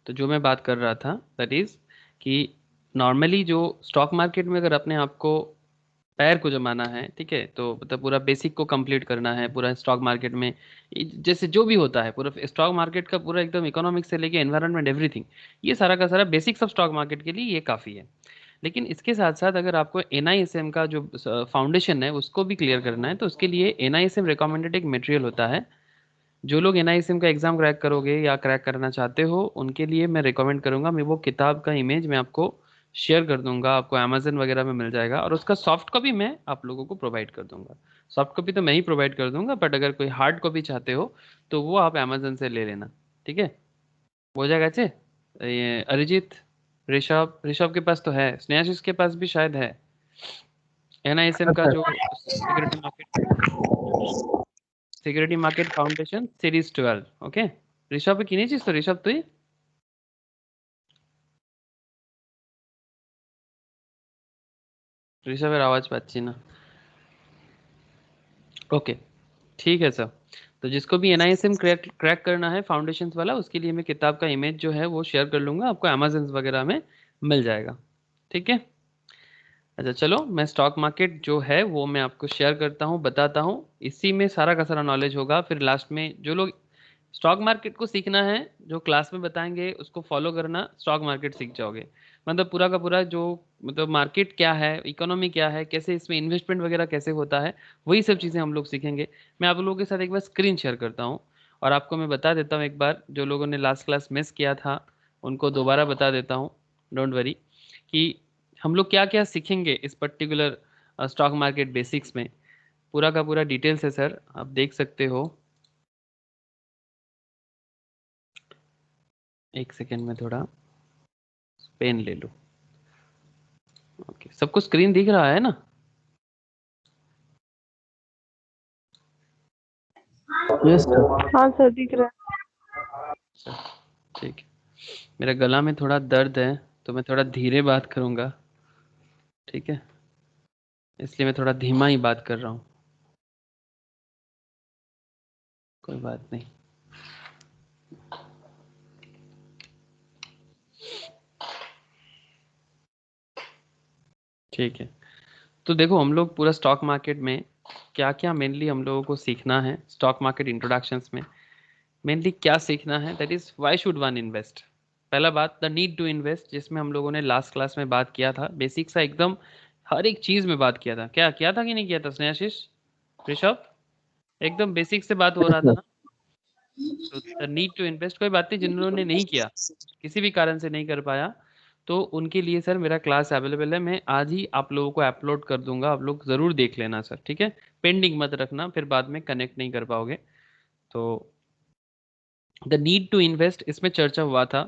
तो जो मैं बात कर रहा था दैट इज कि नॉर्मली जो स्टॉक मार्केट में अगर अपने आप को पैर को जमाना है, ठीक है, तो मतलब पूरा बेसिक को कंप्लीट करना है पूरा स्टॉक मार्केट में। जैसे जो भी होता है पूरा स्टॉक मार्केट का पूरा एकदम इकोनॉमिक्स से लेके एनवायरनमेंट एवरीथिंग, ये सारा का सारा बेसिक सब स्टॉक मार्केट के लिए ये काफ़ी है। लेकिन इसके साथ साथ अगर आपको एनआईएसएम का जो फाउंडेशन है उसको भी क्लियर करना है, तो उसके लिए एनआईएसएम रिकमेंडेड एक मटेरियल होता है। जो लोग एनआईएसएम का एग्जाम क्रैक करोगे या क्रैक करना चाहते हो उनके लिए मैं रिकमेंड करूंगा, मैं वो किताब का इमेज मैं आपको शेयर कर दूंगा, आपको अमेजन वगैरह में मिल जाएगा, और उसका सॉफ्ट कॉपी मैं आप लोगों को प्रोवाइड कर दूंगा। सॉफ्ट कॉपी तो मैं ही प्रोवाइड कर दूंगा, बट अगर कोई हार्ड कॉपी चाहते हो तो वो आप अमेजन से ले लेना, ठीक है। हो जाएगा अच्छे। ये अरिजीत, ऋषभ ऋषभ के पास तो है, स्नेहाशिष के पास भी शायद है एनआईएसएम हाँ का सर। जो security market foundation series 12। Okay, Rishabh কিনেছিস তো? ঋষভ তুই ঋষভের आवाज পাচ্ছি না। ओके, ठीक है सर। तो जिसको भी एनआईएसएम क्रैक क्रैक करना है फाउंडेशन वाला, उसके लिए मैं किताब का इमेज जो है वो शेयर कर लूंगा, आपको अमेजन वगैरह में मिल जाएगा, ठीक है। अच्छा चलो, मैं स्टॉक मार्केट जो है वो मैं आपको शेयर करता हूँ, बताता हूँ, इसी में सारा का सारा नॉलेज होगा। फिर लास्ट में जो लोग स्टॉक मार्केट को सीखना है, जो क्लास में बताएंगे उसको फॉलो करना, स्टॉक मार्केट सीख जाओगे। मतलब पूरा का पूरा जो मतलब मार्केट क्या है, इकोनॉमी क्या है, कैसे इसमें इन्वेस्टमेंट वगैरह कैसे होता है, वही सब चीज़ें हम लोग सीखेंगे। मैं आप लोगों के साथ एक बार स्क्रीन शेयर करता हूँ और आपको मैं बता देता हूँ एक बार, जो लोगों ने लास्ट क्लास मिस किया था उनको दोबारा बता देता हूँ, डोंट वरी, कि हम लोग क्या क्या सीखेंगे इस पर्टिकुलर स्टॉक मार्केट बेसिक्स में। पूरा का पूरा डिटेल्स है सर, आप देख सकते हो। एक सेकेंड में थोड़ा पेन ले लूँ। ओके, सबको स्क्रीन दिख रहा है ना? Yes sir. हाँ सर दिख रहा है। ठीक है, मेरा गला में थोड़ा दर्द है तो मैं थोड़ा धीरे बात करूँगा, ठीक है, इसलिए मैं थोड़ा धीमा ही बात कर रहा हूँ, कोई बात नहीं। ठीक है, तो देखो हम लोग पूरा स्टॉक मार्केट में क्या क्या मेनली हम लोगों को सीखना है, स्टॉक मार्केट इंट्रोडक्शंस में मेनली क्या सीखना है, that is why should one invest. पहला बात द नीड टू इन्वेस्ट, जिसमें हम लोगों ने लास्ट क्लास में बात किया था, बेसिक सा एकदम हर एक चीज में बात किया था। क्या किया था कि नहीं किया था स्नेहाशीष, ऋषभ? एकदम बेसिक से बात हो रहा था ना। तो द नीड टू इन्वेस्ट, कोई बात नहीं, जिन्होंने नहीं किया, किसी भी कारण से नहीं कर पाया, तो उनके लिए सर मेरा क्लास अवेलेबल है, मैं आज ही आप लोगों को अपलोड कर दूंगा, आप लोग ज़रूर देख लेना सर, ठीक है। पेंडिंग मत रखना, फिर बाद में कनेक्ट नहीं कर पाओगे। तो द नीड टू इन्वेस्ट इसमें चर्चा हुआ था,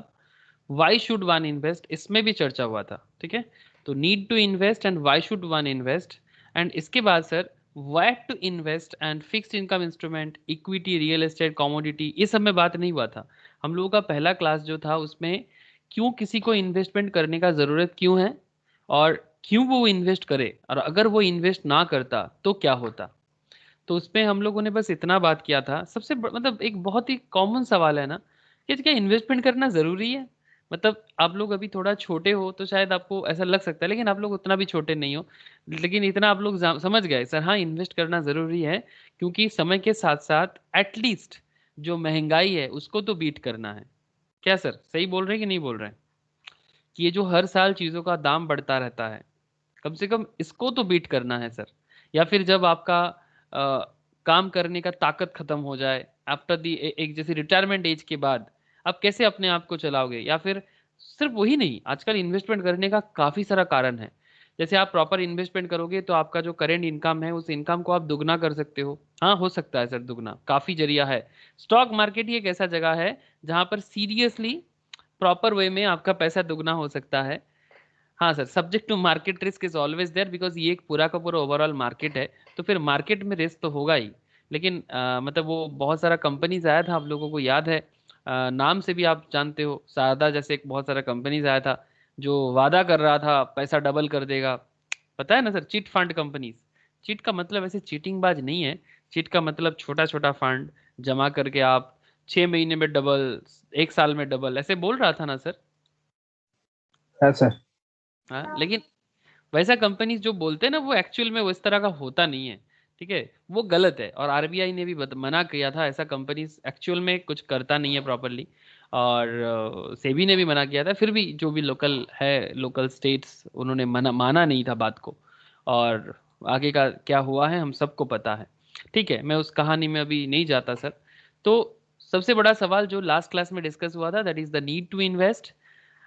वाई शुड वन इन्वेस्ट इसमें भी चर्चा हुआ था, ठीक है। तो need to invest and why should one invest, and इसके बाद sir what to invest and fixed income instrument, equity, real estate, commodity, ये सब में बात नहीं हुआ था। हम लोगों का पहला क्लास जो था उसमें क्यों किसी को इन्वेस्टमेंट करने का ज़रूरत क्यों है, और क्यों वो इन्वेस्ट करे, और अगर वो इन्वेस्ट ना करता तो क्या होता, तो उसमें हम लोगों ने बस इतना बात किया था। सबसे मतलब एक बहुत ही कॉमन सवाल है ना कि क्या इन्वेस्टमेंट करना ज़रूरी है। मतलब आप लोग अभी थोड़ा छोटे हो तो शायद आपको ऐसा लग सकता है, लेकिन आप लोग उतना भी छोटे नहीं हो, लेकिन इतना आप लोग समझ गए सर, हाँ इन्वेस्ट करना ज़रूरी है, क्योंकि समय के साथ साथ एटलीस्ट जो महंगाई है उसको तो बीट करना है। क्या सर सही बोल रहे हैं कि नहीं बोल रहे हैं, कि ये जो हर साल चीज़ों का दाम बढ़ता रहता है, कम से कम इसको तो बीट करना है सर। या फिर जब आपका काम करने का ताकत खत्म हो जाए, आफ्टर दी एक जैसे रिटायरमेंट एज के बाद आप कैसे अपने आप को चलाओगे, या फिर सिर्फ वही नहीं, आजकल इन्वेस्टमेंट करने का काफ़ी सारा कारण है। जैसे आप प्रॉपर इन्वेस्टमेंट करोगे तो आपका जो करेंट इनकम है उस इनकम को आप दुगना कर सकते हो। हाँ हो सकता है सर दुगना, काफ़ी जरिया है। स्टॉक मार्केट ही एक ऐसा जगह है जहाँ पर सीरियसली प्रॉपर वे में आपका पैसा दुगना हो सकता है। हाँ sir, subject to market risk is always there, because ये एक पूरा का पूरा ओवरऑल मार्केट है, तो फिर मार्केट में रिस्क तो होगा ही। लेकिन मतलब वो बहुत सारा कंपनीज आया था, आप लोगों को याद है, नाम से भी आप जानते हो, सारदा जैसे एक बहुत सारा कंपनीज आया था जो वादा कर रहा था पैसा डबल कर देगा। पता है ना sir, chit fund companies. Chit का मतलब ऐसे चीटिंग बाज नहीं है, चिट का मतलब छोटा छोटा फंड जमा करके आप 6 महीने में डबल, 1 साल में डबल, ऐसे बोल रहा था ना सर। है सर। हाँ, लेकिन वैसा कंपनीज जो बोलते हैं ना वो एक्चुअल में वो इस तरह का होता नहीं है। ठीक है, वो गलत है, और आरबीआई ने भी मना किया था, ऐसा कंपनीज एक्चुअल में कुछ करता नहीं है प्रॉपरली। और सेबी ने भी मना किया था, फिर भी जो भी लोकल है, लोकल स्टेट्स, उन्होंने माना नहीं था बात को। और आगे का क्या हुआ है हम सबको पता है। ठीक है, मैं उस कहानी में अभी नहीं जाता सर। तो सबसे बड़ा सवाल जो लास्ट क्लास में डिस्कस हुआ था, that is the need to invest.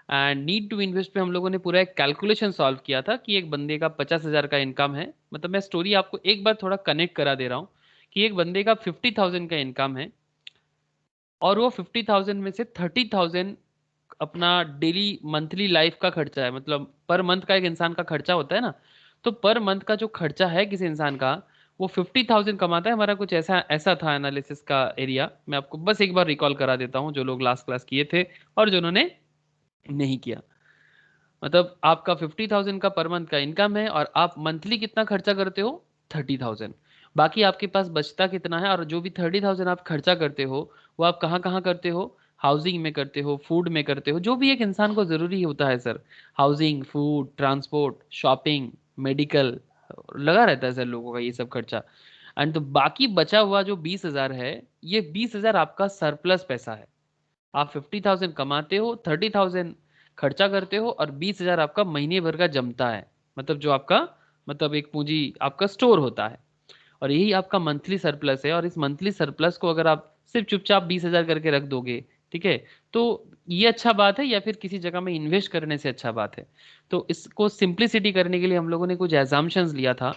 And need to invest पे हम लोगों ने पूरा एक कैलकुलेशन सॉल्व किया था कि एक बंदे का 50,000 का इनकम है, मतलब मैं स्टोरी आपको एक बार थोड़ा कनेक्ट करा दे रहा हूँ कि एक बंदे का 50,000 का इनकम है, और वो 50,000 में से 30,000 अपना डेली मंथली लाइफ का खर्चा है, मतलब पर मंथ का एक इंसान का खर्चा होता है ना। तो पर मंथ का जो खर्चा है किसी इंसान का, वो 50,000 कमाता है। हमारा कुछ ऐसा ऐसा था एनालिसिस का एरिया, मैं आपको बस एक बार रिकॉल करा देता हूँ जो लोग लास्ट क्लास किए थे और जिन्होंने नहीं किया। मतलब आपका 50,000 का पर मंथ का इनकम है और आप मंथली कितना खर्चा करते हो, 30,000। बाकी आपके पास बचता कितना है, और जो भी 30,000 आप खर्चा करते हो वो आप कहाँ कहाँ करते हो, हाउसिंग में करते हो, फूड में करते हो, जो भी एक इंसान को जरूरी होता है sir. Housing, food, transport, shopping, medical, लगा रहता है सर लोगों का ये सब खर्चा। एंड तो बाकी बचा हुआ जो 20,000 है, ये 20,000 आपका सरप्लस पैसा है। आप 50,000 कमाते हो, 30,000 खर्चा करते हो, और 20,000 आपका महीने भर का जमता है। मतलब जो आपका, मतलब एक पूंजी आपका स्टोर होता है, और यही आपका मंथली सरप्लस है। और इस मंथली सरप्लस को अगर आप सिर्फ चुपचाप 20,000 करके रख दोगे, ठीक है, तो ये अच्छा बात है, या फिर किसी जगह में इन्वेस्ट करने से अच्छा बात है। तो इसको सिंप्लिसिटी करने के लिए हम लोगों ने कुछ एजाम्पशंस लिया था।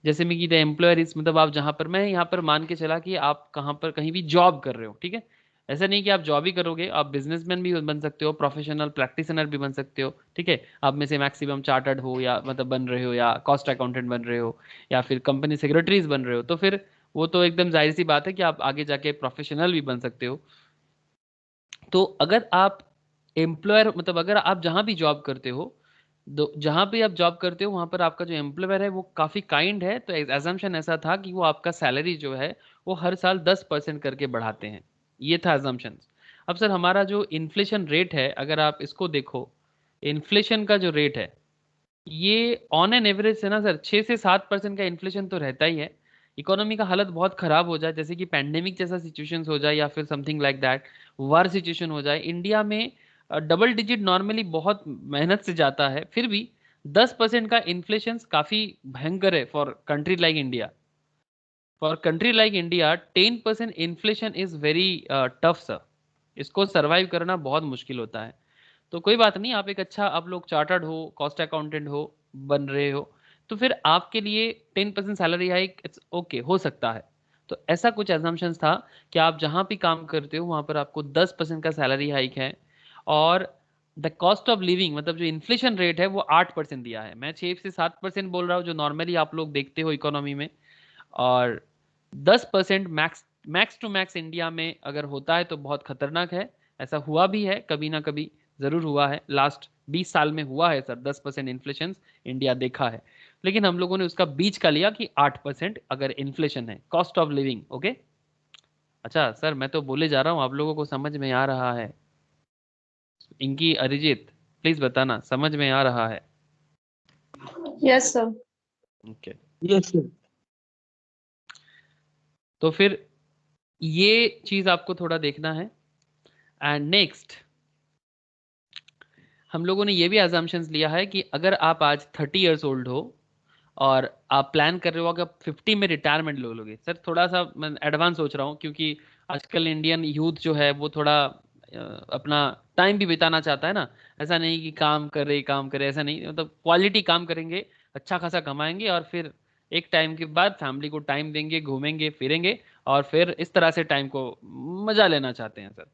जैसे में कि द एम्प्लॉयर इज, मतलब आप जहां पर, मैं यहाँ पर मान के चला कि आप कहाँ पर कहीं भी जॉब कर रहे हो, ठीक है। ऐसा नहीं कि आप जॉब ही करोगे, आप बिजनेसमैन भी बन सकते हो, प्रोफेशनल प्रैक्टिशनर भी बन सकते हो, ठीक है। आप में से मैक्सिमम चार्टर्ड हो, या मतलब बन रहे हो, या कॉस्ट अकाउंटेंट बन रहे हो, या फिर कंपनी सेक्रेटरीज बन रहे हो, तो फिर वो तो एकदम जाहिर सी बात है कि आप आगे जाके प्रोफेशनल भी बन सकते हो। तो अगर आप एम्प्लॉयर, मतलब अगर आप जहां भी जॉब करते हो, जहां भी आप जॉब करते हो वहां पर आपका जो एम्प्लॉयर है वो काफी काइंड है, तो एजम्पशन ऐसा था कि वो आपका सैलरी जो है वो हर साल 10% करके बढ़ाते हैं। ये था एजम्पशन। अब सर हमारा जो इन्फ्लेशन रेट है, अगर आप इसको देखो, इन्फ्लेशन का जो रेट है, ये ऑन एन एवरेज से ना सर 6 से 7% का इन्फ्लेशन तो रहता ही है। इकोनॉमी का हालत बहुत खराब हो जाए, जैसे कि पैंडेमिक जैसा सिचुएशंस हो जाए, या फिर something like that, war situation हो जाए इंडिया में, डबल डिजिट नॉर्मली बहुत मेहनत से जाता है, फिर भी 10% का इन्फ्लेशन काफी भयंकर है for country like India. For country like India 10% inflation is very tough sir. इसको सरवाइव करना बहुत मुश्किल होता है। तो कोई बात नहीं, आप एक अच्छा, आप लोग चार्टर्ड हो, कॉस्ट अकाउंटेंट हो, बन रहे हो, तो फिर आपके लिए 10% सैलरी हाइक इट्स ओके, हो सकता है। तो ऐसा कुछ एजम्पशंस था कि आप जहां भी काम करते हो वहां पर आपको 10% का सैलरी हाइक है, और द कॉस्ट ऑफ लिविंग, मतलब जो इन्फ्लेशन रेट है वो 8% दिया है। मैं 6 से 7% बोल रहा हूँ जो नॉर्मली आप लोग देखते हो इकोनॉमी में। और 10% max, max to max India में अगर होता है तो बहुत खतरनाक है। ऐसा हुआ भी है कभी ना कभी, जरूर हुआ है, लास्ट 20 साल में हुआ है सर 10% इन्फ्लेशन इंडिया देखा है। लेकिन हम लोगों ने उसका बीच का लिया कि 8% अगर इन्फ्लेशन है, कॉस्ट ऑफ लिविंग, ओके। अच्छा सर, मैं तो बोले जा रहा हूँ, आप लोगों को समझ में आ रहा है? इनकी अरिजीत, प्लीज बताना समझ में आ रहा है? Yes sir. Okay. Yes sir. तो फिर ये चीज आपको थोड़ा देखना है। एंड नेक्स्ट, हम लोगों ने ये भी अजम्पशंस लिया है कि अगर आप आज 30 ईयर्स ओल्ड हो और आप प्लान कर रहे हो कि आप 50 में रिटायरमेंट ले लोगे, सर थोड़ा सा मैं एडवांस सोच रहा हूँ, क्योंकि आजकल इंडियन यूथ जो है वो थोड़ा अपना टाइम भी बिताना चाहता है ना। ऐसा नहीं कि काम करे, ऐसा नहीं, मतलब क्वालिटी काम करेंगे, अच्छा खासा कमाएंगे, और फिर एक टाइम के बाद फैमिली को टाइम देंगे, घूमेंगे फिरेंगे, और फिर इस तरह से टाइम को मजा लेना चाहते हैं सर।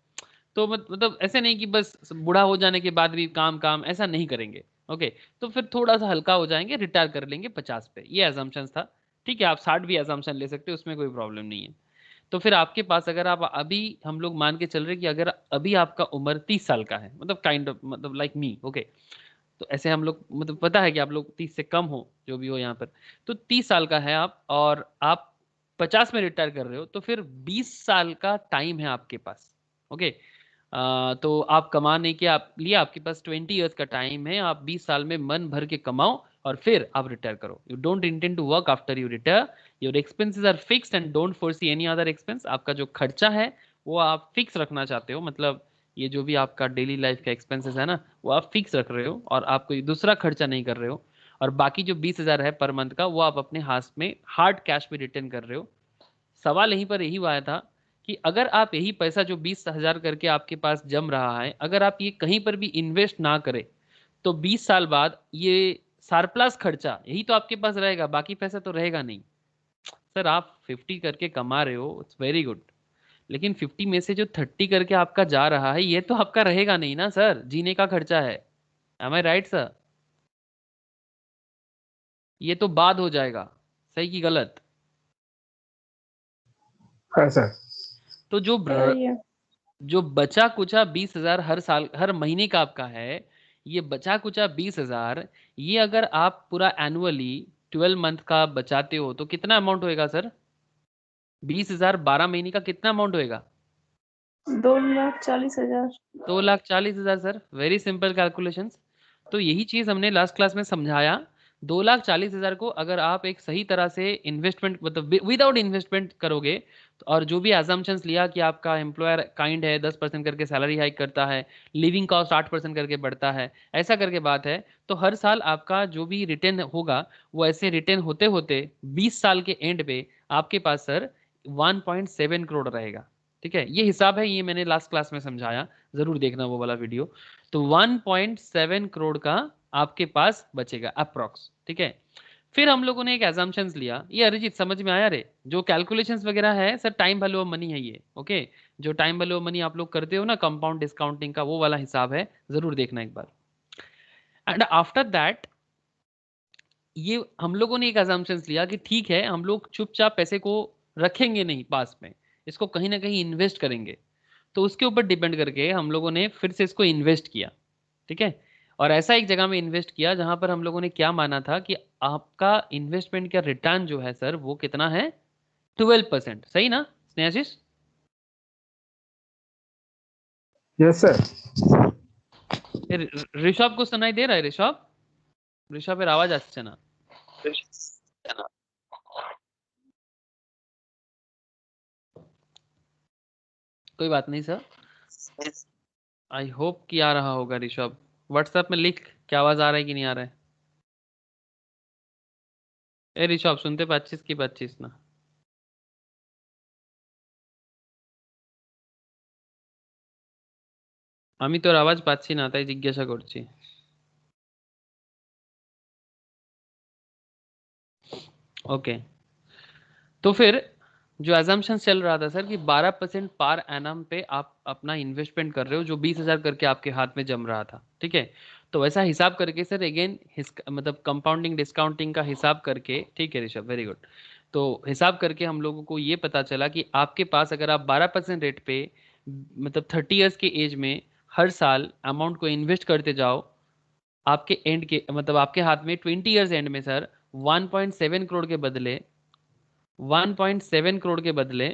तो मतलब ऐसे नहीं कि बस बूढ़ा हो जाने के बाद भी काम काम, ऐसा नहीं करेंगे। ओके, तो फिर थोड़ा सा हल्का हो जाएंगे, रिटायर कर लेंगे 50 पे, ये एजम्पशन था। ठीक है, आप 60 भी एजम्पशन ले सकते हो, उसमें कोई प्रॉब्लम नहीं है। तो फिर आपके पास, अगर आप अभी, हम लोग मान के चल रहे कि अगर अभी आपका उम्र 30 साल का है, मतलब काइंड ऑफ, मतलब लाइक मी, ओके। तो ऐसे हम लोग, मतलब पता है कि आप लोग 30 से कम हो, जो भी हो यहाँ पर, तो 30 साल का है आप, और आप 50 में रिटायर कर रहे हो तो फिर 20 साल का टाइम है आपके पास। ओके, तो आप कमाने के आप लिए आपके पास 20 इयर्स का टाइम है। आप 20 साल में मन भर के कमाओ और फिर आप रिटायर करो। You don't intend to work after you retire. Your expenses are fixed and don't foresee any other expense. आपका जो खर्चा है वो आप फिक्स रखना चाहते हो, मतलब ये जो भी आपका डेली लाइफ का एक्सपेंसेस है ना, वो आप फिक्स रख रहे हो और आप कोई दूसरा खर्चा नहीं कर रहे हो। और बाकी जो 20,000 है पर मंथ का, वो आप अपने हाथ में हार्ड कैश में रिटर्न कर रहे हो। सवाल यहीं पर यही आया था कि अगर आप यही पैसा जो 20,000 करके आपके पास जम रहा है, अगर आप ये कहीं पर भी इन्वेस्ट ना करें तो 20 साल बाद ये सरप्लस खर्चा यही तो आपके पास रहेगा, बाकी पैसा तो रहेगा नहीं। सर आप 50 करके कमा रहे हो, इट्स वेरी गुड, लेकिन 50 में से जो 30 करके आपका जा रहा है ये तो आपका रहेगा नहीं ना सर, जीने का खर्चा है। एम आई राइट सर? ये तो बाद हो जाएगा, सही की गलत? हाँ सर। तो सही है। जो बचा कुचा 20,000 हर साल हर महीने का आपका है, ये बचा कुचा 20,000, ये अगर आप पूरा एनुअली 12 मंथ का बचाते हो तो कितना अमाउंट होएगा सर? 20,000 12 महीने का कितना अमाउंट होएगा? 2,40,000। 2,40,000 सर, वेरी सिंपल कैलकुलेशंस। तो यही चीज हमने लास्ट क्लास में समझाया। 2,40,000 को अगर आप एक सही तरह से इन्वेस्टमेंट मतलब विदाउट इन्वेस्टमेंट करोगे और जो भी एजम्पशंस लिया कि आपका एम्प्लॉयर काइंड है, 10% करके सैलरी हाइक करता है, लिविंग कॉस्ट 8% करके बढ़ता है, ऐसा करके बात है, तो हर साल आपका जो भी रिटर्न होगा वो ऐसे रिटर्न होते होते 20 साल के एंड पे आपके पास सर 1.7 करोड़ रहेगा। ठीक है, ये हिसाब है, ये मैंने लास्ट क्लास में समझाया, जरूर देखना वो वाला वीडियो। तो 1.7 करोड़ का आपके पास बचेगा अप्रोक्स। ठीक है, फिर हम लोगों ने एक एजम्पशंस लिया, ये अरिजीत समझ में आया रे? जो कैलकुलेशंस वगैरह है sir, time value of money है ये। ओके, जो टाइम वैल्यू ऑफ मनी आप लोग करते हो ना कंपाउंड डिस्काउंटिंग का, वो वाला हिसाब है, जरूर देखना एक बार। एंड आफ्टर दैट ये हम लोगों ने एक अजम्पशंस लिया कि ठीक है, हम लोग चुपचाप पैसे को रखेंगे नहीं पास में, इसको कहीं ना कहीं इन्वेस्ट करेंगे। तो उसके ऊपर डिपेंड करके हम लोगों ने फिर से इसको इन्वेस्ट किया। ठीक है, और ऐसा एक जगह में इन्वेस्ट किया जहां पर हम लोगों ने क्या माना था कि आपका इन्वेस्टमेंट का रिटर्न जो है सर वो कितना है? 12%। सही ना स्नेहाशीष? Yes sir. ऋषभ को सुनाई दे रहा है? ऋषभ, ऋषभের आवाज আসছে না। कोई बात नहीं सर, आई होप कि आ रहा होगा ऋषभ। व्हाट्सएप में लिख क्या आवाज आ रहा है कि नहीं आ रहा है। ए ऋषभ শুনতে পাচ্ছিস কি পাচ্ছিস না? আমি তোর আওয়াজ পাচ্ছি না, তাই জিজ্ঞাসা করছি। ओके, तो फिर जो एजम्पशन चल रहा था सर कि 12% पार एनम पे आप अपना इन्वेस्टमेंट कर रहे हो, जो 20,000 करके आपके हाथ में जम रहा था। ठीक है, तो वैसा हिसाब करके सर अगेन मतलब कंपाउंडिंग डिस्काउंटिंग का हिसाब करके, ठीक है ऋषभ वेरी गुड, तो हिसाब करके हम लोगों को ये पता चला कि आपके पास अगर आप 12% रेट पे मतलब 30 ईयर्स के एज में हर साल अमाउंट को इन्वेस्ट करते जाओ, आपके एंड के मतलब आपके हाथ में 20 ईयर्स एंड में सर 1.7 करोड़ के बदले 1.7 करोड़ के बदले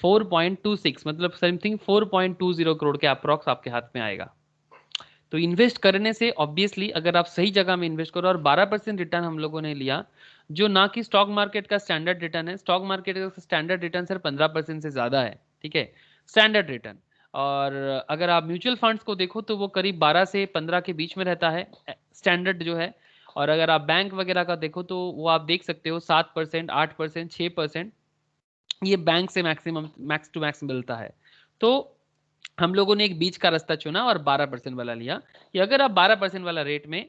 4.26 मतलब समथिंग 4.20 करोड़ के अप्रॉक्स आपके हाथ में आएगा। तो इन्वेस्ट करने से ऑब्वियसली अगर आप सही जगह में इन्वेस्ट करो, और 12% रिटर्न हम लोगों ने लिया, जो ना कि स्टॉक मार्केट का स्टैंडर्ड रिटर्न है। स्टॉक मार्केट का स्टैंडर्ड रिटर्न सर 15% से ज्यादा है। ठीक है, स्टैंडर्ड रिटर्न। और अगर आप म्यूचुअल फंड्स को देखो तो वो करीब 12 से 15 के बीच में रहता है स्टैंडर्ड जो है। और अगर आप बैंक वगैरह का देखो तो वो आप देख सकते हो 7%, 8%, 6%, ये बैंक से मैक्सिमम मैक्स टू मैक्स मिलता है। तो हम लोगों ने एक बीच का रास्ता चुना और 12% वाला लिया कि अगर आप 12% वाला रेट में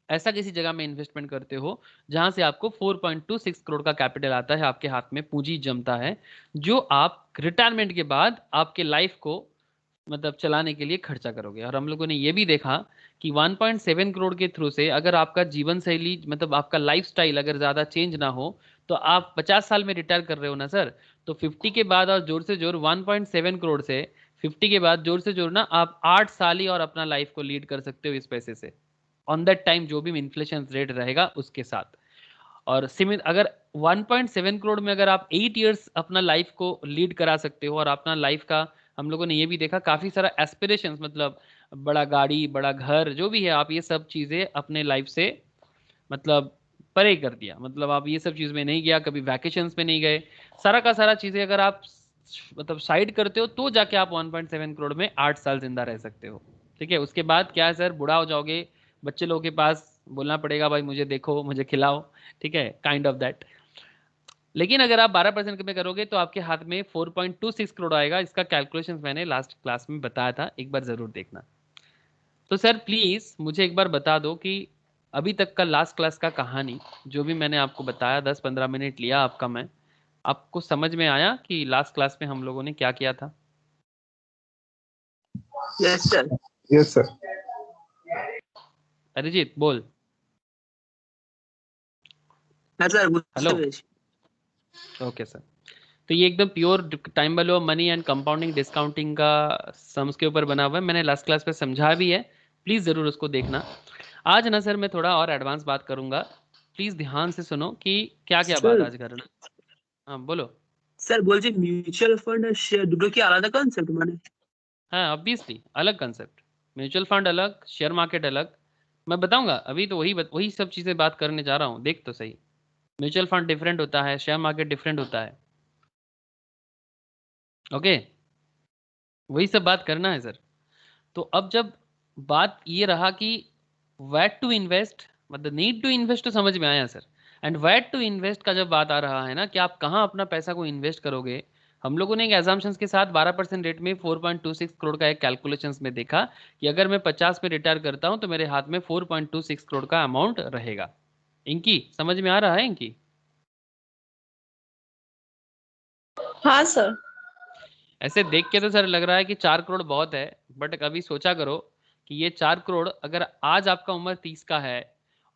ऐसा किसी जगह में इन्वेस्टमेंट करते हो जहां से आपको 4.26 करोड़ का कैपिटल आता है, आपके हाथ में पूंजी जमता है, जो आप रिटायरमेंट के बाद आपके लाइफ को मतलब चलाने के लिए खर्चा करोगे। और हम लोगों ने ये भी देखा कि 1.7 करोड़ के थ्रू से अगर आपका जीवन शैली मतलब आपका लाइफस्टाइल अगर ज्यादा चेंज ना हो, तो आप 50 साल में रिटायर कर रहे हो ना सर, तो 50 के बाद और जोर से जोर 1.7 करोड़ से 50 के बाद जोर से जोर ना आप 8 साल ही और अपना लाइफ को लीड कर सकते हो इस पैसे से, ऑन दैट टाइम जो भी इन्फ्लेशन रेट रहेगा उसके साथ। और सिमिलर अगर 1.7 करोड़ में अगर आप 8 इयर्स अपना लाइफ को लीड करा सकते हो और अपना लाइफ का हम लोगों ने ये भी देखा काफी सारा एस्पिरेशंस, मतलब बड़ा गाड़ी, बड़ा घर, जो भी है, आप ये सब चीजें अपने लाइफ से मतलब परे कर दिया, मतलब आप ये सब चीज में नहीं गया, कभी वैकेशंस में नहीं गए, सारा का सारा चीजें अगर आप मतलब साइड करते हो तो जाके आप 1.7 करोड़ में 8 साल जिंदा रह सकते हो। ठीक है, उसके बाद क्या है सर, बुढ़ा हो जाओगे, बच्चे लोगों के पास बोलना पड़ेगा भाई मुझे देखो, मुझे खिलाओ। ठीक है, काइंड ऑफ दैट। लेकिन अगर आप 12% में करोगे तो आपके हाथ में 4.26 करोड़ आएगा। इसका कैलकुलेशन मैंने लास्ट क्लास में बताया था, एक बार जरूर देखना। तो सर प्लीज मुझे एक बार बता दो कि अभी तक का लास्ट क्लास का कहानी जो भी मैंने आपको बताया, 10-15 मिनट लिया आपका, मैं आपको समझ में आया कि लास्ट क्लास में हम लोगों ने क्या किया था? Yes sir. Yes sir. Arijit बोल। हाँ सर। हेलो। Okay sir. तो ये एकदम pure time value of money and compounding discounting का सम्स के ऊपर बना हुआ है, मैंने लास्ट क्लास में समझा भी है, प्लीज जरूर उसको देखना। आज ना सर मैं थोड़ा और एडवांस बात करूंगा, प्लीज ध्यान से सुनो कि क्या क्या बात सर आज करना। हाँ बोलो। স্যার বলছি মিউচুয়াল ফান্ড আর শেয়ার দুটো কি আলাদা কনসেপ্ট মানে? हाँ ऑब्वियसली अलग कंसेप्ट, म्यूचुअल फंड अलग, शेयर मार्केट अलग। मैं बताऊंगा अभी, तो वही सब चीजें बात करने जा रहा हूँ, देख तो सही। म्यूचुअल फंड डिफरेंट होता है, शेयर मार्केट डिफरेंट होता है। ओके, वही सब बात करना है सर। तो अब जब बात ये रहा कि वेट टू इन्वेस्ट, मतलब नीड टू इन्वेस्ट, तो समझ में आया sir. And wait to invest का जब बात आ रहा है ना कि आप कहाँ अपना पैसा को इन्वेस्ट करोगे, हम लोगों ने एक एजम्पशंस के साथ 12% रेट में 4.26 करोड़ का एक कैलकुलेशंस में देखा कि अगर मैं 50 में रिटायर करता हूं तो मेरे हाथ में 4.26 करोड़ का अमाउंट रहेगा। इनकी समझ में आ रहा है इनकी? हाँ सर। ऐसे देख के तो सर लग रहा है कि 4 करोड़ बहुत है, बट कभी सोचा करो कि ये 4 करोड़ अगर आज आपका उम्र 30 का है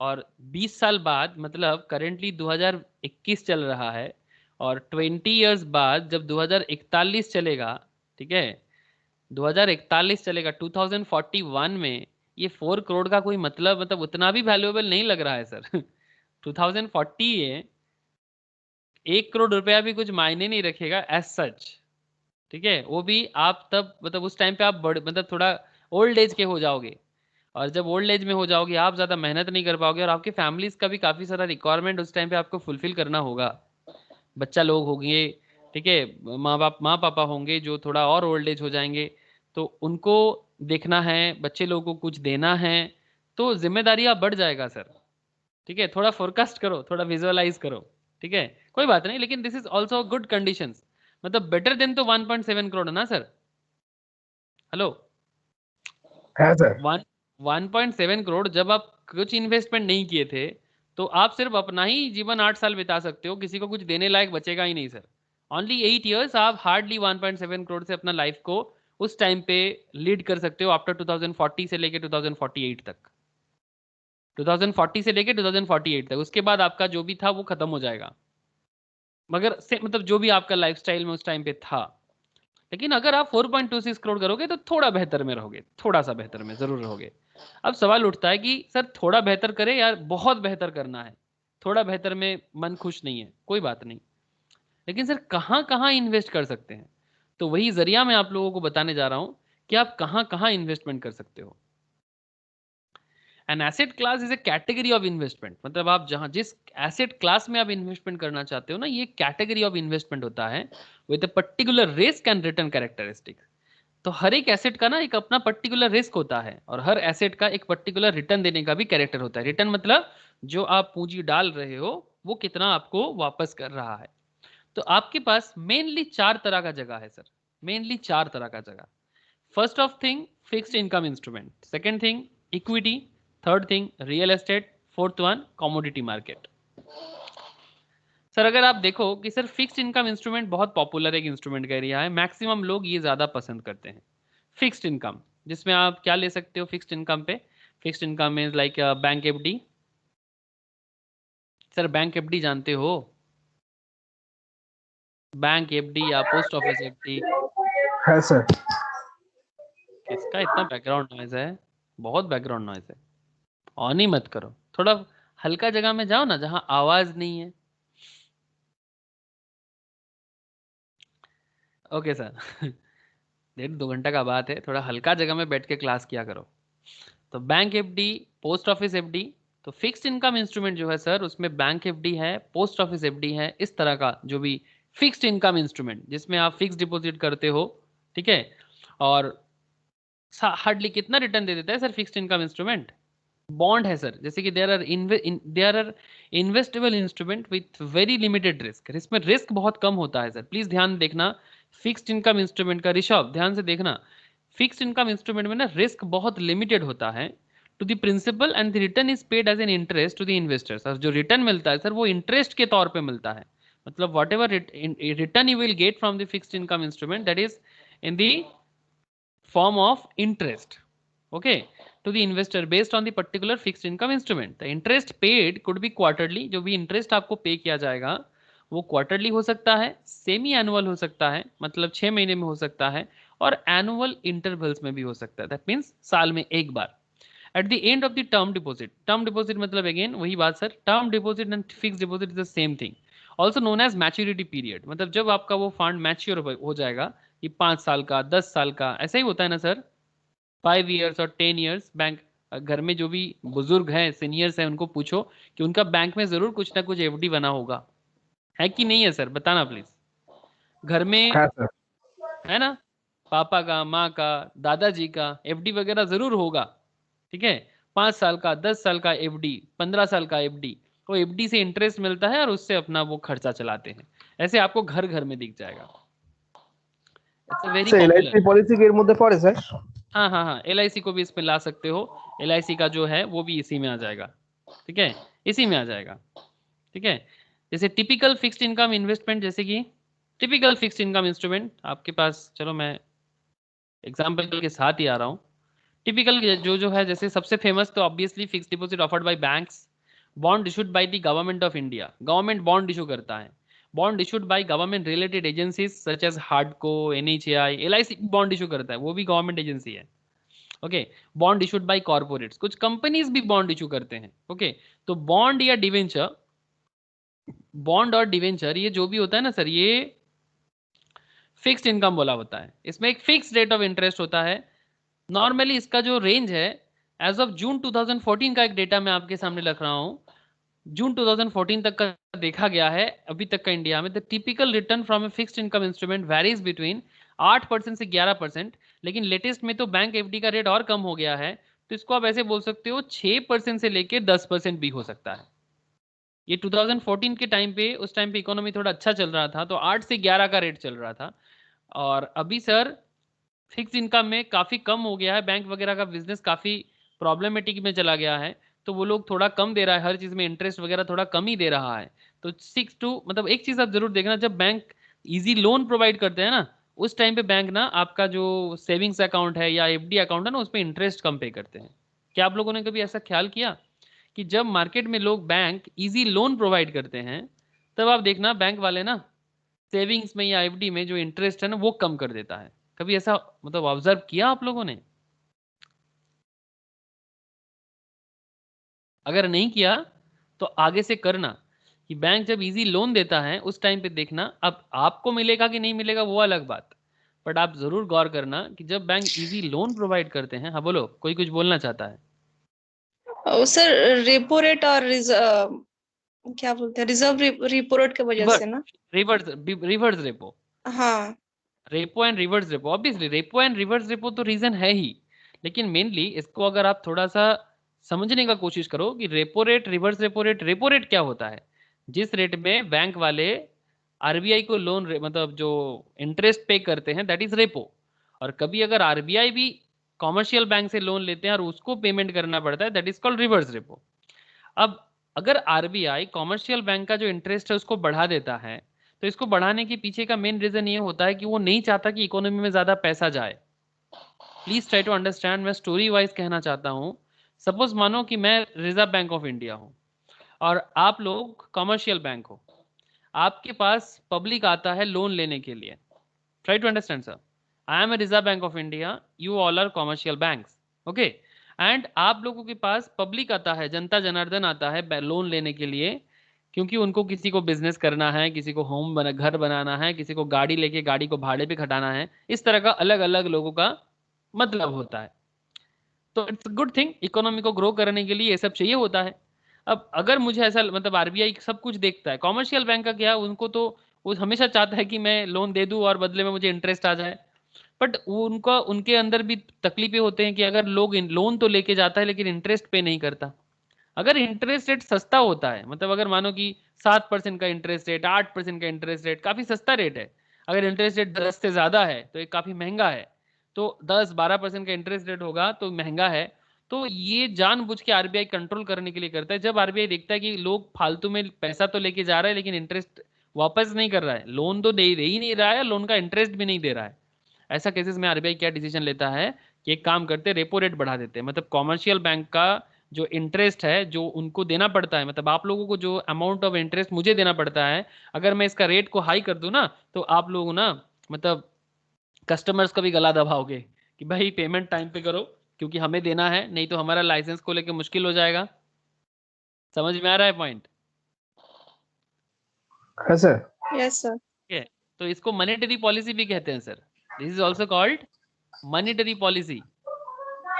और 20 साल बाद, मतलब करेंटली 2021 चल रहा है, और 20 इयर्स बाद जब 2041 चलेगा, ठीक है, 2041 चलेगा 2041 में, ये 4 करोड़ का कोई मतलब उतना भी वैल्यूएबल नहीं लग रहा है सर। 2040 है, 1 करोड़ रुपया भी कुछ मायने नहीं रखेगा एज सच। ठीक है, वो भी आप तब मतलब उस टाइम पे आप बड़ मतलब थोड़ा ओल्ड एज के हो जाओगे, और जब ओल्ड एज में हो जाओगे आप ज़्यादा मेहनत नहीं कर पाओगे, और आपके फैमिलीज का भी काफ़ी सारा रिक्वायरमेंट उस टाइम पे आपको फुलफिल करना होगा। बच्चा लोग होंगे, ठीक है, माँ पापा होंगे जो थोड़ा और ओल्ड एज हो जाएंगे, तो उनको देखना है, बच्चे लोगों को कुछ देना है, तो जिम्मेदारियाँ बढ़ जाएगा सर। ठीक है, थोड़ा फोरकास्ट करो, थोड़ा विजुअलाइज करो। ठीक है, कोई बात नहीं, लेकिन this is also good conditions, मतलब बेटर देन तो 1.7 करोड़ ना सर। हेलो। है सर। 1.7 करोड़ जब आप कुछ इन्वेस्टमेंट नहीं किए थे, तो आप सिर्फ अपना ही जीवन 8 साल बिता सकते हो, किसी को कुछ देने लायक बचेगा ही नहीं सर। ओनली 8 इयर्स आप हार्डली 1.7 करोड़ से अपना लाइफ को उस टाइम पे लीड कर सकते हो, आफ्टर 2040 से लेके 2048 तक। 2040 से लेके 2048 तक, उसके बाद आपका जो भी था वो खत्म हो जाएगा, मगर से मतलब जो भी आपका लाइफस्टाइल में उस टाइम पे था। लेकिन अगर आप 4.26 करोड़ करोगे तो थोड़ा बेहतर में रहोगे, थोड़ा सा बेहतर में जरूर रहोगे। अब सवाल उठता है कि सर थोड़ा बेहतर करे या बहुत बेहतर करना है? थोड़ा बेहतर में मन खुश नहीं है, कोई बात नहीं, लेकिन सर कहाँ कहाँ इन्वेस्ट कर सकते हैं? तो वही जरिया मैं आप लोगों को बताने जा रहा हूं कि आप कहाँ कहाँ इन्वेस्टमेंट कर सकते हो। An asset class is A category of investment, मतलब आप जहां जिस एसेट क्लास में आप इन्वेस्टमेंट करना चाहते हो ना, ये कैटेगरी ऑफ इन्वेस्टमेंट होता है with a particular risk and return characteristic. तो हर एक एसेट का ना एक अपना पर्टिकुलर रिस्क होता है, और हर एसेट का एक पर्टिकुलर रिटर्न देने का भी कैरेक्टर होता है। रिटर्न मतलब जो आप पूंजी डाल रहे हो वो कितना आपको वापस कर रहा है। तो आपके पास मेनली 4 तरह का जगह है सर, मेनली 4 तरह का जगह। First of thing fixed income instrument, second thing equity, third thing real estate, fourth one commodity market. Sir अगर आप देखो कि सर फिक्स्ड इनकम इंस्ट्रूमेंट बहुत पॉपुलर एक इंस्ट्रूमेंट का एरिया है, मैक्सिमम लोग ये ज्यादा पसंद करते हैं फिक्स्ड इनकम, जिसमें आप क्या ले सकते हो फिक्स्ड इनकम पे? Fixed income means like bank FD. Sir bank FD जानते हो? बैंक एफडी या पोस्ट ऑफिस एफडी। है सर। किसका इतना बैकग्राउंड नॉइज है? बहुत बैकग्राउंड नॉइज है, ऑन ही मत करो, थोड़ा हल्का जगह में जाओ ना जहाँ आवाज नहीं है। Okay sir. 1.5-2 घंटा का बात है, थोड़ा हल्का जगह में बैठ के क्लास किया करो। तो bank FD, post office FD, तो फिक्स्ड इनकम इंस्ट्रूमेंट जो है सर, उसमें बैंक एफडी है, पोस्ट ऑफिस एफडी है, इस तरह का जो भी फिक्स्ड इनकम इंस्ट्रूमेंट जिसमें आप फिक्स डिपॉजिट करते हो, ठीक है। और हार्डली कितना रिटर्न दे देता है sir fixed income instrument? Bond है सर, जैसे कि there are investable instrument with very limited risk, इसमें रिस्क बहुत कम होता है सर, प्लीज ध्यान देखना। फिक्स्ड इनकम इंस्ट्रूमेंट का ऋषभ ध्यान से देखना, फिक्स्ड इनकम इंस्ट्रूमेंट में ना रिस्क बहुत लिमिटेड होता है to the principal and the return is paid as an interest to the investors. और जो रिटर्न मिलता है सर वो इंटरेस्ट के तौर पे मिलता है, मतलब what ever return you will get from the fixed income instrument that is in the form of interest, okay, to the investor based on the particular fixed income instrument. The interest paid could be quarterly, जो भी interest आपको पे किया जाएगा वो quarterly हो सकता है, सेमी एनुअल हो सकता है, मतलब 6 महीने में हो सकता है, और एनुअल इंटरवल्स में भी हो सकता है, दैट मीन्स साल में एक बार। At the end of the term deposit मतलब अगेन वही बात sir, term deposit and fix deposit is the same thing, also known as maturity period, मतलब जब आपका वो फंड मैच्योर हो जाएगा, कि 5 साल का, 10 साल का, ऐसा ही होता है ना सर, 5 ईयर्स और 10 ईयर्स। बैंक घर में जो भी बुजुर्ग हैं, सीनियर्स हैं, उनको पूछो कि उनका बैंक में जरूर कुछ ना कुछ एफडी बना होगा, है कि नहीं है सर, बताना प्लीज। घर में है सर। है ना, पापा का, माँ का, दादाजी का एफडी वगैरह जरूर होगा, ठीक है। 5 साल का, 10 साल का एफडी, 15 साल का एफडी, तो एफडी से इंटरेस्ट मिलता है और उससे अपना वो खर्चा चलाते हैं, ऐसे आपको घर घर में दिख जाएगा। It's a very sir popular. LIC policy কি এর মধ্যে পড়ে স্যার? हाँ हाँ हाँ, एलआईसी को भी इसमें ला सकते हो, एलआईसी का जो है वो भी इसी में आ जाएगा, ठीक है, इसी में आ जाएगा, ठीक है। जैसे टिपिकल फिक्स्ड इनकम इन्वेस्टमेंट, जैसे कि टिपिकल फिक्स्ड इनकम इंस्ट्रूमेंट आपके पास, चलो मैं एग्जाम्पल के साथ ही आ रहा हूँ। टिपिकल जो जो है, जैसे सबसे फेमस तो obviously fixed deposit offered by banks, bond issued by the government of India, government bond issue करता है, bond issued by government related agencies such as हार्डको, एनएचएआई, एलआईसी बॉन्ड इशू करता है, वो भी गवर्नमेंट एजेंसी है, okay. Bond issued by corporates, कुछ companies भी बॉन्ड इशू करते हैं, ओके। तो बॉन्ड या डिवेंचर, बॉन्ड और डिवेंचर ये जो भी होता है ना सर, ये फिक्स्ड इनकम बोला होता है, इसमें एक फिक्स रेट ऑफ इंटरेस्ट होता है। नॉर्मली इसका जो रेंज है, एज ऑफ जून 2014 का एक डेटा मैं आपके सामने रख रहा हूँ, जून 2014 तक का देखा गया है अभी तक का इंडिया में, the typical return from A fixed income instrument varies between 8% से 11%, लेकिन लेटेस्ट में तो बैंक एफडी का रेट और कम हो गया है, तो इसको आप ऐसे बोल सकते हो 6% से लेके 10% भी हो सकता है। ये 2014 के टाइम पे, उस टाइम पे इकोनॉमी थोड़ा अच्छा चल रहा था, तो 8 से 11 का रेट चल रहा था, और अभी सर फिक्स इनकम में काफ़ी कम हो गया है, बैंक वगैरह का बिजनेस काफ़ी प्रॉब्लमेटिक में चला गया है, तो वो लोग थोड़ा कम दे रहा है, हर चीज़ में इंटरेस्ट वगैरह थोड़ा कम ही दे रहा है। तो 6 टू, मतलब एक चीज़ आप जरूर देखना, जब बैंक इजी लोन प्रोवाइड करते हैं ना, उस टाइम पे बैंक ना आपका जो सेविंग्स अकाउंट है या एफडी अकाउंट है ना, उस पर इंटरेस्ट कम पे करते हैं। क्या आप लोगों ने कभी ऐसा ख्याल किया कि जब मार्केट में लोग बैंक इजी लोन प्रोवाइड करते हैं, तब आप देखना बैंक वाले ना सेविंग्स में या एफडी में जो इंटरेस्ट है ना वो कम कर देता है। कभी ऐसा मतलब ऑब्जर्व किया आप लोगों ने? अगर नहीं किया तो आगे से करना, कि बैंक जब इजी लोन देता है उस टाइम पे देखना, अब आपको मिलेगा कि नहीं मिलेगा वो अलग बात, बट आप जरूर गौर करना कि जब बैंक इजी लोन प्रोवाइड करते हैं। हाँ बोलो, कोई कुछ बोलना चाहता है? सर रेपो रेट और क्या बोलते हैं, रिजर्व रेपो रेट की वजह से ना। रिवर्स रिवर्स रेपो, हाँ। Repo and reverse repo, obviously repo and reverse repo तो रीजन है ही, लेकिन मेनली इसको अगर आप थोड़ा सा समझने का कोशिश करो कि repo rate, reverse repo rate, repo rate क्या होता है, जिस रेट में बैंक वाले आरबीआई को लोन मतलब जो इंटरेस्ट पे करते हैं, दैट इज रेपो। और कभी अगर आरबीआई भी कॉमर्शियल बैंक से लोन लेते हैं और उसको पेमेंट करना पड़ता है, that is called reverse repo. अब अगर आरबीआई कॉमर्शियल बैंक का जो इंटरेस्ट है उसको बढ़ा देता है, तो इसको बढ़ाने के पीछे का मेन रीजन ये होता है कि वो नहीं चाहता कि इकोनॉमी में ज्यादा पैसा जाए। प्लीज ट्राई टू अंडरस्टैंड, मैं स्टोरी वाइज कहना चाहता हूँ। सपोज मानो कि मैं रिजर्व बैंक ऑफ इंडिया हूँ और आप लोग कॉमर्शियल बैंक हो, आपके पास पब्लिक आता है लोन लेने के लिए। Try to understand sir, I am a Reserve Bank of India, you all are commercial banks, okay. And आप लोगों के पास पब्लिक आता है, जनता जनार्दन आता है लोन लेने के लिए, क्योंकि उनको किसी को बिजनेस करना है, किसी को घर बनाना है, किसी को गाड़ी लेके गाड़ी को भाड़े पे खटाना है, इस तरह का अलग अलग लोगों का मतलब होता है। तो इट्स गुड थिंग, इकोनॉमी को ग्रो करने के लिए ये सब चाहिए होता है। अब अगर मुझे ऐसा मतलब आरबीआई सब कुछ देखता है, कॉमर्शियल बैंक का क्या, उनको तो वो हमेशा चाहता है कि मैं लोन दे दूं और बदले में मुझे इंटरेस्ट आ जाए। बट उनका उनके अंदर भी तकलीफें होते हैं कि अगर लोग लोन तो लेके जाता है लेकिन इंटरेस्ट पे नहीं करता। अगर इंटरेस्ट रेट सस्ता होता है, मतलब अगर मानो कि 7% का इंटरेस्ट रेट, 8% का इंटरेस्ट रेट, काफी सस्ता रेट है। अगर इंटरेस्ट रेट 10 से ज्यादा है तो ये काफी महंगा है। तो 10-12% का इंटरेस्ट रेट होगा तो महंगा है। तो ये जानबूझ के आरबीआई कंट्रोल करने के लिए करता है। जब आरबीआई देखता है कि लोग फालतू में पैसा तो लेके जा रहा है लेकिन इंटरेस्ट वापस नहीं कर रहा है, लोन तो दे ही नहीं रहा है, लोन का इंटरेस्ट भी नहीं दे रहा है, ऐसा केसेस में आरबीआई क्या डिसीजन लेता है कि एक काम करते हैं, रेपो रेट बढ़ा देते हैं। मतलब कॉमर्शियल बैंक का जो इंटरेस्ट है जो उनको देना पड़ता है, मतलब आप लोगों को जो अमाउंट ऑफ इंटरेस्ट मुझे देना पड़ता है, अगर मैं इसका रेट को हाई कर दूं ना तो आप लोग ना मतलब कस्टमर्स का भी गला दबाओगे कि भाई पेमेंट टाइम पे करो क्योंकि हमें देना है, नहीं तो हमारा लाइसेंस को लेके मुश्किल हो जाएगा। समझ में आ रहा है पॉइंट? है सर। Yes sir. ठीक है, तो इसको मॉनेटरी पॉलिसी भी कहते हैं sir. This is also called monetary policy.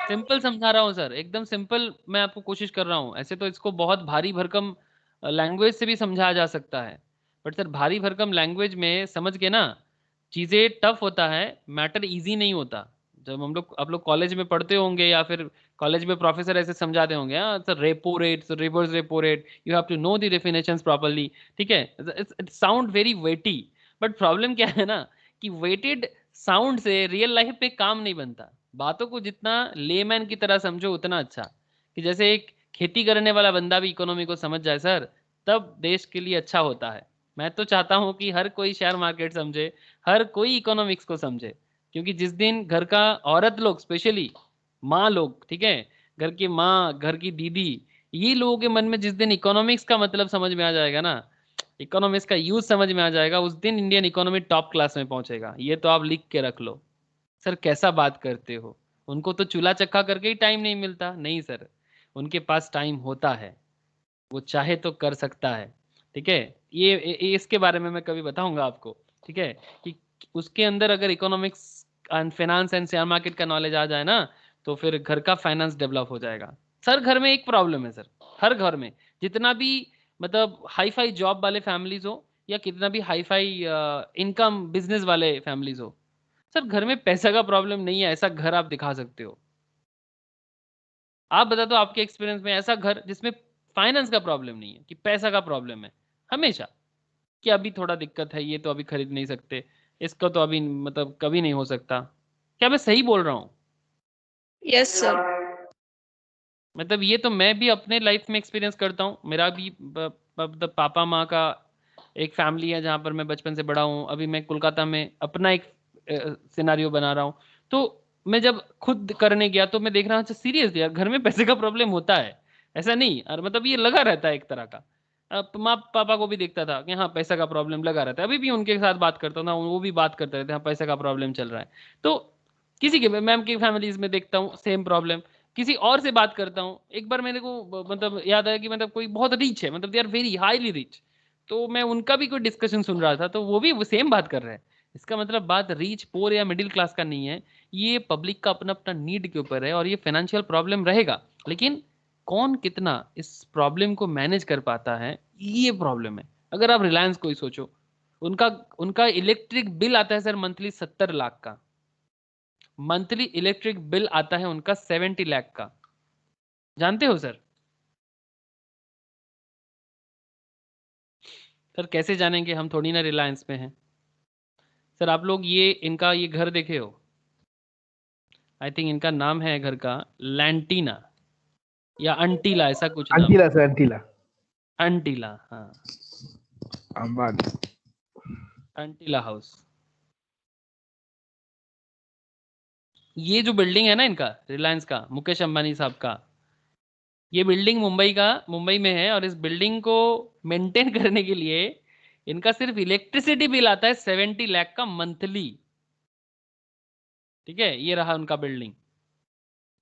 Simple समझा रहा हूँ सर, एकदम सिंपल मैं आपको कोशिश कर रहा हूँ। ऐसे तो इसको बहुत भारी भरकम लैंग्वेज से भी समझाया जा सकता है, बट सर भारी भरकम लैंग्वेज में समझ के ना चीज़ें टफ होता है, मैटर इजी नहीं होता। जब हम लोग आप लोग कॉलेज में पढ़ते होंगे या फिर कॉलेज में प्रोफेसर ऐसे समझाते होंगे, हाँ sir repo rate, reverse repo rate, you have to know the definitions properly. ठीक है, it sound very weighty, but problem क्या है ना कि वेटेड साउंड से रियल लाइफ में काम नहीं बनता। बातों को जितना लेमैन की तरह समझो उतना अच्छा। कि जैसे एक खेती करने वाला बंदा भी इकोनॉमी को समझ जाए सर, तब देश के लिए अच्छा होता है। मैं तो चाहता हूं कि हर कोई शेयर मार्केट समझे, हर कोई इकोनॉमिक्स को समझे। क्योंकि जिस दिन घर का औरत लोग, स्पेशली माँ लोग, ठीक है, घर की माँ, घर की दीदी, ये लोगों के मन में जिस दिन इकोनॉमिक्स का मतलब समझ में आ जाएगा ना, इकोनॉमिक्स का यूज समझ में आ जाएगा, उस दिन इंडियन इकोनॉमी टॉप क्लास में पहुंचेगा। ये तो आप लिख के रख लो। सर कैसा बात करते हो, उनको तो चूल्हा चक्का करके ही टाइम नहीं मिलता। नहीं सर, उनके पास टाइम होता है, वो चाहे तो कर सकता है। ठीक है, इसके बारे में मैं कभी बताऊंगा आपको। ठीक है, कि उसके अंदर अगर economics and finance and share market का नॉलेज आ जाए ना, तो फिर घर का फाइनेंस डेवलप हो जाएगा। सर घर में एक प्रॉब्लम है सर, हर घर में जितना भी मतलब हाई फाई जॉब वाले फैमिलीज हो या कितना भी हाई फाई इनकम बिजनेस वाले फैमिलीज हो, सर घर में पैसा का प्रॉब्लम नहीं है। ऐसा घर आप दिखा सकते हो? आप बता दो आपके एक्सपीरियंस में ऐसा घर जिसमें फाइनेंस का प्रॉब्लम नहीं है, कि पैसा का प्रॉब्लम है हमेशा, कि अभी थोड़ा दिक्कत है, ये तो अभी खरीद नहीं सकते, इसका तो अभी मतलब कभी नहीं हो सकता। क्या मैं सही बोल रहा हूँ? Yes sir. मतलब ये तो मैं भी अपने लाइफ में एक्सपीरियंस करता हूँ। मेरा भी मतलब पापा माँ का एक फैमिली है जहाँ पर मैं बचपन से बड़ा हूँ। अभी मैं कोलकाता में अपना एक सिनारियो बना रहा हूँ। तो मैं जब खुद करने गया तो मैं देख रहा हूँ, अच्छा सीरियसली यार घर में पैसे का प्रॉब्लम होता है, ऐसा नहीं, और मतलब ये लगा रहता है एक तरह का। माँ पापा को भी देखता था कि हाँ पैसा का प्रॉब्लम लगा रहता है। अभी भी उनके साथ बात करता था, वो भी बात करते रहते हैं, हाँ पैसा का प्रॉब्लम चल रहा है। तो किसी के मैम की फैमिलीज में देखता हूँ सेम प्रॉब्लम। किसी और से बात करता हूँ, एक बार मेरे को मतलब याद आया कि मतलब कोई बहुत रिच है, मतलब they are very highly rich, तो मैं उनका भी कोई डिस्कशन सुन रहा था, तो वो भी सेम बात कर रहे हैं। इसका मतलब बात रिच पोर या मिडिल क्लास का नहीं है, ये पब्लिक का अपना अपना नीड के ऊपर है, और ये फाइनेंशियल प्रॉब्लम रहेगा। लेकिन कौन कितना इस प्रॉब्लम को मैनेज कर पाता है, ये प्रॉब्लम है। अगर आप रिलायंस को ही सोचो, उनका उनका इलेक्ट्रिक बिल आता है सर मंथली 70 लाख का। मंथली इलेक्ट्रिक बिल आता है उनका 70 लाख का। जानते हो सर? सर कैसे जानेंगे, हम थोड़ी ना रिलायंस में हैं। सर आप लोग ये इनका ये घर देखे हो? आई थिंक इनका नाम है घर का लैंटीना या अंटीला, ऐसा कुछ नाम। अंटीला सर, अंटीला। अंटीला, हाँ, अंबानी। अंटीला हाउस। ये जो बिल्डिंग है ना इनका, रिलायंस का, मुकेश अंबानी साहब का, ये बिल्डिंग मुंबई में है, और इस बिल्डिंग को मेंटेन करने के लिए इनका सिर्फ इलेक्ट्रिसिटी बिल आता है 70 लाख का मंथली। ठीक है, ये रहा उनका बिल्डिंग।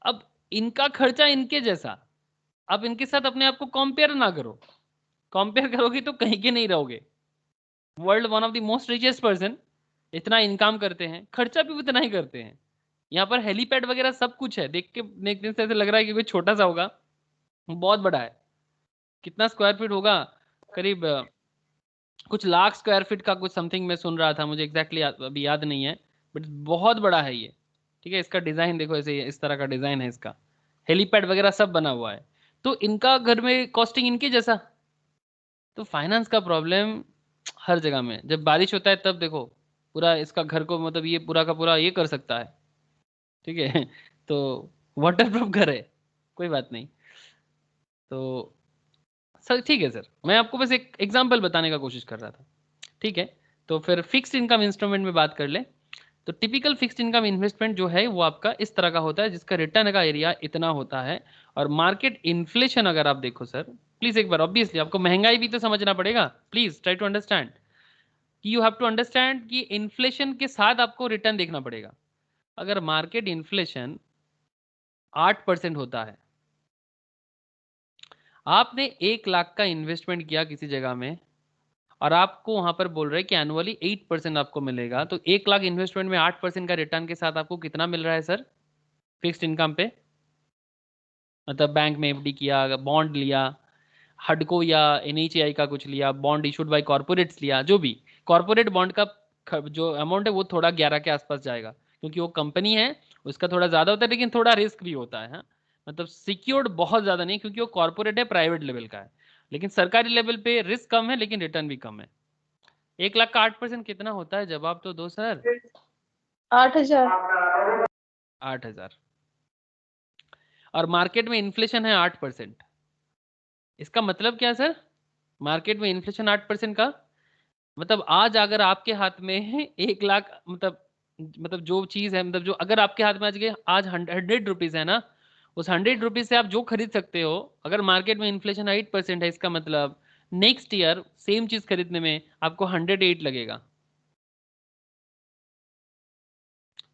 अब इनका खर्चा इनके जैसा, अब इनके साथ अपने आप को कंपेयर ना करो। कंपेयर करोगे तो कहीं के नहीं रहोगे। World one of the most richest person, इतना इनकम करते हैं, खर्चा भी उतना ही करते हैं। यहाँ पर हेलीपैड वगैरह सब कुछ है, देख के देखने से ऐसे लग रहा है कि कोई छोटा सा होगा, बहुत बड़ा है। कितना स्क्वायर फीट होगा? करीब कुछ लाख स्क्वायर फीट का कुछ समथिंग मैं सुन रहा था, मुझे एग्जैक्टली अभी याद नहीं है, बट बहुत बड़ा है ये। ठीक है, इसका डिजाइन देखो, ऐसे इस तरह का डिजाइन है इसका, हेलीपैड वगैरह सब बना हुआ है। तो इनका घर में कॉस्टिंग इनके जैसा। तो फाइनेंस का प्रॉब्लम हर जगह में, जब बारिश होता है तब देखो पूरा इसका घर को, मतलब ये पूरा का पूरा ये कर सकता है। ठीक है तो वाटर प्रूफ घर है, कोई बात नहीं। तो सर ठीक है सर, मैं आपको बस एक एग्जांपल बताने का कोशिश कर रहा था। ठीक है, तो फिर फिक्स्ड इनकम इंस्ट्रूमेंट में बात कर ले। तो टिपिकल फिक्स्ड इनकम इन्वेस्टमेंट जो है वो आपका इस तरह का होता है, जिसका रिटर्न का एरिया इतना होता है। और मार्केट इन्फ्लेशन अगर आप देखो सर, प्लीज एक बार, ऑब्वियसली आपको महंगाई भी तो समझना पड़ेगा, प्लीज ट्राई टू अंडरस्टैंड कि यू हैव टू अंडरस्टैंड कि इन्फ्लेशन के साथ आपको रिटर्न देखना पड़ेगा। अगर मार्केट इन्फ्लेशन 8% होता है, आपने 1 लाख का इन्वेस्टमेंट किया किसी जगह में, और आपको वहां पर बोल रहे हैं कि एनुअली 8% आपको मिलेगा, तो 1 लाख इन्वेस्टमेंट में 8% का रिटर्न के साथ आपको कितना मिल रहा है सर फिक्स्ड इनकम पे? मतलब बैंक में एफडी किया, बॉन्ड लिया, हडको या एनएचएआई का कुछ लिया, बॉन्ड इशूड बाय कॉर्पोरेट्स लिया, जो भी कॉर्पोरेट बॉन्ड का जो अमाउंट है वो थोड़ा 11 के आसपास जाएगा, क्योंकि वो कंपनी है, उसका थोड़ा ज्यादा होता है, लेकिन थोड़ा रिस्क भी होता है। हाँ? मतलब सिक्योर्ड बहुत ज्यादा नहीं, क्योंकि वो कॉर्पोरेट है, प्राइवेट लेवल का है, लेकिन सरकारी लेवल पे रिस्क कम है लेकिन रिटर्न भी कम है। 1 लाख का 8% कितना होता है? जवाब तो दो सर। 8,000। 8,000। और मार्केट में इन्फ्लेशन है 8%। इसका मतलब क्या सर? मार्केट में इन्फ्लेशन 8% का मतलब आज अगर आपके हाथ में है 1 लाख, मतलब जो चीज है, मतलब जो अगर आपके हाथ में आज 100 रुपीज है ना, उस 100 रुपीज से आप जो खरीद सकते हो, अगर मार्केट में इन्फ्लेशन 8% है, इसका मतलब नेक्स्ट ईयर सेम चीज खरीदने में आपको 108 लगेगा।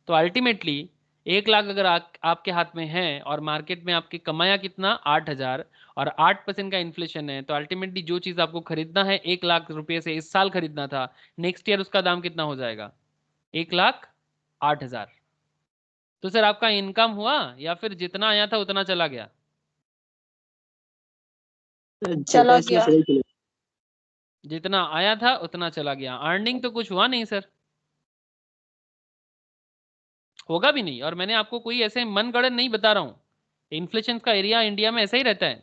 तो अल्टीमेटली 1 लाख अगर आपके हाथ में है और मार्केट में आपकी कमाया कितना 8,000, और 8% का इन्फ्लेशन है, तो अल्टीमेटली जो चीज आपको खरीदना है 1 लाख रुपए से इस साल खरीदना था, नेक्स्ट ईयर उसका दाम कितना हो जाएगा? 1,08,000। तो सर आपका इनकम हुआ या फिर जितना आया था उतना चला गया? चला गया। जितना आया था उतना चला गया, अर्निंग तो कुछ हुआ नहीं सर, होगा भी नहीं। और मैंने आपको कोई ऐसे मनगढ़ंत नहीं बता रहा हूँ, इन्फ्लेशन का एरिया इंडिया में ऐसा ही रहता है,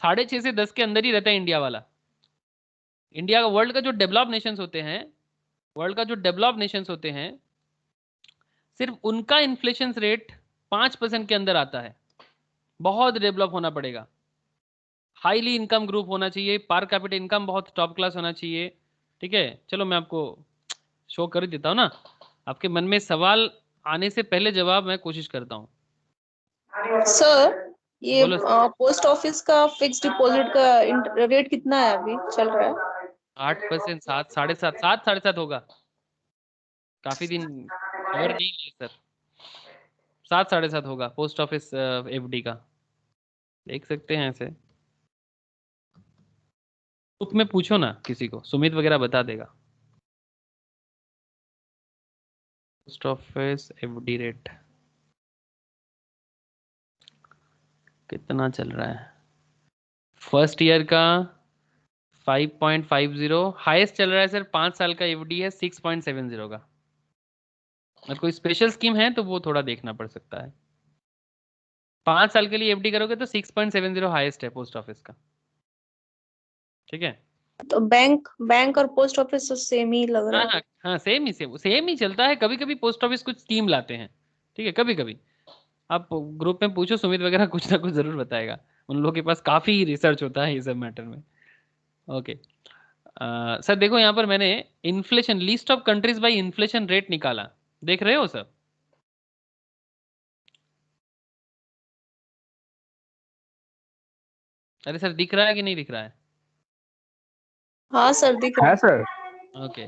6.5 से 10 के अंदर ही रहता है इंडिया वाला। इंडिया का, वर्ल्ड का जो डेवलप नेशंस होते हैं, वर्ल्ड का जो डेवलप नेशंस होते हैं, सिर्फ उनका इन्फ्लेशन रेट 5% के अंदर आता है। बहुत डेवलप होना पड़ेगा, हाईली इनकम ग्रुप होना चाहिए, पर कैपिटा इनकम बहुत टॉप क्लास होना चाहिए। ठीक है, चलो मैं आपको शो कर देता हूँ ना, आपके मन में सवाल आने से पहले जवाब मैं कोशिश करता हूँ। सर ये बोलो। पोस्ट ऑफिस का फिक्स डिपॉजिट का रेट कितना है अभी चल रहा है? 8%, 7, 7.5, 7, 7.5 होगा, काफी दिन और नहीं लिए सर, 7, 7.5 होगा पोस्ट ऑफिस एफडी का, देख सकते हैं ऐसे। ग्रुप में पूछो ना किसी को, सुमित वगैरह बता देगा। पोस्ट ऑफिस एफडी रेट कितना चल रहा है? फर्स्ट ईयर का 5.50, हाईएस्ट चल रहा है सर 5 साल का एफडी है 6.70 का। अगर कोई स्पेशल स्कीम है तो वो थोड़ा देखना पड़ सकता है। 5 साल के लिए एफडी करोगे तो 6.70 हाईएस्ट है पोस्ट ऑफिस का। ठीक है, तो बैंक और पोस्ट ऑफिस तो सेम ही लग रहा हाँ है। हाँ हाँ, सेम ही चलता है। कभी कभी पोस्ट ऑफिस कुछ स्कीम लाते हैं, ठीक है, कभी कभी। आप ग्रुप में पूछो, सुमित वगैरह कुछ ना कुछ जरूर बताएगा, उन लोगों के पास काफी रिसर्च होता है ये सब मैटर में। ओके सर, देखो यहाँ पर मैंने inflation, list of countries by inflation rate निकाला, देख रहे हो सर? अरे सर दिख रहा है कि नहीं दिख रहा है? हाँ सर दिख रहा है है। सर। ओके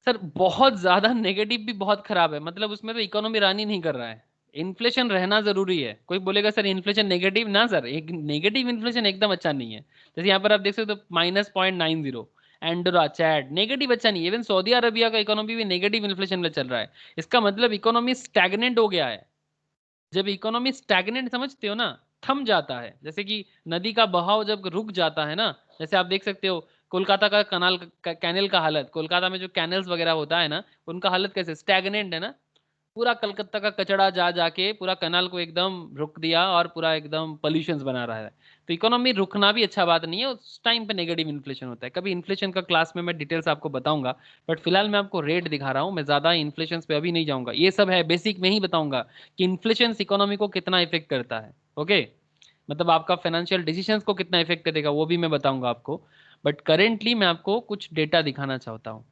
सर, बहुत ज्यादा नेगेटिव भी बहुत खराब है, मतलब उसमें तो इकोनॉमी रानी नहीं कर रहा है। इन्फ्लेशन रहना जरूरी है। कोई बोलेगा सर इन्फ्लेशन नेगेटिव, ना सर, एक नेगेटिव इन्फ्लेशन एकदम अच्छा नहीं है। जैसे यहाँ पर आप देख सकते हो -0.90, एंडोरा, चैड, नेगेटिव अच्छा नहीं है। इवन सऊदी अरबिया का इकोनॉमी भी नेगेटिव इन्फ्लेशन में चल रहा है। इसका मतलब इकोनॉमी स्टैग्नेंट हो गया है। जब इकोनॉमी स्टैग्नेंट समझते हो ना, थम जाता है, जैसे कि नदी का बहाव जब रुक जाता है ना, जैसे आप देख सकते हो कोलकाता का कैनल का हालत, कोलकाता में जो कैनल्स वगैरह होता है ना, उनका हालत कैसे स्टैग्नेंट है ना। पूरा कलकत्ता का कचड़ा जा जाके पूरा कनाल को एकदम रुक दिया और पूरा एकदम पोल्यूशंस बना रहा है। तो इकोनॉमी रुकना भी अच्छा बात नहीं है, उस टाइम पे नेगेटिव इन्फ्लेशन होता है। कभी इन्फ्लेशन का क्लास में मैं डिटेल्स आपको बताऊंगा, बट फिलहाल मैं आपको रेट दिखा रहा हूँ, मैं ज्यादा इन्फ्लेशन पे अभी नहीं जाऊंगा। ये सब है बेसिक में ही बताऊंगा कि इन्फ्लेशन इकोनॉमी को कितना इफेक्ट करता है। ओके, मतलब आपका फाइनेंशियल डिसीजंस को कितना इफेक्ट करेगा वो भी मैं बताऊंगा आपको, बट करेंटली मैं आपको कुछ डेटा दिखाना चाहता हूँ।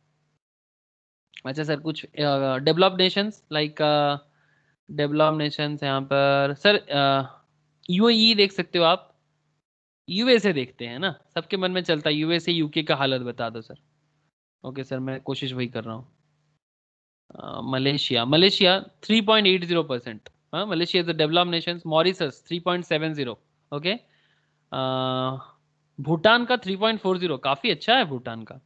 अच्छा सर, कुछ developed Nations like developed Nations यहाँ पर सर यूएई देख सकते हो आप, यूएसए देखते हैं ना, सबके मन में चलता है यूएसए यूके का हालत बता दो सर। ओके सर, मैं कोशिश वही कर रहा हूँ। Malaysia, Malaysia 3.80%। हाँ, Malaysia is the developed Nations. Mauritius 3.70। Okay, Bhutan का 3.40, काफी अच्छा है भूटान का,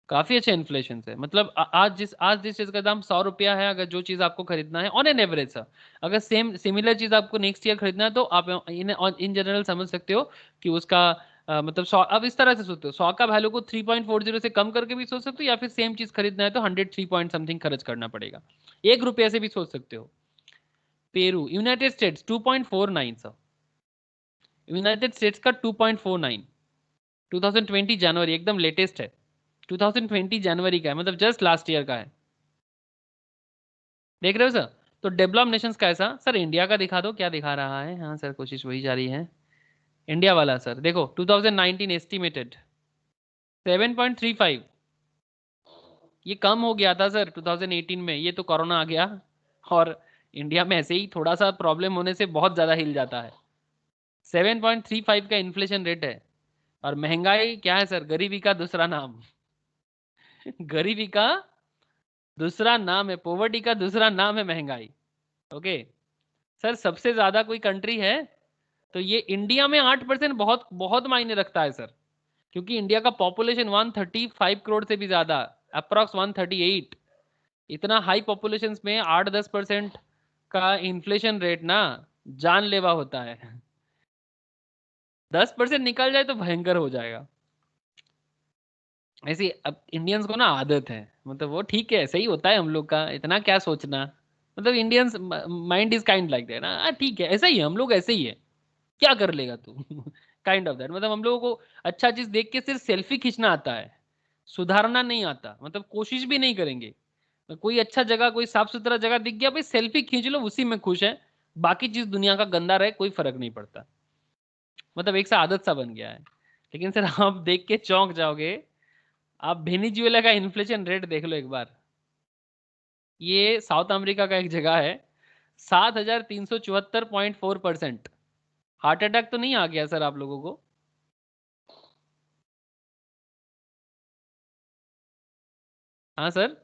काफी अच्छा इन्फ्लेशन है। मतलब आज जिस चीज का दाम 100 रुपया है, अगर जो चीज आपको खरीदना है ऑन एन एवरेज सर, अगर सेम सिमिलर चीज आपको नेक्स्ट ईयर खरीदना है तो आप इन जनरल समझ सकते हो कि उसका मतलब 100, अब इस तरह से सोचते हो 100 का वैल्यू को 3.40 से कम करके भी सोच सकते हो, या फिर सेम चीज खरीदना है तो 103 पॉइंट समथिंग खर्च करना पड़ेगा, 1 रुपया से भी सोच सकते हो। Peru, United states 2.49 sir, United states का 2.49, 2020 जनवरी, एकदम लेटेस्ट है, 2020 जनवरी का है, मतलब जस्ट लास्ट ईयर का है। देख रहे हो सर। तो डेवलप्ड नेशंस का ऐसा सर, इंडिया का दिखा दो क्या दिखा रहा है। हाँ सर, कोशिश वही जारी है। इंडिया वाला सर देखो, 2019 एस्टिमेटेड 7.35, ये कम हो गया था सर 2018 में, ये तो कोरोना आ गया और इंडिया में ऐसे ही थोड़ा सा प्रॉब्लम होने से बहुत ज्यादा हिल जाता है। 7.35 का इन्फ्लेशन रेट है। और महंगाई क्या है सर, गरीबी का दूसरा नाम गरीबी का दूसरा नाम है, पॉवर्टी का दूसरा नाम है महंगाई। ओके सर, सबसे ज्यादा कोई कंट्री है तो ये इंडिया में 8% बहुत बहुत मायने रखता है सर, क्योंकि इंडिया का पॉपुलेशन 135 करोड़ से भी ज्यादा, अप्रॉक्स 138। इतना हाई पॉपुलेशन में 8-10% का इन्फ्लेशन रेट ना जानलेवा होता है। 10% निकल जाए तो भयंकर हो जाएगा। ऐसी अब इंडियंस को ना आदत है, मतलब वो ठीक है, सही होता है हम लोग का, इतना क्या सोचना, मतलब Indians mind is kind like that. हाँ ठीक है, ऐसा ही है, हम लोग ऐसे ही है, क्या कर लेगा तू काइंड ऑफ दैट। मतलब हम लोगों को अच्छा चीज देख के सिर्फ सेल्फी खींचना आता है, सुधारना नहीं आता, मतलब कोशिश भी नहीं करेंगे। कोई अच्छा जगह, कोई साफ सुथरा जगह दिख गया भाई सेल्फी खींच लो, उसी में खुश है, बाकी चीज दुनिया का गंदा रहे कोई फर्क नहीं पड़ता। मतलब एक सा आदत सा बन गया है। लेकिन सर आप देख के चौंक जाओगे, आप वेनेजुएला का इन्फ्लेशन रेट देख लो एक बार। ये साउथ अमेरिका का एक जगह है, 7,374.4%। हार्ट अटैक तो नहीं आ गया सर आप लोगों को? हाँ सर,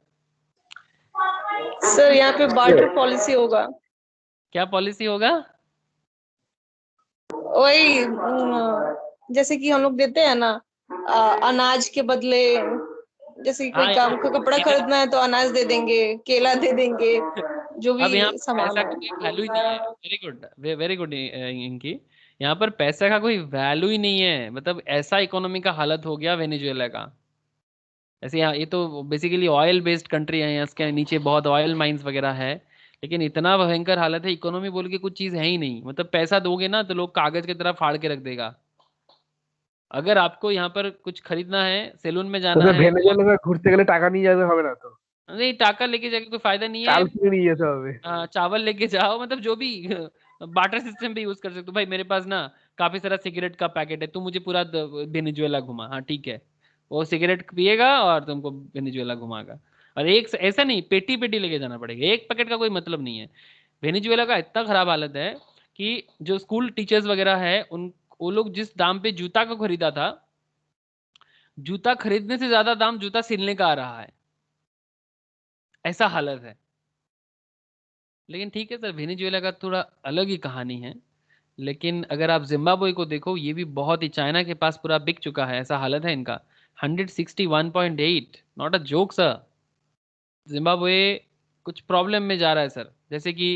सर यहाँ पे बार्टर पॉलिसी होगा। क्या पॉलिसी होगा? वही जैसे कि हम लोग देते हैं ना अनाज के बदले, जैसे कि कोई हाँ, काम का कपड़ा इधर खरीदना है तो अनाज दे देंगे, केला दे देंगे, जो भी अब यहाँ सामान पैसा हो। का कोई वैल्यू ही नहीं है। वेरी गुड, वेरी गुड इनकी, यहाँ पर पैसा का कोई वैल्यू ही नहीं है। मतलब ऐसा इकोनॉमी का हालत हो गया वेनेजुएला का। ऐसे यहाँ ये तो बेसिकली ऑयल बेस्ड कंट्री है, यहाँ इसके नीचे बहुत ऑयल माइंस वगैरह है, लेकिन इतना भयंकर हालत है, इकोनॉमी बोल के कुछ चीज है ही नहीं। मतलब पैसा दोगे ना तो लोग कागज की तरह फाड़ के रख देगा। अगर आपको यहाँ पर कुछ खरीदना है, सैलून में তো जाना স্যার है ভেনেজুয়েলা ঘুরতে গেলে টাকা নিয়ে যাবে হবে না তো? नहीं, टाका लेके जाके कोई फायदा नहीं है। চাল কিনে নিয়ে যেতে হবে। चावल लेके जाओ, मतलब जो भी बार्टर सिस्टम भी यूज कर सकते हो। भाई मेरे पास ना काफी सारा सिगरेट का पैकेट है, तू मुझे पूरा वेनेजुएला घुमा। हाँ ठीक है, वो सिगरेट पिएगा और तुमको वेनेजुएला घुमाएगा। और एक ऐसा नहीं, पेटी पेटी लेके जाना पड़ेगा, एक पैकेट का कोई मतलब नहीं है। वेनेजुएला का इतना खराब हालत है कि जो स्कूल टीचर्स वगैरह है उन, वो लोग जिस दाम पे जूता को खरीदा था, जूता खरीदने से ज्यादा दाम जूता सिलने का आ रहा है, ऐसा हालत है। लेकिन ठीक है सर, वेनेजुएला का थोड़ा अलग ही कहानी है। लेकिन अगर आप जिम्बाब्वे को देखो, ये भी बहुत ही, चाइना के पास पूरा बिक चुका है, ऐसा हालत है इनका। 161.8, not a joke sir. Zimbabwe कुछ प्रॉब्लम में जा रहा है सर। जैसे कि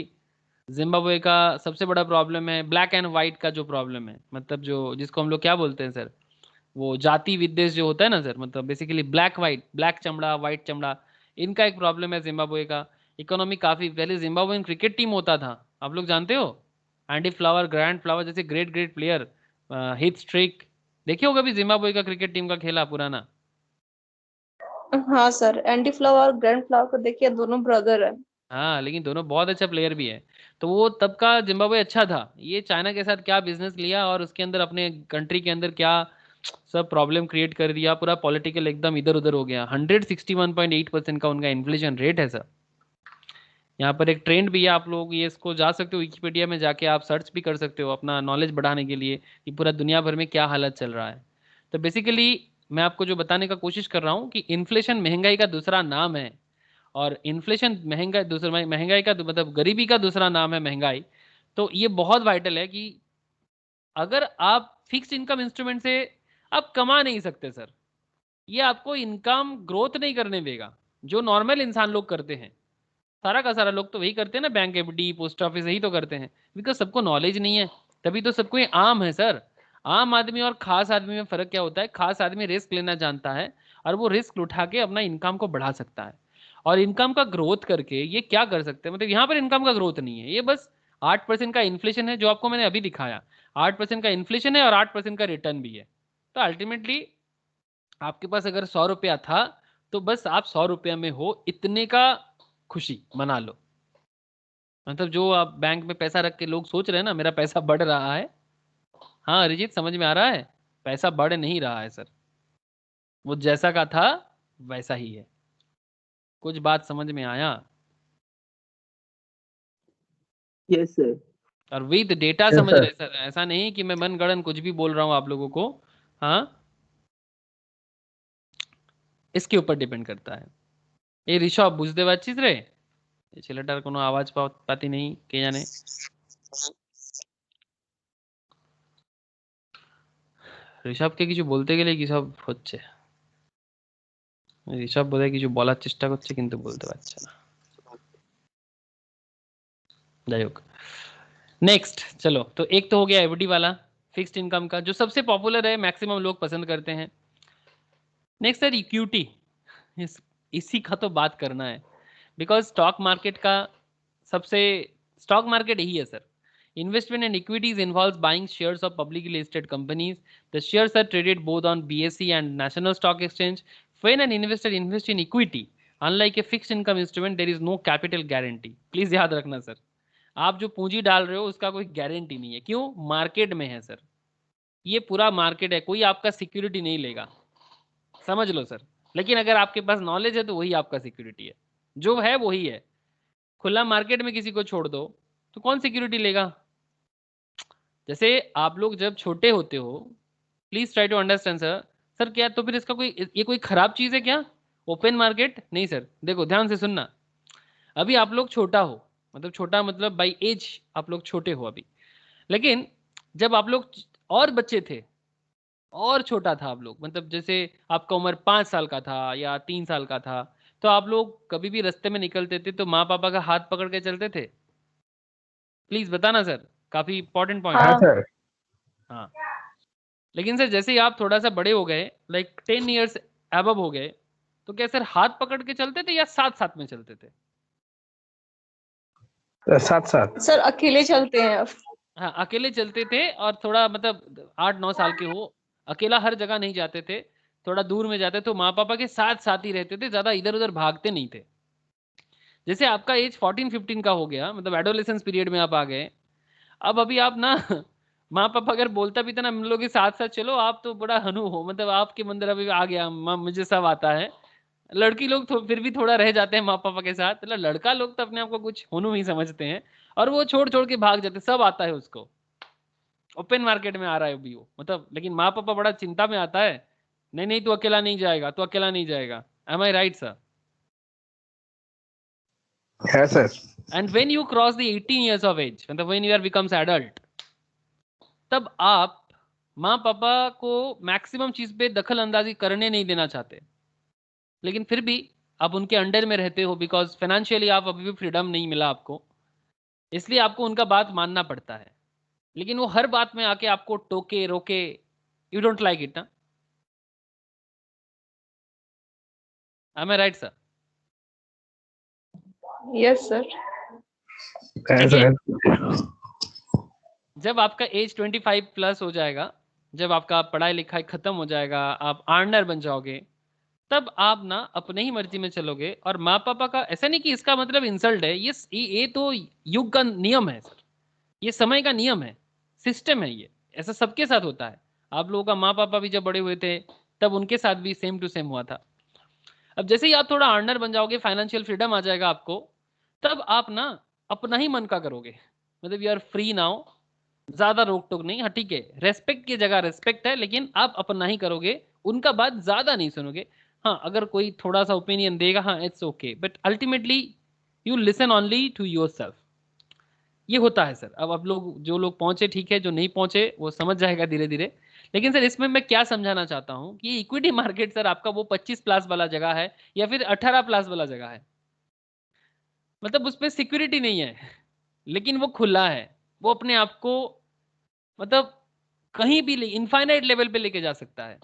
जिम्बाब्वे का सबसे बड़ा प्रॉब्लम है ब्लैक एंड वाइट का जो प्रॉब्लम है, मतलब जो जिसको हम लोग क्या बोलते हैं सर, वो जाति विद्वेष जो होता है ना सर, मतलब बेसिकली ब्लैक वाइट, ब्लैक चमड़ा वाइट चमड़ा, इनका एक प्रॉब्लम है जिम्बाब्वे का। इकोनॉमी काफी, पहले जिम्बाब्वे क्रिकेट टीम होता था, आप लोग जानते हो, एंडी फ्लावर, ग्रैंड फ्लावर जैसे great great player, Heath Streak, देखिए होगा भी जिम्बाब्वे का क्रिकेट टीम का खेला पुराना। हाँ सर, एंटी फ्लावर और ग्रैंड फ्लावर को देखिए, दोनों ब्रदर है। हाँ लेकिन दोनों बहुत अच्छा प्लेयर भी है। तो वो तब का जिम्बाब्वे अच्छा था। ये चाइना के साथ क्या बिजनेस लिया और उसके अंदर अपने कंट्री के अंदर क्या सब प्रॉब्लम क्रिएट कर दिया, पूरा पॉलिटिकल एकदम इधर उधर हो गया। 161.8% का उनका इन्फ्लेशन रेट है सर। यहाँ पर एक ट्रेंड भी है, आप लोग ये इसको जा सकते हो, विकिपीडिया में जाके आप सर्च भी कर सकते हो अपना नॉलेज बढ़ाने के लिए कि पूरा दुनिया भर में क्या हालत चल रहा है। तो बेसिकली मैं आपको जो बताने का कोशिश कर रहा हूँ कि इन्फ्लेशन महंगाई का दूसरा नाम है। और इन्फ्लेशन महंगाई दूसरा, महंगाई का मतलब गरीबी का दूसरा नाम है महंगाई। तो ये बहुत वाइटल है कि अगर आप फिक्स्ड इनकम इंस्ट्रूमेंट से आप कमा नहीं सकते सर, ये आपको इनकम ग्रोथ नहीं करने देगा, जो नॉर्मल इंसान लोग करते हैं। सारा का सारा लोग तो वही करते हैं ना, बैंक एफडी पोस्ट ऑफिस यही तो करते हैं, बिकॉज सबको नॉलेज नहीं है। तभी तो सबको ये आम है सर। आम आदमी और खास आदमी में फर्क क्या होता है, खास आदमी रिस्क लेना जानता है और वो रिस्क उठा के अपना इनकम को बढ़ा सकता है। और इनकम का ग्रोथ करके ये क्या कर सकते हैं, मतलब यहाँ पर इनकम का ग्रोथ नहीं है, ये बस 8% का इन्फ्लेशन है जो आपको मैंने अभी दिखाया। 8% का इन्फ्लेशन है और 8% का रिटर्न भी है। तो अल्टीमेटली आपके पास अगर 100 रुपया था, तो बस आप 100 रुपया में हो इतने का खुशी मना लो। मतलब जो आप बैंक में पैसा रख के लोग सोच रहे हैं ना मेरा पैसा बढ़ रहा है, हाँ अरिजीत समझ में आ रहा है, पैसा बढ़ नहीं रहा है सर। वो जैसा का था वैसा ही है। कुछ बात समझ में आया? Yes sir. और विद डेटा यस समझ सर। रहे सर, ऐसा नहीं कि मैं मन गढ़ंत कुछ भी बोल रहा हूँ आप लोगों को। हाँ, इसके ऊपर डिपेंड करता है। ये ऋषभ बुझते बातचीत रे, ये ছেলেটার কোনো আওয়াজ পাতি নেই কে জানে। ঋষভকে কিছু বলতে গেলে কি সব হচ্ছে, ঋষভ বোধহয় কিছু বলার চেষ্টা করছে কিন্তু বলতে পারছে না। যাই হোক, नेक्स्ट चलो, तो एक तो हो गया एफडी वाला, फिक्स्ड इनकम का जो सबसे पॉपुलर है, मैक्सिमम लोग पसंद करते हैं। नेक्स्ट सर इक्विटी, इसी का तो बात करना है, बिकॉज स्टॉक मार्केट का सबसे, स्टॉक मार्केट यही है sir. Investment and equities involves buying shares of publicly listed companies. The shares are traded both on BSE and National Stock Exchange. When an investor invest in equity, unlike a fixed income instrument, there is no capital guarantee. Please याद रखना sir, आप जो पूंजी डाल रहे हो उसका कोई गारंटी नहीं है। क्यों? मार्केट में है सर, ये पूरा मार्केट है, कोई आपका सिक्योरिटी नहीं लेगा, समझ लो सर। लेकिन अगर आपके पास नॉलेज है तो वही आपका सिक्योरिटी है, जो है वही है। खुला मार्केट में किसी को छोड़ दो तो कौन सिक्योरिटी लेगा? जैसे आप लोग जब छोटे होते हो, please try to understand sir. Sir क्या, तो फिर इसका कोई, ये कोई खराब चीज है क्या ओपन मार्केट? नहीं सर, देखो ध्यान से सुनना। अभी आप लोग छोटा हो, मतलब छोटा मतलब बाई एज आप लोग छोटे हो अभी, लेकिन जब आप लोग और बच्चे थे और छोटा था आप लोग, मतलब जैसे आपका उम्र 5 साल का था या 3 साल का था, तो आप लोग कभी भी रास्ते में निकलते थे तो माँ पापा का हाथ पकड़ के चलते थे? प्लीज बताना सर, काफी इंपॉर्टेंट पॉइंट हाँ है। हाँ। सर। हाँ, लेकिन सर जैसे ही आप थोड़ा सा बड़े हो गए, लाइक 10 ईयर्स अबव हो गए, तो क्या सर हाथ पकड़ के चलते थे या साथ साथ में चलते थे? साथ साथ। सर अकेले चलते हैं अब। हाँ अकेले चलते थे, और थोड़ा मतलब 8-9 साल के हो, अकेला हर जगह नहीं जाते थे, थोड़ा दूर में जाते तो माँ पापा के साथ साथ ही रहते थे, ज्यादा इधर उधर भागते नहीं थे। जैसे आपका एज 14-15 का हो गया, मतलब एडोलेसेंस पीरियड में आप आ गए, अब अभी आप ना माँ पापा अगर बोलता भी था ना हम लोग के साथ साथ चलो, आप तो बड़ा हनु हो, मतलब आपके अंदर अभी आ गया माँ मुझे सब आता है। लड़की लोग फिर भी थोड़ा रह जाते हैं माँ पापा के साथ, मतलब लड़का लोग तो अपने आप को कुछ हनु ही समझते हैं, और वो छोड़ छोड़ के भाग जाते, सब आता है उसको। ओपन मार्केट में आ रहा है अभी वो, मतलब लेकिन माँ पापा बड़ा चिंता में आता है, नहीं नहीं तू अकेला नहीं जाएगा, तू अकेला नहीं जाएगा। एम आई राइट सर? है sir. And when you cross the 18 years of age, when you are becomes adult, तब आप माँ पापा को मैक्सिमम चीज पे दखल अंदाजी करने नहीं देना चाहते, लेकिन फिर भी आप उनके अंडर में रहते हो बिकॉज फाइनेंशियली आप अभी भी फ्रीडम नहीं मिला आपको, इसलिए आपको उनका बात मानना पड़ता है। लेकिन वो हर बात में आके आपको टोके रोके, यू डोंट लाइक इट ना। Am I right, sir? Yes, sir. है ठीक है, सर। जब आपका एज 25 प्लस हो जाएगा, जब आपका पढ़ाई लिखाई खत्म हो जाएगा, आप अर्नर बन जाओगे, तब आप ना अपने ही मर्जी में चलोगे। और माँ पापा का ऐसा नहीं कि इसका मतलब इंसल्ट है, ये तो युग का नियम है सर, ये समय का नियम है, सिस्टम है, ये ऐसा सबके साथ होता है। आप लोगों का माँ पापा भी जब बड़े हुए थे तब उनके साथ भी सेम टू सेम हुआ था। अब जैसे ही आप थोड़ा अर्नर बन जाओगे, फाइनेंशियल फ्रीडम आ जाएगा आपको, तब आप ना अपना ही मन का करोगे, मतलब यू आर फ्री नाउ, ज्यादा रोक टोक नहीं। हाँ ठीक है, रेस्पेक्ट की जगह रेस्पेक्ट है, लेकिन आप अपना ही करोगे, उनका बात ज्यादा नहीं सुनोगे। हाँ अगर कोई थोड़ा सा ओपिनियन देगा, हाँ it's okay, but ultimately you listen only to yourself. ये होता है सर। अब लोग, जो लोग पहुंचे ठीक है, जो नहीं पहुंचे वो समझ जाएगा धीरे धीरे। लेकिन सर इसमें मैं क्या समझाना चाहता हूँ कि इक्विटी मार्केट सर आपका वो 25 प्लस वाला जगह है या फिर 18 प्लस वाला जगह है, मतलब उसमें सिक्योरिटी नहीं है, लेकिन वो खुला है, वो अपने आप को मतलब कहीं भी इनफाइनाइट लेवल पे लेके जा सकता है।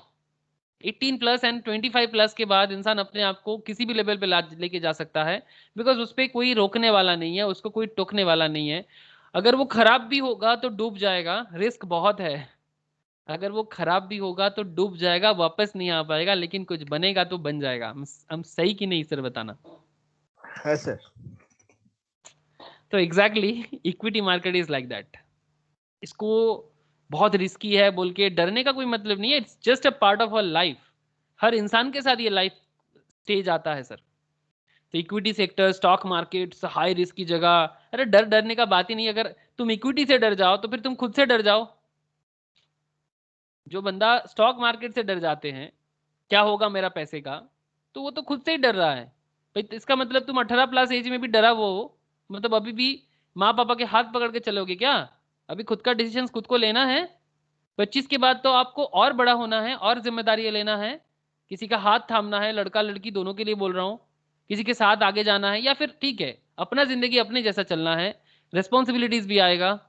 18 प्लस एंड 25 प्लस के बाद इंसान अपने आप को किसी भी लेवल पे लेके जा सकता है, बिकॉज उस पर कोई रोकने वाला नहीं है, उसको कोई टोकने वाला नहीं है। अगर वो खराब भी होगा तो डूब जाएगा, रिस्क बहुत है। अगर वो खराब भी होगा तो डूब जाएगा, वापस नहीं आ पाएगा, लेकिन कुछ बनेगा तो बन जाएगा। हम सही कि नहीं सर, बताना। है सर। तो exactly equity market is like that. इसको बहुत रिस्की है बोल के डरने का कोई मतलब नहीं है, it's just a part of our life. हर इंसान के साथ ये लाइफ स्टेज आता है सर। तो equity sector, stock market, high risk की जगह, अरे डरने का बात ही नहीं। अगर तुम इक्विटी से डर जाओ तो फिर तुम खुद से डर जाओ। जो बंदा स्टॉक मार्केट से डर जाते हैं, क्या होगा मेरा पैसे का, तो वो तो खुद से ही डर रहा है भाई। तो इसका मतलब तुम 18 प्लस एज में भी डरा वो हो, मतलब अभी भी माँ पापा के हाथ पकड़ के चलोगे क्या? अभी खुद का डिसीजन खुद को लेना है। 25 के बाद तो आपको और बड़ा होना है और जिम्मेदारी लेना है, किसी का हाथ थामना है, लड़का लड़की दोनों के लिए बोल रहा हूँ, किसी के साथ आगे जाना है, या फिर ठीक है अपना जिंदगी अपने जैसा चलना है। रिस्पॉन्सिबिलिटीज भी आएगा,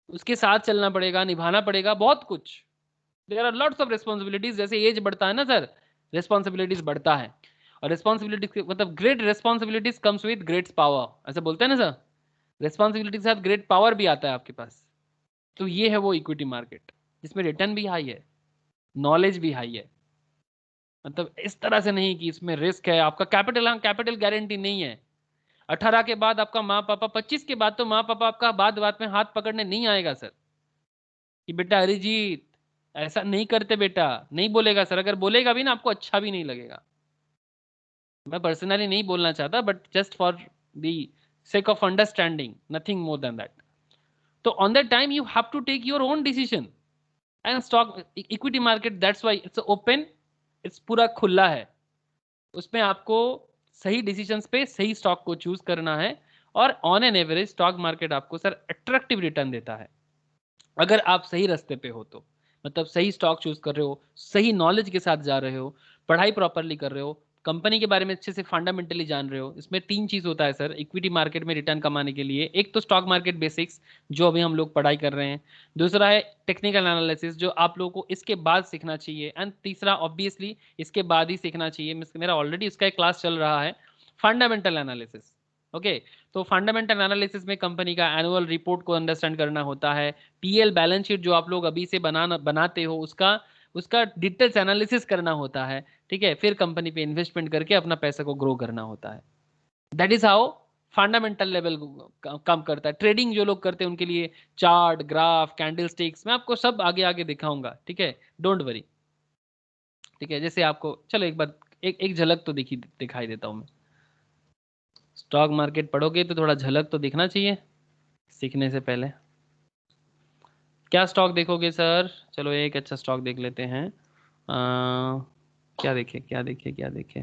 उसके साथ चलना पड़ेगा, निभाना पड़ेगा बहुत कुछ। There are lots of responsibilities. जैसे एज बढ़ता है ना सर, रिस्पॉन्सिबिलिटीज बढ़ता है। और रिस्पॉन्सिबिलिटीज मतलब great responsibilities comes with great power, ऐसा बोलते हैं ना सर। रिस्पॉन्सिबिलिटी के साथ ग्रेट पावर भी आता है आपके पास। तो ये है वो इक्विटी मार्केट जिसमें रिटर्न भी हाई है, नॉलेज भी हाई है। मतलब इस तरह से नहीं कि इसमें रिस्क है, आपका कैपिटल, हाँ कैपिटल गारंटी नहीं है। 18 के बाद आपका माँ पापा, 25 के बाद तो माँ पापा आपका बात बात में हाथ पकड़ने नहीं आएगा सर, कि बेटा अरिजीत ऐसा नहीं करते बेटा, नहीं बोलेगा सर। अगर बोलेगा भी ना, आपको अच्छा भी नहीं लगेगा। मैं पर्सनली नहीं बोलना चाहता, but just for the sake of understanding, nothing more than that. So on that time you have to take your own decision. And stock equity market, that's why it's open, it's पूरा खुला है। उसमें आपको सही decisions पे सही stock को choose करना है। और on an average stock market आपको सर अट्रैक्टिव रिटर्न देता है, अगर आप सही रास्ते पे हो तो। मतलब सही स्टॉक चूज कर रहे हो, सही नॉलेज के साथ जा रहे हो, पढ़ाई प्रॉपरली कर रहे हो, कंपनी के बारे में अच्छे से फंडामेंटली जान रहे हो। इसमें 3 चीज होता है सर इक्विटी मार्केट में रिटर्न कमाने के लिए। एक तो स्टॉक मार्केट बेसिक्स, जो अभी हम लोग पढ़ाई कर रहे हैं। दूसरा है टेक्निकल एनालिसिस, जो आप लोगों को इसके बाद सीखना चाहिए। एंड तीसरा ऑब्वियसली इसके बाद ही सीखना चाहिए, मेरा ऑलरेडी इसका एक क्लास चल रहा है, फंडामेंटल एनालिसिस। ओके, तो फंडामेंटल एनालिसिस में कंपनी का एनुअल रिपोर्ट को अंडरस्टैंड करना होता है। पीएल बैलेंस शीट जो आप लोग अभी से बनाते हो, उसका उसका डिटेल्स एनालिसिस करना होता है। ठीक है, फिर कंपनी पे इन्वेस्टमेंट करके अपना पैसा को ग्रो करना होता है। That is how fundamental level काम करता है। ट्रेडिंग जो लोग करते हैं उनके लिए चार्ट, ग्राफ, कैंडल स्टिक्स, मैं आपको सब आगे आगे दिखाऊंगा। ठीक है, डोंट वरी। ठीक है, जैसे आपको चलो एक बार एक झलक तो दिखाई देता हूँ मैं। स्टॉक मार्केट पढ़ोगे तो थोड़ा झलक तो दिखना चाहिए सीखने से पहले। क्या स्टॉक देखोगे सर? चलो एक अच्छा स्टॉक देख लेते हैं। क्या देखे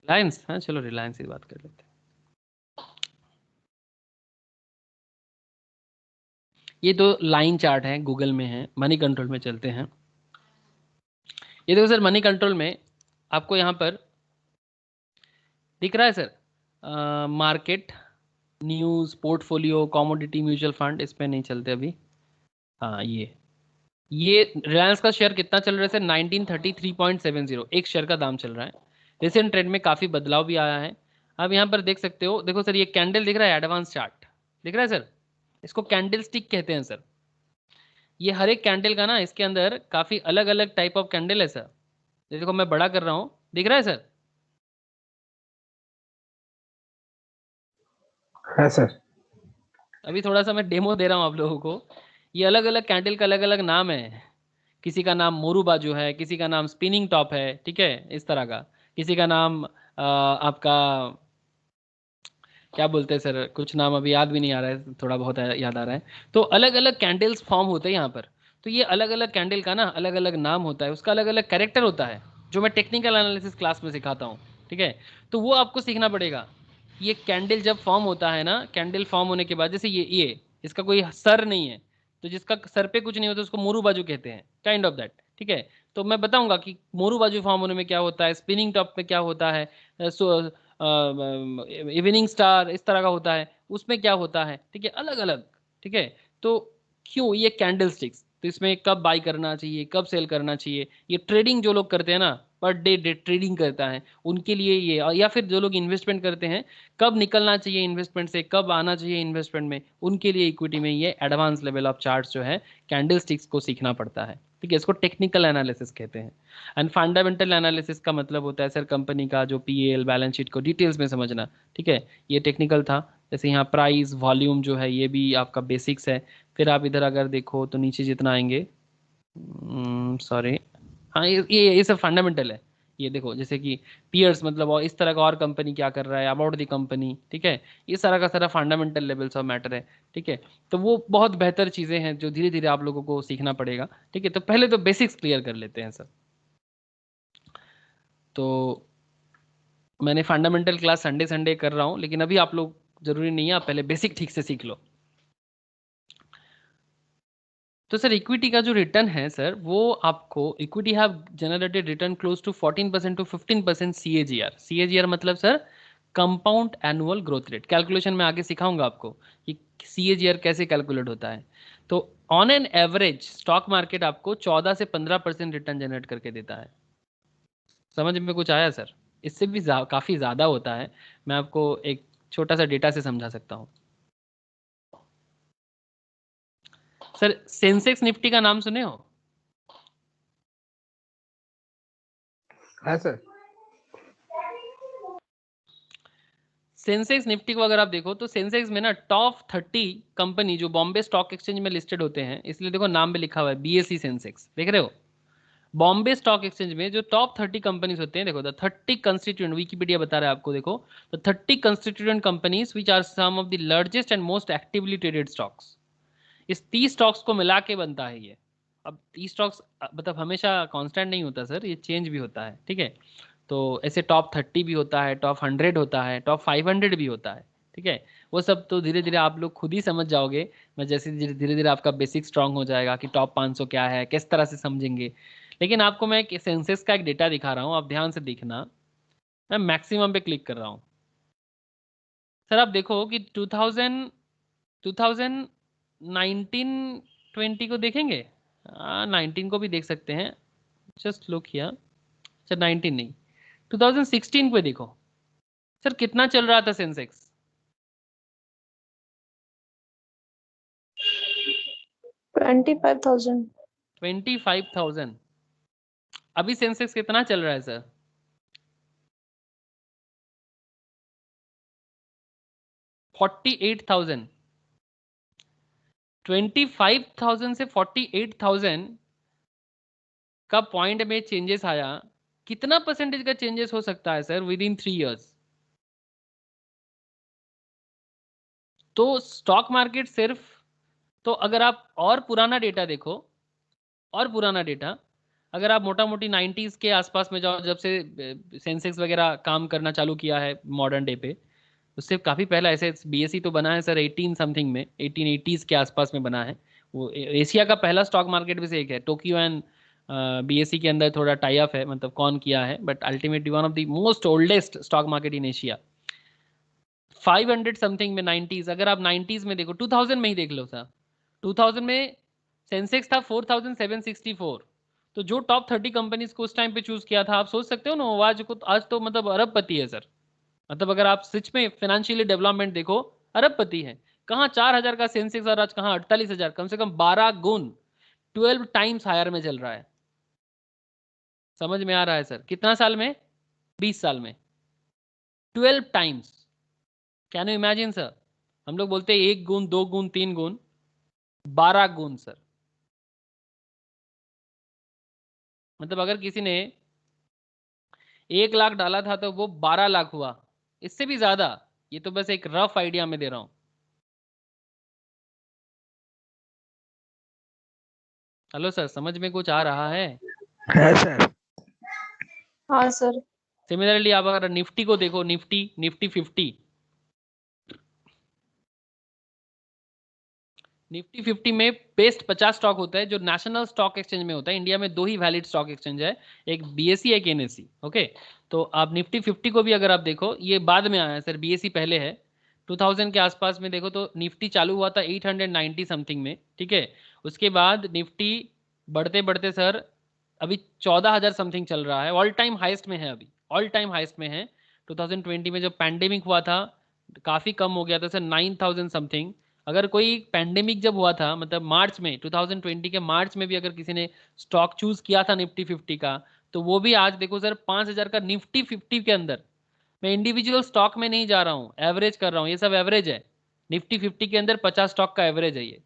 रिलायंस, हाँ चलो रिलायंस की बात कर लेते हैं। ये तो लाइन चार्ट है, गूगल में है, मनी कंट्रोल में चलते हैं। ये देखो सर, मनी कंट्रोल में आपको यहाँ पर दिख रहा है sir, market, news, portfolio, commodity, mutual fund, इस पे नहीं चलते अभी। हाँ ये रिलायंस का शेयर कितना चल रहा है सर? 1933.70 एक शेयर का दाम चल रहा है। रिसेंट ट्रेंड में काफ़ी बदलाव भी आया है। आप यहाँ पर देख सकते हो, देखो सर ये कैंडल दिख रहा है, एडवांस चार्ट दिख रहा है सर, इसको कैंडल स्टिक कहते हैं सर। ये हर एक कैंडल का ना इसके अंदर काफ़ी अलग अलग टाइप ऑफ कैंडल है सर। ये देखो मैं बड़ा कर रहा हूँ, दिख रहा है सर? है सर। अभी थोड़ा सा मैं डेमो दे रहा हूँ आप लोगों को। ये अलग अलग कैंडल का अलग अलग नाम है। किसी का नाम मोरू बाजू है, किसी का नाम स्पिनिंग टॉप है, ठीक है, इस तरह का। किसी का नाम आपका क्या बोलते हैं सर, कुछ नाम अभी याद भी नहीं आ रहा है, थोड़ा बहुत याद आ रहा है। तो अलग अलग कैंडल्स फॉर्म होते हैं यहाँ पर। तो ये अलग अलग कैंडल का ना अलग अलग नाम होता है, उसका अलग अलग कैरेक्टर होता है, जो मैं टेक्निकल एनालिसिस क्लास में सिखाता हूँ, ठीक है। तो वो आपको सीखना पड़ेगा। ये कैंडल जब फॉर्म होता है ना, कैंडल फॉर्म होने के बाद जैसे ये इसका कोई सर नहीं है, तो जिसका सर पे कुछ नहीं होता उसको मोरू बाजू कहते हैं, काइंड ऑफ दैट, ठीक है। तो मैं बताऊंगा कि मोरू बाजू फॉर्म होने में क्या होता है, स्पिनिंग टॉप में क्या होता है, इवनिंग स्टार इस तरह का होता है, उसमें क्या होता है, ठीक है, अलग अलग, ठीक है। तो क्यों ये कैंडल स्टिक्स, तो इसमें कब बाई करना चाहिए, कब सेल करना चाहिए, ये ट्रेडिंग जो लोग करते हैं ना, पर डे ट्रेडिंग करता है उनके लिए ये, या फिर जो लोग इन्वेस्टमेंट करते हैं, कब निकलना चाहिए इन्वेस्टमेंट से, कब आना चाहिए इन्वेस्टमेंट में, उनके लिए इक्विटी में ये एडवांस लेवल ऑफ चार्ट्स जो है कैंडल स्टिक्स को सीखना पड़ता है, ठीक है। इसको टेक्निकल एनालिसिस कहते हैं। एंड फंडामेंटल एनालिसिस का मतलब होता है सर कंपनी का जो पीएल बैलेंस शीट को डिटेल्स में समझना, ठीक है। ये टेक्निकल था। जैसे यहाँ प्राइस वॉल्यूम जो है ये भी आपका बेसिक्स है। फिर आप इधर अगर देखो तो नीचे जितना आएंगे, सॉरी, हाँ ये सब फंडामेंटल है। ये देखो जैसे कि पियर्स मतलब, और इस तरह का और कंपनी क्या कर रहा है, अबाउट द कंपनी, ठीक है। ये सारा का सारा फंडामेंटल लेवल्स ऑफ मैटर है, ठीक है। तो वो बहुत बेहतर चीज़ें हैं जो धीरे धीरे आप लोगों को सीखना पड़ेगा, ठीक है। तो पहले तो बेसिक्स क्लियर कर लेते हैं सर। तो मैंने फंडामेंटल क्लास संडे संडे कर रहा हूँ, लेकिन अभी आप लोग जरूरी नहीं है, आप पहले बेसिक ठीक से सीख लो। तो सर इक्विटी का जो रिटर्न है सर, वो आपको equity have generated return close to 14% to 15% CAGR। CAGR मतलब sir compound annual growth rate. Calculation में आगे सिखाऊंगा आपको कि CAGR कैसे कैलकुलेट होता है। तो on an average stock market आपको 14 से 15% रिटर्न जनरेट करके देता है। समझ में कुछ आया सर? इससे भी काफ़ी ज़्यादा होता है। मैं आपको एक छोटा सा डेटा से समझा सकता हूँ। सर सेंसेक्स निफ्टी का नाम सुने हो? है सर। सेंसेक्स निफ्टी को अगर आप देखो तो सेंसेक्स में ना टॉप 30 कंपनी जो बॉम्बे स्टॉक एक्सचेंज में लिस्टेड होते हैं, इसलिए देखो नाम में लिखा हुआ है BSE सेंसेक्स, देख रहे हो? बॉम्बे स्टॉक एक्सचेंज में जो टॉप 30 कंपनीज होते हैं, देखो द 30 कंस्टिट्यूएंट, विकिपीडिया बता रहा है आपको, देखो the 30 constituent companies which are some of the largest and most actively traded stocks. इस 30 स्टॉक्स को मिला के बनता है ये। अब 30 स्टॉक्स मतलब हमेशा कांस्टेंट नहीं होता सर, ये चेंज भी होता है, ठीक है। तो ऐसे टॉप 30 भी होता है, टॉप 100 होता है, टॉप 500 भी होता है, ठीक है। वो सब तो धीरे धीरे आप लोग खुद ही समझ जाओगे। मैं जैसे धीरे धीरे आपका बेसिक स्ट्रांग हो जाएगा कि टॉप 500 क्या है, किस तरह से समझेंगे। लेकिन आपको मैं एक सेंसेस का एक डेटा दिखा रहा हूँ, आप ध्यान से देखना। मैं मैक्सिमम पे क्लिक कर रहा हूँ सर। आप देखो कि 2019 20 को देखेंगे, 19 को भी देख सकते हैं, जस्ट लुक हियर। अच्छा 19 नहीं, 2016 पे देखो सर कितना चल रहा था सेंसेक्स। 25,000। 25,000। अभी सेंसेक्स कितना चल रहा है सर? 48,000। 25,000 से 48,000 का पॉइंट में चेंजेस आया। कितना परसेंटेज का चेंजेस हो सकता है सर विद इन 3 इयर्स? तो स्टॉक मार्केट सिर्फ, तो अगर आप और पुराना डेटा देखो, और पुराना डेटा, अगर आप मोटा मोटी 90s के आसपास में जाओ, जब से सेंसेक्स वगैरह काम करना चालू किया है मॉडर्न डे पे, उससे काफ़ी पहले ऐसे बीएसई तो बना है सर 18 समथिंग में, 1880s के आसपास में बना है। वो एशिया का पहला स्टॉक मार्केट में से एक है। टोक्यो एंड बीएसई के अंदर थोड़ा टाई अप है, मतलब कौन किया है, but ultimately one of the most oldest stock market in Asia. 500 something में 90s, अगर आप 90s में देखो, 2000 में ही देख लो सर, 2000 में सेंसेक्स था 4764। तो जो टॉप 30 कंपनीज को उस टाइम पे चूज किया था, आप सोच सकते हो ना, वो आज को आज तो मतलब अरबपति है सर। मतलब अगर आप सच में फाइनेंशियली डेवलपमेंट देखो, अरबपति है। कहाँ 4000 का सेंसेक्स और आज कहाँ 48,000, कम से कम 12 गुण, 12 टाइम्स हायर में चल रहा है। समझ में आ रहा है सर? कितना साल में? 20 साल में 12 times. Can you imagine sir? हम लोग बोलते हैं 1 गुण, 2 गुण, 3 गुण, 12 गुण सर। मतलब अगर किसी ने 1 लाख डाला था तो वो 12 लाख हुआ, इससे भी ज्यादा। ये तो बस एक रफ आइडिया में दे रहा हूं। हेलो सर, समझ में कुछ आ रहा है? है सर। हाँ सर। सिमिलरली आप अगर निफ्टी को देखो, निफ्टी 50, निफ्टी 50 में बेस्ट 50 स्टॉक होता है जो नेशनल स्टॉक एक्सचेंज में होता है। इंडिया में 2 ही वैलिड स्टॉक एक्सचेंज है, एक बीएसई, एक एनएसई। ओके, तो आप निफ्टी 50 को भी अगर आप देखो, ये बाद में आया है सर, बीएसई पहले है। 2000 के आसपास में देखो तो निफ्टी चालू हुआ था 890 समथिंग में, ठीक है। उसके बाद निफ्टी बढ़ते बढ़ते सर अभी 14,000 समथिंग चल रहा है, ऑल टाइम हाइस्ट में है, अभी ऑल टाइम हाइस्ट में है। 2020 में जब पैंडेमिक हुआ था काफ़ी कम हो गया था सर, 9,000 समथिंग। अगर कोई पैंडेमिक जब हुआ था, मतलब मार्च में, 2020 के मार्च में भी अगर किसी ने स्टॉक चूज किया था निफ्टी 50 का, तो वो भी आज देखो सर 5,000 का निफ्टी 50 के अंदर। मैं इंडिविजुअल स्टॉक में नहीं जा रहा हूँ, एवरेज कर रहा हूँ, ये सब एवरेज है। निफ्टी 50 के अंदर 50 स्टॉक का एवरेज है ये।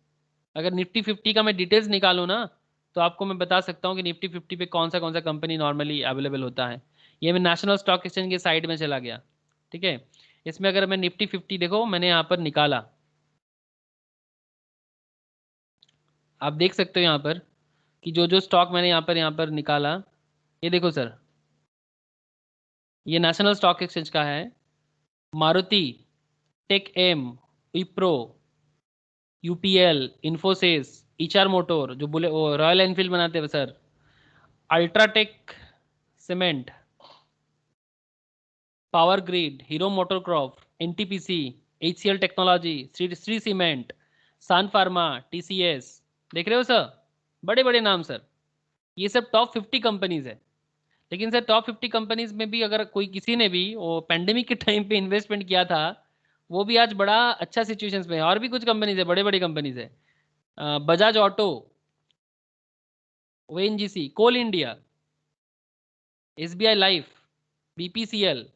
अगर निफ्टी 50 का मैं डिटेल्स निकालूँ ना, तो आपको मैं बता सकता हूँ कि निफ्टी 50 पे कौन सा कंपनी नॉर्मली अवेलेबल होता है। ये मैं नेशनल स्टॉक एक्सचेंज के साइड में चला गया, ठीक है। इसमें अगर मैं निफ्टी 50 देखो, मैंने यहाँ पर निकाला, आप देख सकते हो यहाँ पर कि जो जो स्टॉक मैंने यहाँ पर निकाला, ये देखो सर, ये नेशनल स्टॉक एक्सचेंज का है। Maruti, Tech M, Wipro, UPL, Infosys, Eicher motor जो बुले वो रॉयल एनफील्ड बनाते हैं sir, UltraTech cement, power grid, Hero MotoCorp, NTPC, HCL technology, Shree cement, Sun Pharma, TCS. देख रहे हो सर, बड़े बड़े नाम सर। ये सब टॉप 50 कंपनीज है। लेकिन सर टॉप 50 कंपनीज में भी अगर कोई किसी ने भी वो पेंडेमिक के टाइम पे इन्वेस्टमेंट किया था, वो भी आज बड़ा अच्छा सिचुएशंस में है। और भी कुछ कंपनीज है, बड़े बड़ी कंपनीज है, बजाज ऑटो, ओएनजीसी, कोल इंडिया, एसबीआई लाइफ, बीपीसीएल,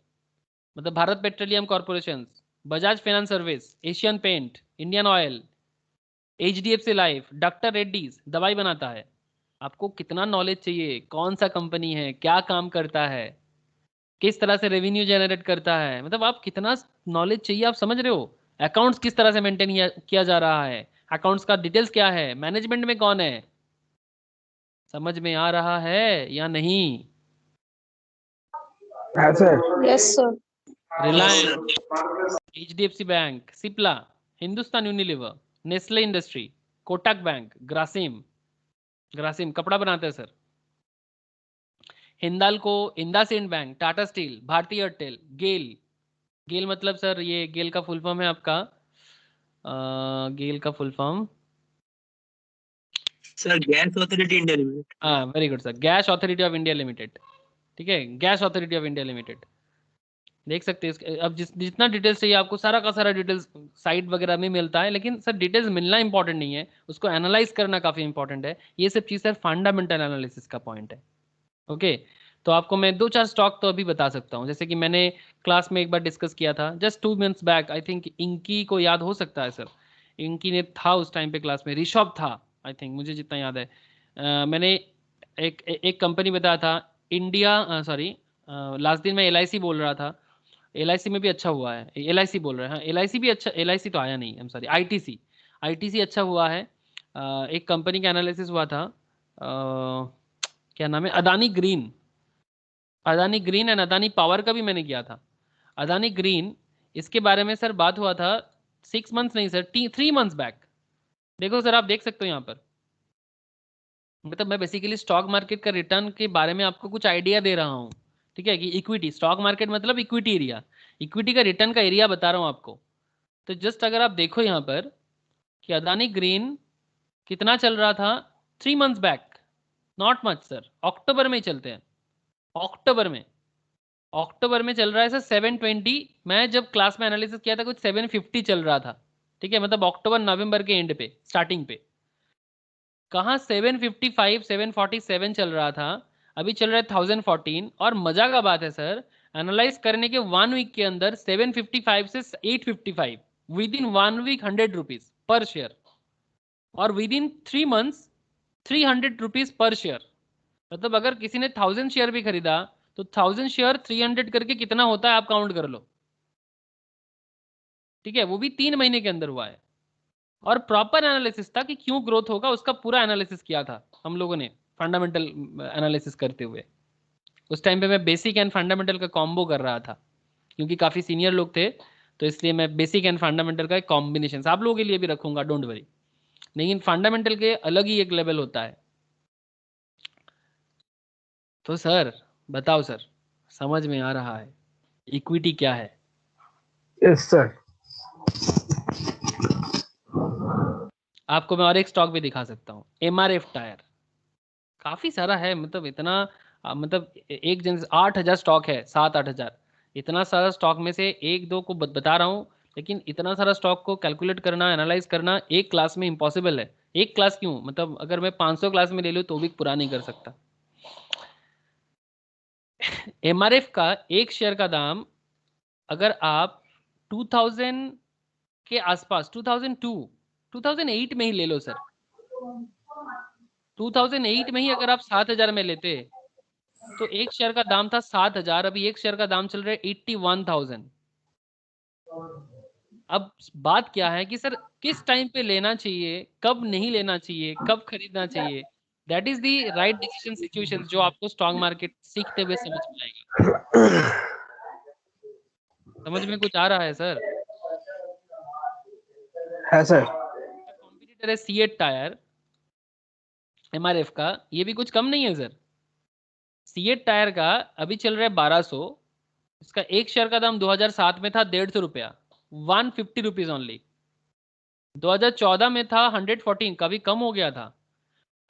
मतलब भारत पेट्रोलियम कॉर्पोरेशन, बजाज फाइनेंस सर्विस, एशियन पेंट, इंडियन ऑयल, एचडीएफसी लाइफ, डॉक्टर रेड्डीज दवाई बनाता है। आपको कितना नॉलेज चाहिए, कौन सा कंपनी है, क्या काम करता है, किस तरह से रेवेन्यू जनरेट करता है, मतलब आप कितना नॉलेज चाहिए, आप समझ रहे हो? अकाउंट्स किस तरह से मेंटेन किया जा रहा है, अकाउंट्स का डिटेल्स क्या है, मैनेजमेंट में कौन है। समझ में आ रहा है या नहीं? है sir. Yes sir. Reliance, HDFC bank, Cipla, Hindustan Unilever, Nestle industry, Kotak bank, Grasim, Grasim कपड़ा बनाते हैं sir, Hindalco, IndusInd bank, Tata steel, Bharti Airtel, GAIL. GAIL मतलब सर, ये गेल का फुल फॉर्म है आपका, गेल का full form, sir gas authority India limited. हाँ very good sir, gas authority of India limited, ठीक है, gas authority of India limited. देख सकते हैं अब जितना डिटेल्स चाहिए आपको, सारा का सारा डिटेल्स साइट वगैरह में मिलता है। लेकिन सर डिटेल्स मिलना इंपॉर्टेंट नहीं है, उसको एनालाइज करना काफी इंपॉर्टेंट है। ये सब चीज सर फंडामेंटल एनालिसिस का पॉइंट है। ओके, तो आपको मैं 2-4 स्टॉक तो अभी बता सकता हूँ, जैसे कि मैंने क्लास में एक बार डिस्कस किया था just 2 months back, I think inky को याद हो सकता है सर, इंकी ने था उस टाइम पे क्लास में, ऋषभ था आई थिंक, मुझे जितना याद है। मैंने एक कंपनी बताया था, इंडिया, सॉरी लास्ट दिन मैं एलआईसी बोल रहा था, एलआईसी में भी अच्छा हुआ है, एलआईसी बोल रहे हैं, हाँ एलआईसी भी अच्छा, एलआईसी तो आया नहीं, I am sorry, ITC, ITC अच्छा हुआ है। एक कंपनी का एनालिसिस हुआ था, क्या नाम है, Adani green, Adani green and Adani power का भी मैंने किया था। अदानी ग्रीन, इसके बारे में सर बात हुआ था 6 मंथ्स नहीं सर, 3 मंथ्स बैक। देखो सर, आप देख सकते हो यहाँ पर, मतलब मैं बेसिकली स्टॉक मार्केट का रिटर्न के बारे में आपको कुछ आइडिया दे रहा हूँ, ठीक है, कि इक्विटी, स्टॉक मार्केट मतलब इक्विटी एरिया, इक्विटी का रिटर्न का एरिया बता रहा हूँ आपको। तो जस्ट अगर आप देखो यहाँ पर कि अदानी ग्रीन कितना चल रहा था 3 months back, not much sir, October में ही चलते हैं, अक्टूबर में, अक्टूबर में चल रहा है सर 720। मैं जब क्लास में एनालिसिस किया था कुछ 750 चल रहा था, ठीक है, मतलब अक्टूबर नवंबर के एंड पे, स्टार्टिंग पे कहाँ 755 747 चल रहा था, अभी चल रहा है 1014। और मजा का बात है सर, एनालाइज करने के 1 वीक के अंदर 755 से 855, विद इन 1 वीक 100 रुपीज पर शेयर, और विद इन 3 मंथ्स 300 रुपीज पर शेयर। मतलब अगर किसी ने 1000 शेयर भी खरीदा तो 1000 शेयर 300 करके कितना होता है आप काउंट कर लो, ठीक है, वो भी 3 महीने के अंदर हुआ है। और प्रॉपर एनालिसिस था कि क्यों ग्रोथ होगा, उसका पूरा एनालिसिस किया था हम लोगों ने, फंडामेंटल एनालिसिस करते हुए। उस टाइम पे मैं बेसिक एंड फंडामेंटल का कॉम्बो कर रहा था, क्योंकि काफ़ी सीनियर लोग थे, तो इसलिए मैं बेसिक एंड फंडामेंटल का एक कॉम्बिनेशन आप लोगों के लिए भी रखूंगा, डोंट वरी। लेकिन फंडामेंटल के अलग ही एक लेवल होता है। तो सर बताओ सर, समझ में आ रहा है इक्विटी क्या है? Yes sir. आपको मैं और एक स्टॉक भी दिखा सकता हूँ, एमआरएफ टायर, काफी सारा है, मतलब इतना मतलब एक जन 8,000 स्टॉक है, 7-8 हज़ार, इतना सारा स्टॉक में से एक दो को बता रहा हूँ। लेकिन इतना सारा स्टॉक को कैलकुलेट करना, एनालाइज करना एक क्लास में इम्पॉसिबल है। एक क्लास क्यों, मतलब अगर मैं 500 क्लास में ले लूँ तो भी पूरा नहीं कर सकता। एमआरएफ का एक शेयर का दाम, अगर आप 2000 के आसपास, 2002 2008 में ही ले लो सर, 2008 में ही अगर आप 7,000 में लेते तो एक शेयर का दाम था 7,000, अभी एक शेयर का दाम चल रहा है 81,000। अब बात क्या है कि सर किस टाइम पे लेना चाहिए, कब नहीं लेना चाहिए, कब खरीदना चाहिए, that is the right decision situation, जो आपको स्टॉक मार्केट सीखते हुए समझ में आएगा। समझ में कुछ आ रहा है सर? है सर। कॉम्पिटिटर है सीएट टायर, एमआरएफ का, ये भी कुछ कम नहीं है सर। सीएट टायर का अभी चल रहा है 1200, इसका एक शेयर का दाम 2007 में था 150 रुपया, 150 रुपीज ओनली। 2014 में था 114, कभी कम हो गया था।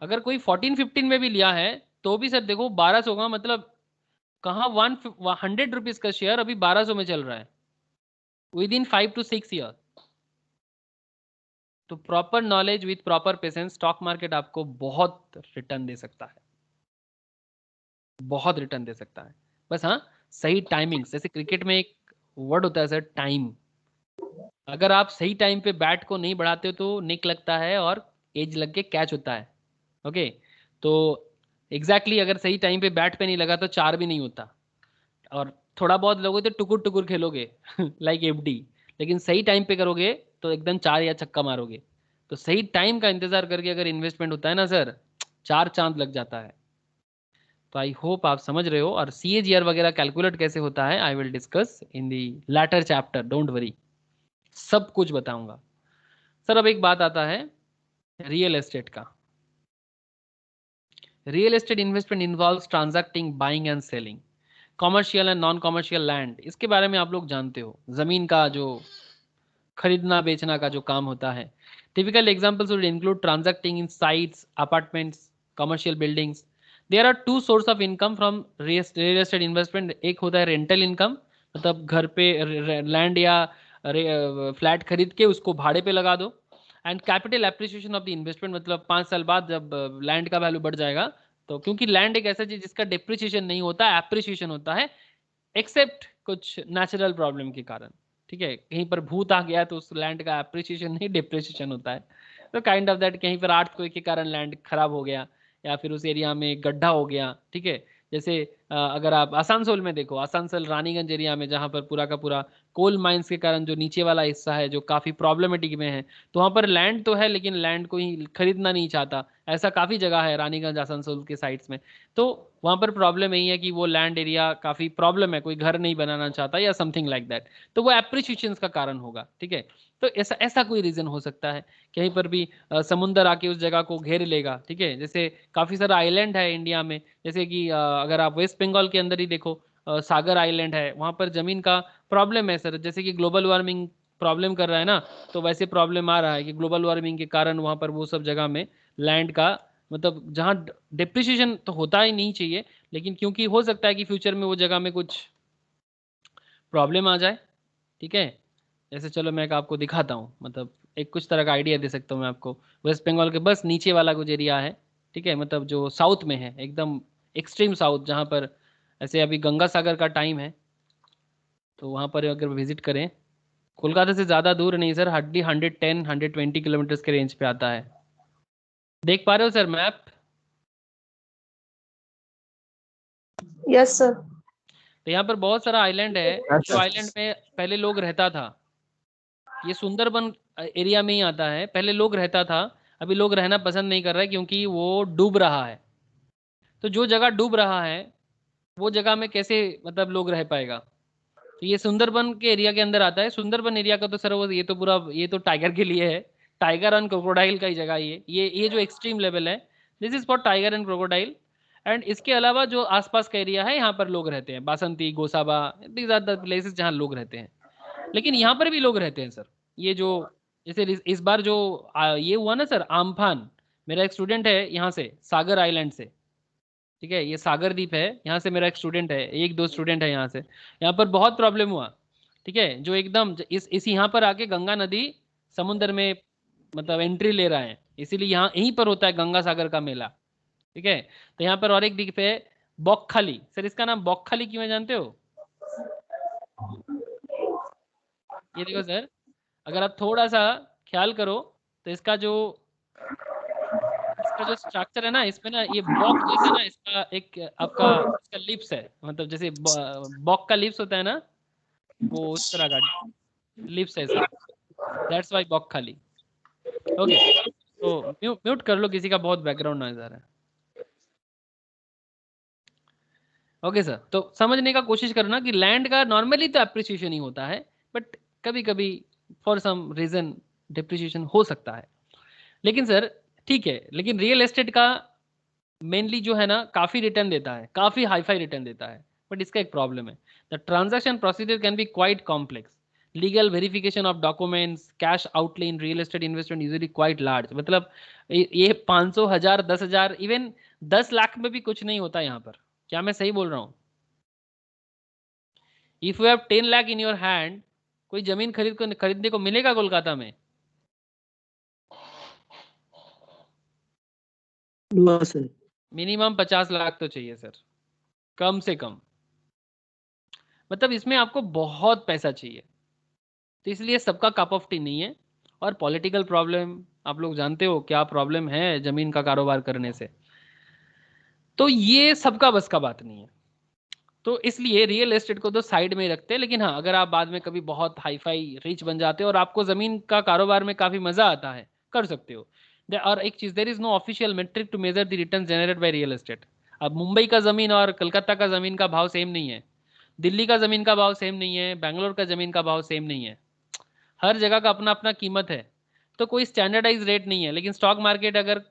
अगर कोई 14-15 में भी लिया है तो भी सर देखो 1200 का मतलब कहाँ 100 रुपीज का शेयर अभी 1200 में चल रहा है, विद इन 5 to 6 ईयर। तो proper knowledge with proper patience, stock market आपको बहुत रिटर्न दे सकता है, बहुत रिटर्न दे सकता है। बस हाँ, सही टाइमिंग, जैसे क्रिकेट में एक वर्ड होता है सर, टाइम। अगर आप सही टाइम पे बैट को नहीं बढ़ाते हो तो निक लगता है और एज लग के कैच होता है। ओके, तो एग्जैक्टली अगर सही टाइम पे बैट पे नहीं लगा तो 4 भी नहीं होता। और थोड़ा बहुत लोगे तो टुकुर टुकुर खेलोगे लाइक एफडी, लेकिन सही टाइम पे करोगे तो एकदम 4 या छक्का मारोगे। तो सही टाइम का इंतजार करके अगर इन्वेस्टमेंट होता है ना सर, 4 चांद लग जाता है। तो आई होप आप समझ रहे हो। और CAGR वगैरह कैलकुलेट कैसे होता है, I will discuss in the latter chapter, don't worry, सब कुछ बताऊंगा सर। अब एक बात आता है रियल एस्टेट का। Real estate investment involves transacting, buying and selling commercial and non commercial land. इसके बारे में आप लोग जानते हो, जमीन का जो खरीदना बेचना का जो काम होता है। Typical examples would include transacting in sites, apartments, commercial buildings. There are 2 source of income from real estate investment. एक होता है रेंटल इनकम, मतलब घर पे लैंड या फ्लैट खरीद के उसको भाड़े पे लगा दो। And capital appreciation of the investment, मतलब 5 साल बाद जब लैंड का वैल्यू बढ़ जाएगा, तो क्योंकि लैंड एक ऐसा चीज जिसका डिप्रिसिएशन नहीं होता, एप्रिसिएशन होता है, एक्सेप्ट कुछ नेचुरल प्रॉब्लम के कारण। ठीक है, कहीं पर भूत आ गया तो उस लैंड का एप्रिसिएशन नहीं डिप्रिसिएशन होता है। तो ऑफ दैट, कहीं पर अर्थक्वेक के कारण लैंड खराब हो गया या फिर उस एरिया में गड्ढा हो गया, ठीक है, जैसे अगर आप आसनसोल में देखो, आसनसोल रानीगंज एरिया में जहाँ पर पूरा का पूरा कोल माइंस के कारण जो नीचे वाला हिस्सा है जो काफ़ी प्रॉब्लमेटिक में है, तो वहाँ पर लैंड तो है लेकिन लैंड को ही खरीदना नहीं चाहता। ऐसा काफ़ी जगह है रानीगंज आसनसोल के साइड्स में। तो वहाँ पर प्रॉब्लम यही है कि वो लैंड एरिया काफ़ी प्रॉब्लम है, कोई घर नहीं बनाना चाहता या समथिंग लाइक दैट। तो वो एप्रिशिएशन का कारण होगा, ठीक है। तो ऐसा ऐसा कोई रीज़न हो सकता है। कहीं पर भी समुंदर आके उस जगह को घेर लेगा, ठीक है। जैसे काफ़ी सारा आइलैंड है इंडिया में, जैसे कि अगर आप वेस्ट बंगाल के अंदर ही देखो, सागर आइलैंड है, वहाँ पर ज़मीन का प्रॉब्लम है सर। जैसे कि ग्लोबल वार्मिंग प्रॉब्लम कर रहा है ना, तो वैसे प्रॉब्लम आ रहा है कि ग्लोबल वार्मिंग के कारण वहाँ पर वो सब जगह में लैंड का मतलब जहाँ डिप्रिसिएशन तो होता ही नहीं चाहिए, लेकिन क्योंकि हो सकता है कि फ्यूचर में वो जगह में कुछ प्रॉब्लम आ जाए, ठीक है। जैसे चलो मैं एक आपको दिखाता हूँ, मतलब एक कुछ तरह का आइडिया दे सकता हूँ मैं आपको। वेस्ट बंगाल के बस नीचे वाला कुछ एरिया है, ठीक है, मतलब जो साउथ में है एकदम एक्सट्रीम साउथ, जहाँ पर ऐसे अभी गंगा सागर का टाइम है, तो वहाँ पर अगर विजिट करें, कोलकाता से ज़्यादा दूर नहीं सर, हार्डली 110-120 किलोमीटर के रेंज पे आता है। देख पा रहे हो सर मैप? Yes sir. तो यहाँ पर बहुत सारा आइलैंड है, Yes, जो sir. आइलैंड में पहले लोग रहता था। ये सुंदरबन एरिया में ही आता है, पहले लोग रहता था, अभी लोग रहना पसंद नहीं कर रहा है क्योंकि वो डूब रहा है। तो जो जगह डूब रहा है वो जगह में कैसे मतलब लोग रह पाएगा। तो ये सुंदरबन के एरिया के अंदर आता है। सुंदरबन एरिया का तो सर वो ये तो पूरा ये तो टाइगर के लिए है, टाइगर एंड क्रोकोडाइल का ही जगह ये जो एक्सट्रीम लेवल है, this is for tiger and crocodile. And इसके अलावा जो आसपास का एरिया है यहाँ पर लोग रहते हैं, Basanti, Gosaba, these are the places जहाँ लोग रहते हैं। लेकिन यहाँ पर भी लोग रहते हैं सर। ये जो जैसे इस बार जो ये हुआ ना सर आम्फान, मेरा एक स्टूडेंट है यहाँ से सागर आइलैंड से, ठीक है, ये सागर द्वीप है, यहाँ से मेरा एक स्टूडेंट है, एक दो स्टूडेंट है यहाँ से। यहाँ पर बहुत प्रॉब्लम हुआ, ठीक है, जो एकदम इस यहाँ पर आके गंगा नदी समुद्र में मतलब एंट्री ले रहा है, इसीलिए यहाँ यहीं पर होता है गंगा सागर का मेला, ठीक है। तो यहाँ पर और एक द्वीप है बॉकखाली, सर इसका नाम बॉकखाली क्यों है जानते हो? ये देखो सर, अगर आप थोड़ा सा ख्याल करो तो इसका जो स्ट्रक्चर है ना, इसमें ना ये बॉक जैसा ना इसका एक आपका इसका लिप्स है, मतलब जैसे बॉक का लिप्स होता है ना, वो उस तरह का लिप्स है इसका, दैट्स वाई बॉक खाली। ओके, तो म्यूट कर लो, किसी का बहुत बैकग्राउंड नॉइज आ रहा है। ओके सर, तो समझने का कोशिश करना कि लैंड का नॉर्मली तो अप्रिसिएशन ही होता है, बट कभी कभी फॉर सम रीजन डिप्रिसिएशन हो सकता है। लेकिन सर ठीक है, लेकिन रियल एस्टेट का मेनली जो है ना काफ़ी रिटर्न देता है, काफ़ी हाईफाई रिटर्न देता है, बट इसका एक प्रॉब्लम है, the transaction procedure can be quite complex, legal verification of documents, cash outlay in real estate investment usually quite large. मतलब ये 500, 1000, 10,000, इवन 10 लाख में भी कुछ नहीं होता यहाँ पर। क्या मैं सही बोल रहा हूँ? If you have 10 lakh in your hand, कोई जमीन खरीदने को मिलेगा कोलकाता में? No sir. मिनिमम 50 लाख तो चाहिए सर, कम से कम। मतलब इसमें आपको बहुत पैसा चाहिए, तो इसलिए सबका कप ऑफ टी नहीं है। और पॉलिटिकल प्रॉब्लम आप लोग जानते हो क्या प्रॉब्लम है जमीन का कारोबार करने से, तो ये सबका बस का बात नहीं है। तो इसलिए रियल एस्टेट को तो साइड में ही रखते हैं। लेकिन हाँ, अगर आप बाद में कभी बहुत हाई फाई रिच बन जाते हो और आपको जमीन का कारोबार में काफी मजा आता है, कर सकते हो। और एक चीज, there is no official metric to measure the return generated by real estate. अब मुंबई का जमीन और कलकत्ता का जमीन का भाव सेम नहीं है, दिल्ली का जमीन का भाव सेम नहीं है, बैंगलोर का जमीन का भाव सेम नहीं है, हर जगह का अपना अपना कीमत है। तो कोई स्टैंडर्डाइज रेट नहीं है। लेकिन स्टॉक मार्केट अगर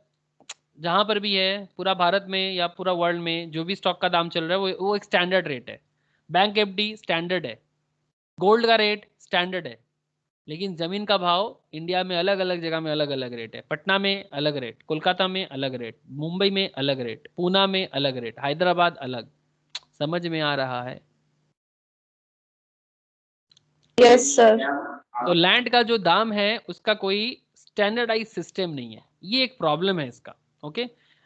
जहां पर भी है पूरा भारत में या पूरा वर्ल्ड में, जो भी स्टॉक का दाम चल रहा है वो एक स्टैंडर्ड रेट है। बैंक एफडी स्टैंडर्ड है, गोल्ड का रेट स्टैंडर्ड है। लेकिन जमीन का भाव इंडिया में अलग अलग जगह में अलग अलग रेट है। पटना में अलग रेट, कोलकाता में अलग रेट, मुंबई में अलग रेट, पूना में अलग रेट, हैदराबाद अलग। समझ में आ रहा है? Yes sir. तो लैंड का जो दाम है उसका कोई स्टैंडर्डाइज सिस्टम नहीं है, ये एक प्रॉब्लम है इसका। Okay,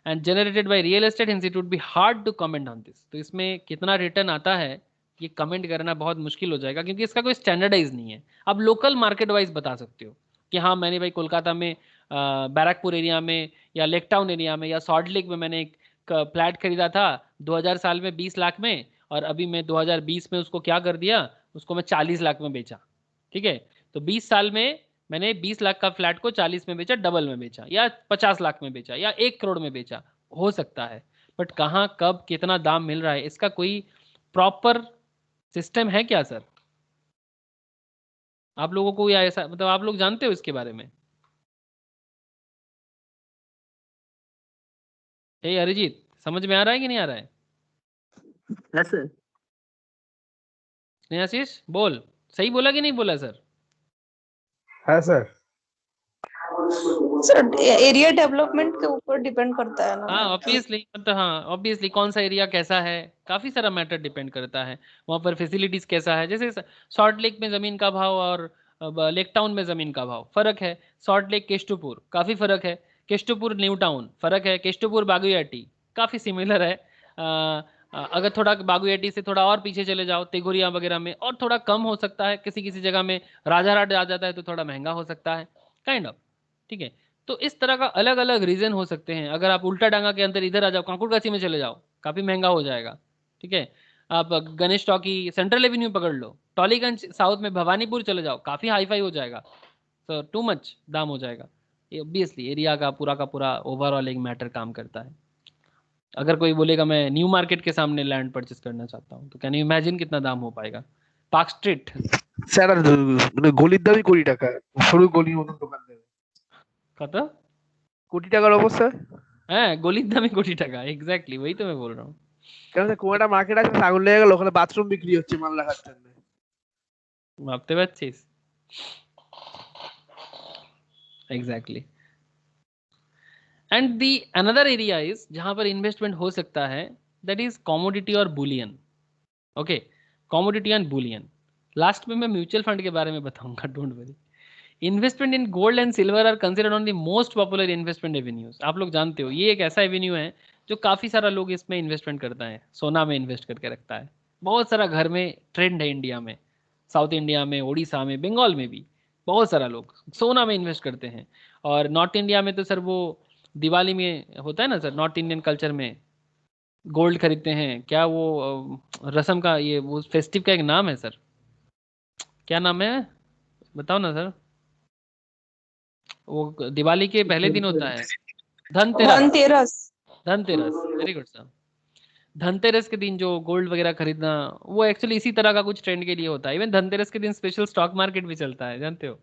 and generated by real estate hence it would be hard to comment on this. तो इसमें कितना रिटर्न आता है ये कमेंट करना बहुत मुश्किल हो जाएगा, क्योंकि इसका कोई स्टैंडर्डाइज नहीं है। आप लोकल मार्केट वाइज बता सकते हो कि हाँ मैंने भाई कोलकाता में बैरकपुर एरिया में या लेक टाउन एरिया में या सॉल्ट लेक में मैंने एक फ्लैट खरीदा था 2000 साल में 20 लाख में, और अभी मैं 2020 में उसको क्या कर दिया, उसको मैं 40 लाख में बेचा। ठीक है, तो 20 साल में मैंने 20 लाख का फ्लैट को 40 में बेचा, डबल में बेचा, या 50 लाख में बेचा, या 1 करोड़ में बेचा, हो सकता है। बट कहाँ कब कितना दाम मिल रहा है, इसका कोई प्रॉपर सिस्टम है क्या सर? आप लोगों को या ऐसा, मतलब आप लोग जानते हो इसके बारे में? ए अरिजीत, समझ में आ रहा है कि नहीं आ रहा है? है सर। स्नेहाशीष बोल, सही बोला कि नहीं बोला सर? है सर। सर एरिया डेवलपमेंट के ऊपर डिपेंड करता है ना। हाँ ऑब्वियसली, मतलब हाँ ऑब्वियसली, कौन सा एरिया कैसा है, काफी सारा मैटर डिपेंड करता है। वहाँ पर फैसिलिटीज कैसा है, जैसे सॉल्ट लेक में जमीन का भाव और लेक टाउन में जमीन का भाव फर्क है। सॉल्ट लेक केस्टोपुर काफी फर्क है, केस्टोपुर न्यू टाउन फर्क है, केस्टोपुर बागुयाटी काफी सिमिलर है। अगर थोड़ा बागुयाटी से थोड़ा और पीछे चले जाओ तेगुरिया वगैरह में, और थोड़ा कम हो सकता है, किसी किसी जगह में राजारहाट आ जाता है तो थोड़ा महंगा हो सकता है, काइंड ऑफ। ठीक है, तो इस तरह का अलग अलग रीजन हो सकते हैं। अगर आप उल्टा डांगा के अंदर इधर आ जाओ, कांकुड़गाछी में चले जाओ, काफी महंगा हो जाएगा। ठीक है, आप गणेश टॉकी सेंट्रल एवेन्यू पकड़ लो, टॉलीगंज साउथ में भवानीपुर चले जाओ, काफी हाई फाई हो जाएगा, तो टू मच दाम हो जाएगा। ये ऑब्वियसली एरिया का पूरा ओवरऑल एक मैटर काम करता है। अगर कोई बोलेगा मैं न्यू मार्केट के सामने लैंड परचेस करना चाहता हूँ, तो कैन यू इमेजिन कितना दाम हो पाएगा? पार्क स्ट्रीट স্যার আর মানে গলির দামই কোটি টাকা, সরু গলির মতন দোকান দেবে। কত? কোটি টাকার অবস্থা। হ্যাঁ, গলির দামে কোটি টাকা, এক্স্যাক্টলি वही तो मैं बोल रहा हूँ। কেন স্যার কোন একটা মার্কেট আছে আগুন লেগে গেল, ওখানে বাথরুম বিক্রি হচ্ছে মাল রাখার জন্য। ভাবতে পারছিস? Exactly. And the another area is जहां पर इन्वेस्टमेंट हो सकता है, दैट इज कॉमोडिटी और bullion. Okay, commodity and bullion. Last में मैं म्यूचुअल फंड के बारे में बताऊंगा, don't worry. Investment in gold and silver are considered on the most popular investment avenues. आप लोग जानते हो ये एक ऐसा एवेन्यू है जो काफी सारा लोग इसमें इन्वेस्टमेंट करता है, सोना में इन्वेस्ट करके रखता है। बहुत सारा घर में ट्रेंड है इंडिया में, साउथ इंडिया में, उड़ीसा में, बंगाल में भी बहुत सारा लोग सोना में इन्वेस्ट करते हैं। और नॉर्थ इंडिया में तो सर वो दिवाली में होता है ना सर, नॉर्थ इंडियन कल्चर में गोल्ड खरीदते हैं। क्या वो रस्म का, ये वो फेस्टिव का एक नाम है सर, क्या नाम है बताओ ना सर? वो दिवाली के पहले दिन होता है, Dhanteras. Dhanteras. Dhanteras, very good sir. Dhanteras के दिन जो गोल्ड वगैरह खरीदना, वो एक्चुअली इसी तरह का कुछ ट्रेंड के लिए होता है। इवन धनतेरस के दिन स्पेशल स्टॉक मार्केट भी चलता है, जानते हो?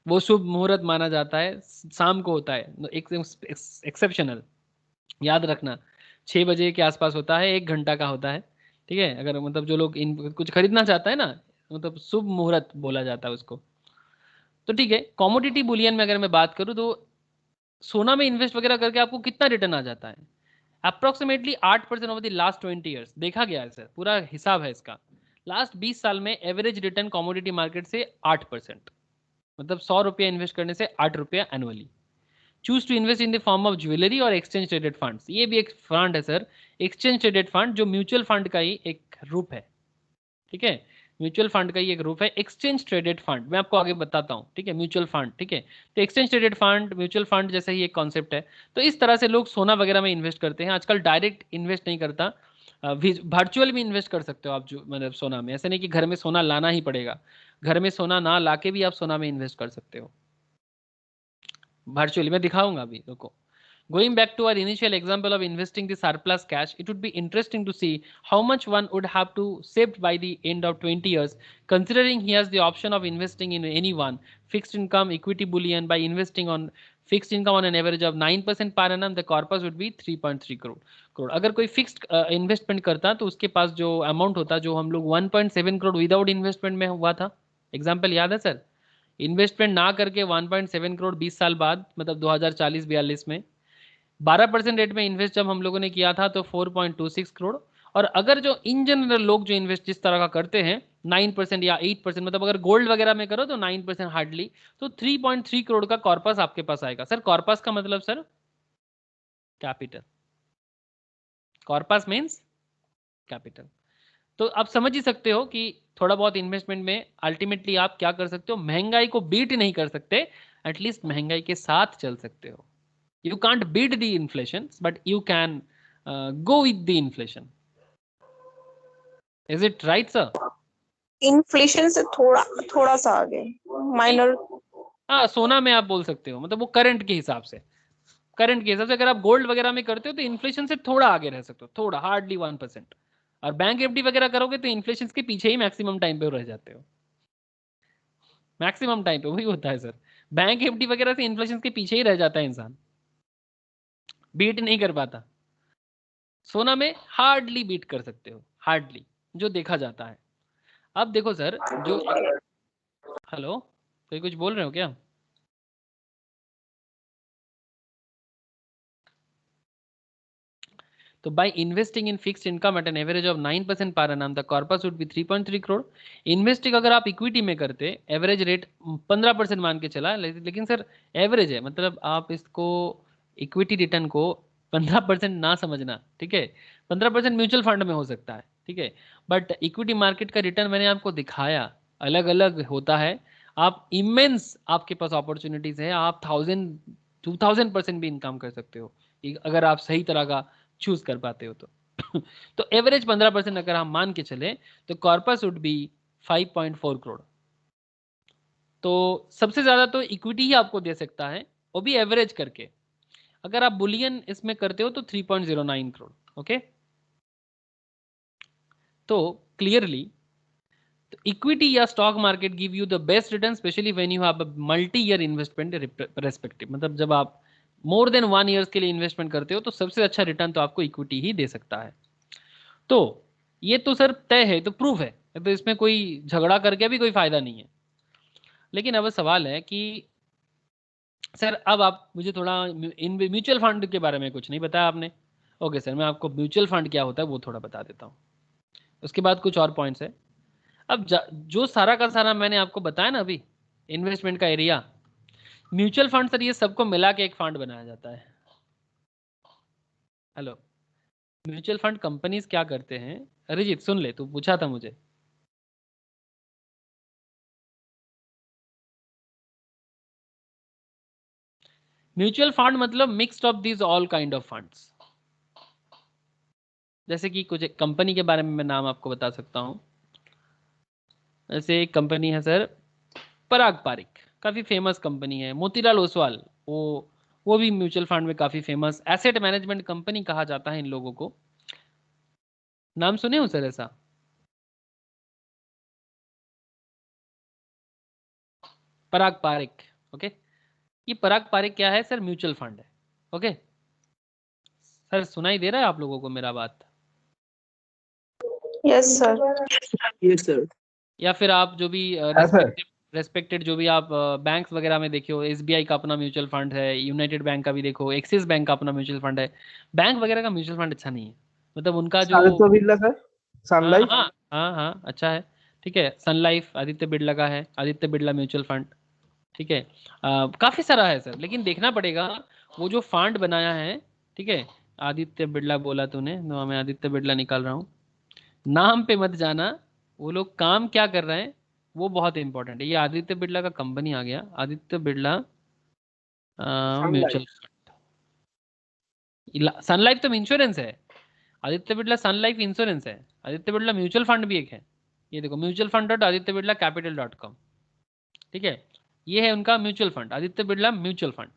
वो शुभ मुहूर्त माना जाता है, शाम को होता है, एक एक्सेप्शनल, याद रखना 6 बजे के आसपास होता है, 1 घंटा का होता है। ठीक है, अगर मतलब जो लोग इन कुछ खरीदना चाहता है ना, मतलब शुभ मुहूर्त बोला जाता है उसको। तो ठीक है, कॉमोडिटी बुलियन में अगर मैं बात करूं तो सोना में इन्वेस्ट वगैरह करके आपको कितना रिटर्न आ जाता है? Approximately 8% over the last 20 years देखा गया है सर, पूरा हिसाब है इसका। लास्ट 20 साल में एवरेज रिटर्न कॉमोडिटी मार्केट से 8%, मतलब 100 रुपया इन्वेस्ट करने से 8 रुपया annually. Choose to invest in the form of jewellery और एक्सचेंज ट्रेडेड फंड्स। ये भी एक फंड है सर, एक्सचेंज ट्रेडेड फंड, जो म्यूचुअल फंड का ही एक रूप है। ठीक है, म्यूचुअल फंड का ही एक रूप है एक्सचेंज ट्रेडेड फंड, मैं आपको आगे बताता हूँ। ठीक है, म्यूचुअल फंड, ठीक है, तो exchange traded fund mutual fund जैसा ही एक कॉन्सेप्ट है। तो इस तरह से लोग सोना वगैरह में इन्वेस्ट करते हैं आजकल, डायरेक्ट इन्वेस्ट नहीं करता, वर्चुअल भी इन्वेस्ट कर सकते हो आप, जो मतलब सोना में, ऐसा नहीं कि घर में सोना लाना ही पड़ेगा, घर में सोना ना लाके भी आप सोना में इन्वेस्ट कर सकते हो वर्चुअली। मैं दिखाऊंगा अभी, रुको। Going back to our initial example of investing the surplus cash, it would be interesting to see how much one would have to save by the end of 20 years, considering he has the option of investing in any one fixed income, equity, bullion. By investing on fixed income on an average of 9% per annum, the corpus would be 3.3 crore. अगर कोई fixed investment करता तो उसके पास जो amount होता, जो हम लोग 1.7 करोड़ विदाउट इन्वेस्टमेंट में हुआ था, एग्जाम्पल याद है सर? इन्वेस्टमेंट ना करके 1.7 करोड़ 20 साल बाद, मतलब 2040-42 में 12% रेट में इन्वेस्ट जब हम लोगों ने किया था तो 4.26 करोड़। और अगर जो इन जनरल लोग जो इन्वेस्ट जिस तरह का करते हैं 9% या 8%, मतलब अगर गोल्ड वगैरह में करो तो 9% हार्डली, तो 3.3 करोड़ का कॉर्पस आपके पास आएगा। सर कॉर्पस का मतलब sir capital, corpus means capital. तो आप समझ ही सकते हो कि थोड़ा बहुत इन्वेस्टमेंट में अल्टीमेटली आप क्या कर सकते हो, महंगाई को बीट नहीं कर सकते, एटलीस्ट महंगाई के साथ चल सकते हो। You can't beat the inflation, but you can go with the inflation. Is it right, sir? Inflation से थोड़ा सा आगे, माइनर। हाँ, सोना में आप बोल सकते हो, मतलब वो करंट के हिसाब से, अगर आप गोल्ड वगैरह में करते हो तो इन्फ्लेशन से थोड़ा आगे रह सकते हो, थोड़ा, हार्डली 1%। और बैंक एफडी वगैरह करोगे तो इन्फ्लेशन के पीछे ही मैक्सिमम टाइम पे रह जाते हो। मैक्सिमम टाइम पे वही होता है सर, बैंक एफडी वगैरह से इन्फ्लेशन के पीछे ही रह जाता है इंसान, बीट नहीं कर पाता। सोना में हार्डली बीट कर सकते हो, हार्डली, जो देखा जाता है। अब देखो सर, जो हेलो, कोई कुछ बोल रहे हो क्या? तो by investing in fixed income at an average of 9% per annum, the corpus would be 3.3 crore. Investing अगर आप इक्विटी में करते, एवरेज रेट 15% मान के चला, लेकिन सर एवरेज है, मतलब आप इसको इक्विटी रिटर्न को 15% ना समझना, ठीक है। 15% म्यूचुअल फंड में हो सकता है, ठीक है, बट इक्विटी मार्केट का रिटर्न मैंने आपको दिखाया अलग अलग होता है। आप इमेंस, आपके पास अपॉर्चुनिटीज है, आप 1000-2000% भी इनकम कर सकते हो अगर आप सही तरह का चूज कर पाते हो तो। तो एवरेज 15% अगर हम मान के चले तो कॉर्पस वुड बी 5.4 करोड़। तो सबसे ज्यादा तो इक्विटी ही आपको दे सकता है, वो भी एवरेज करके। अगर आप बुलियन इसमें करते हो तो 3.09 करोड़। ओके, तो क्लियरली इक्विटी या stock market give you the best return, specially when you have a multi year investment respective, मतलब जब आप मोर देन 1 ईयर्स के लिए इन्वेस्टमेंट करते हो तो सबसे अच्छा रिटर्न तो आपको इक्विटी ही दे सकता है। तो ये तो सर तय है, तो प्रूफ है, तो इसमें कोई झगड़ा करके भी कोई फायदा नहीं है। लेकिन अब सवाल है कि सर अब आप मुझे थोड़ा इन म्यूचुअल फंड के बारे में कुछ नहीं बताया आपने। ओके सर, मैं आपको म्यूचुअल फंड क्या होता है वो थोड़ा बता देता हूँ, उसके बाद कुछ और पॉइंट्स है। अब जो सारा का सारा मैंने आपको बताया ना अभी, इन्वेस्टमेंट का एरिया, म्यूचुअल फंड सर ये सबको मिला के एक फंड बनाया जाता है। हेलो, म्यूचुअल फंड कंपनीज क्या करते हैं, अरिजीत सुन ले, तू पूछा था मुझे। म्यूचुअल फंड मतलब mixed of this all kind of funds. जैसे कि कुछ कंपनी के बारे में मैं नाम आपको बता सकता हूँ। जैसे एक कंपनी है सर पराग पारिक, काफ़ी फेमस कंपनी है। मोतीलाल ओसवाल, वो भी म्यूचुअल फंड में काफ़ी फेमस एसेट मैनेजमेंट कंपनी कहा जाता है इन लोगों को। नाम सुने हो सर ऐसा? पराग पारिक। ओके, ये पराग पारिक क्या है सर? म्यूचुअल फंड है। ओके सर, सुनाई दे रहा है आप लोगों को मेरा बात? Yes sir. Yes sir. या फिर आप जो भी रेस्पेक्टेड जो भी आप बैंक्स वगैरह में देखो, एसबीआई का अपना म्यूचुअल फंड है, यूनाइटेड बैंक का भी देखो, एक्सिस बैंक का अपना म्यूचुअल फंड है। बैंक वगैरह का म्यूचुअल फंड अच्छा नहीं है, मतलब उनका जो आदित्य बिरला सर, सन हाँ लाइफ। हाँ हाँ हाँ अच्छा है, ठीक है। सन लाइफ आदित्य बिरला का है, आदित्य बिरला म्यूचुअल फंड, ठीक है। काफी सारा है सर, लेकिन देखना पड़ेगा वो जो फंड बनाया है, ठीक है। आदित्य बिरला बोला तूने, तो मैं आदित्य बिरला निकाल रहा हूँ। नाम पे मत जाना, वो लोग काम क्या कर रहे हैं वो बहुत इंपॉर्टेंट है। ये आदित्य बिरला का कंपनी आ गया, आदित्य बिरला म्यूचुअल फंड। सन लाइफ तो इंश्योरेंस है, आदित्य बिरला सन लाइफ इंश्योरेंस है, आदित्य बिरला म्यूचुअल फंड भी एक है। ये देखो, mutual fund dot Aditya Birla capital .com, ठीक है। ये है उनका mutual fund, Aditya Birla mutual fund.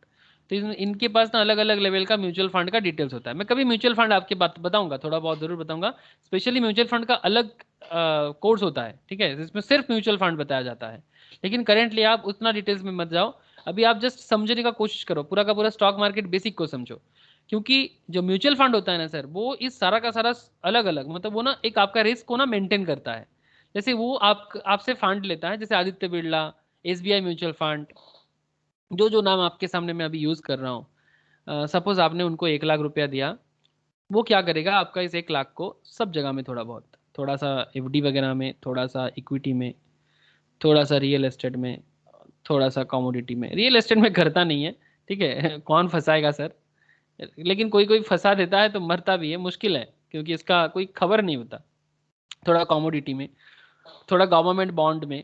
तो इनके पास ना अलग अलग लेवल का म्यूचुअल फंड का डिटेल्स होता है। मैं कभी म्यूचुअल फंड आपके बात बताऊंगा, थोड़ा बहुत जरूर बताऊंगा। स्पेशली म्यूचुअल फंड का अलग कोर्स होता है, ठीक है, जिसमें सिर्फ म्यूचुअल फंड बताया जाता है। लेकिन करेंटली आप उतना डिटेल्स में मत जाओ, अभी आप जस्ट समझने का कोशिश करो, पूरा का पूरा स्टॉक मार्केट बेसिक को समझो। क्योंकि जो म्यूचुअल फंड होता है ना सर, वो इस सारा का सारा अलग अलग, मतलब वो ना एक आपका रिस्क को ना मेंटेन करता है। जैसे वो आपसे फंड लेता है, जैसे Aditya Birla, SBI mutual fund, जो नाम आपके सामने मैं अभी यूज कर रहा हूँ, सपोज आपने उनको 1 लाख रुपया दिया, वो क्या करेगा, आपका इस 1 लाख को सब जगह में थोड़ा बहुत, थोड़ा सा एफडी वगैरह में, थोड़ा सा इक्विटी में, थोड़ा सा रियल एस्टेट में, थोड़ा सा कमोडिटी में। रियल एस्टेट में करता नहीं है, ठीक है कौन फंसाएगा सर, लेकिन कोई कोई फंसा देता है तो मरता भी है, मुश्किल है, क्योंकि इसका कोई खबर नहीं होता। थोड़ा कमोडिटी में, थोड़ा गवर्नमेंट बॉन्ड में,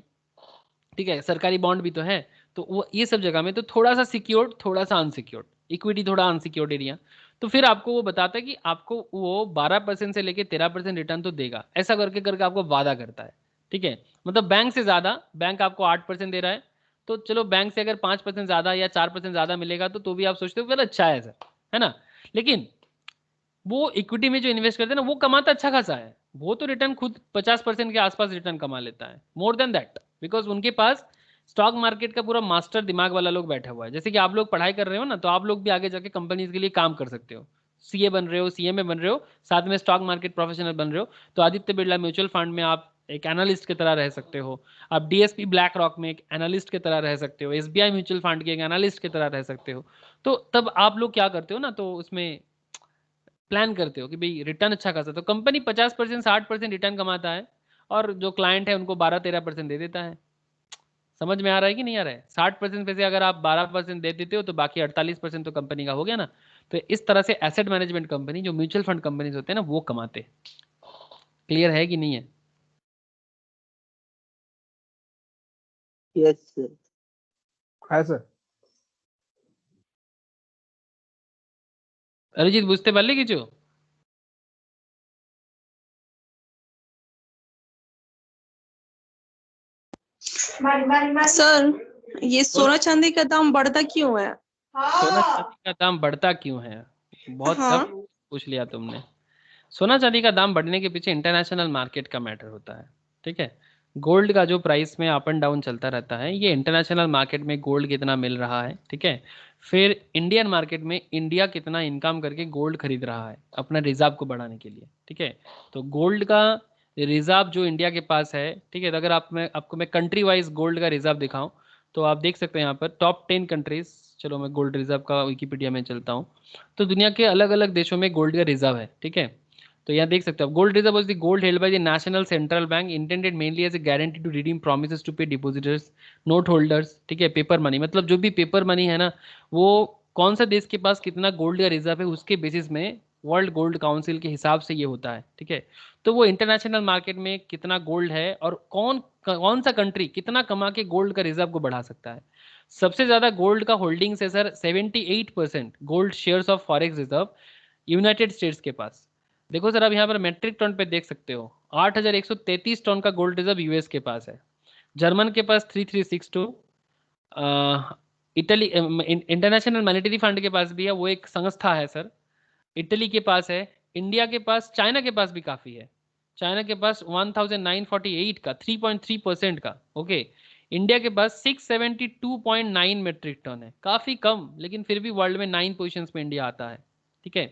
ठीक है, सरकारी बॉन्ड भी तो है। तो वो ये सब जगह में तो थोड़ा सा सिक्योर्ड, थोड़ा सा अनसिक्योर्ड, इक्विटी थोड़ा अनसिक्योर्ड एरिया, तो फिर आपको वो बताता है कि आपको वो 12% से लेके 13% रिटर्न तो देगा, ऐसा करके करके आपको वादा करता है। ठीक है, मतलब बैंक से ज़्यादा, बैंक आपको 8% दे रहा है, तो चलो बैंक से अगर 5% ज़्यादा या 4% ज़्यादा मिलेगा तो भी आप सोचते हो फिर अच्छा है सर, है ना। लेकिन वो इक्विटी में जो इन्वेस्ट करते हैं ना वो कमाता अच्छा खासा है, वो तो रिटर्न खुद 50% के आसपास रिटर्न कमा लेता है, मोर देन दैट, बिकॉज उनके पास स्टॉक मार्केट का पूरा मास्टर दिमाग वाला लोग बैठा हुआ है। जैसे कि आप लोग पढ़ाई कर रहे हो ना, तो आप लोग भी आगे जाके कंपनीज के लिए काम कर सकते हो, सीए बन रहे हो, सीएमए बन रहे हो, साथ में स्टॉक मार्केट प्रोफेशनल बन रहे हो, तो आदित्य बिरला म्यूचुअल फंड में आप एक एनालिस्ट की तरह रह सकते हो, आप डीएसपी ब्लैक रॉक में एक एनालिस्ट की तरह रह सकते हो, एसबीआई म्यूचुअल फंड के एक एनालिस्ट की तरह रह सकते हो। तो तब आप लोग क्या करते हो ना, तो उसमें प्लान करते हो कि भाई रिटर्न अच्छा खासा, तो कंपनी 50% 60% रिटर्न कमाता है और जो क्लाइंट है उनको 12-13% दे देता है। समझ में आ रहा है कि नहीं आ रहा है? 60% पे से अगर आप 12% दे देते हो तो बाकी 48% तो कंपनी का हो गया ना। तो इस तरह से एसेट मैनेजमेंट कंपनी, जो म्यूचुअल फंड कंपनीज होते हैं ना, वो कमाते। क्लियर है कि नहीं है? Yes sir. है सर। अरिजीत बुझते पारले কিছু? सर ये सोना चांदी का दाम बढ़ता क्यों है? सोना चांदी का दाम बढ़ता क्यों है? बहुत हाँ। टफ पूछ लिया तुमने। सोना चांदी का दाम बढ़ने के पीछे इंटरनेशनल मार्केट का मैटर होता है। ठीक है, गोल्ड का जो प्राइस में अप एंड डाउन चलता रहता है, ये इंटरनेशनल मार्केट में गोल्ड कितना मिल रहा है, ठीक है, फिर इंडियन मार्केट में इंडिया कितना इनकम करके गोल्ड खरीद रहा है अपना रिजर्व को बढ़ाने के लिए। ठीक है, तो गोल्ड का रिजर्व जो इंडिया के पास है, ठीक है, तो अगर आपको मैं कंट्री वाइज गोल्ड का रिजर्व दिखाऊं, तो आप देख सकते हैं यहाँ पर टॉप 10 कंट्रीज। चलो मैं गोल्ड रिजर्व का विकीपीडिया में चलता हूँ, तो दुनिया के अलग अलग देशों में गोल्ड का रिजर्व है। ठीक है, तो यहाँ देख सकते हो gold reserve was the gold held by the national central bank intended mainly as a guarantee to redeem promises to pay depositors, note holders. ठीक है, पेपर मनी, मतलब जो भी पेपर मनी है ना, वो कौन सा देश के पास कितना गोल्ड का रिजर्व है उसके बेसिस में वर्ल्ड गोल्ड काउंसिल के हिसाब से ये होता है। ठीक है, तो वो इंटरनेशनल मार्केट में कितना गोल्ड है और कौन कौन सा कंट्री कितना कमा के गोल्ड का रिजर्व को बढ़ा सकता है। सबसे ज्यादा गोल्ड का होल्डिंग्स है sir, 78% gold shares of forex reserve United states के पास। देखो सर, अब यहाँ पर मेट्रिक टन पे देख सकते हो 8133 टन का गोल्ड रिजर्व यूएस के पास है, जर्मन के पास 3362, इटली इंटरनेशनल मॉनेटरी फंड के पास भी है, वो एक संस्था है सर, इटली के पास है, इंडिया के पास, चाइना के पास भी काफ़ी है, चाइना के पास 1948 का 3.3% का। ओके, इंडिया के पास 672.9 मेट्रिक टन है, काफ़ी कम, लेकिन फिर भी वर्ल्ड में 9 पोजीशंस में इंडिया आता है। ठीक है,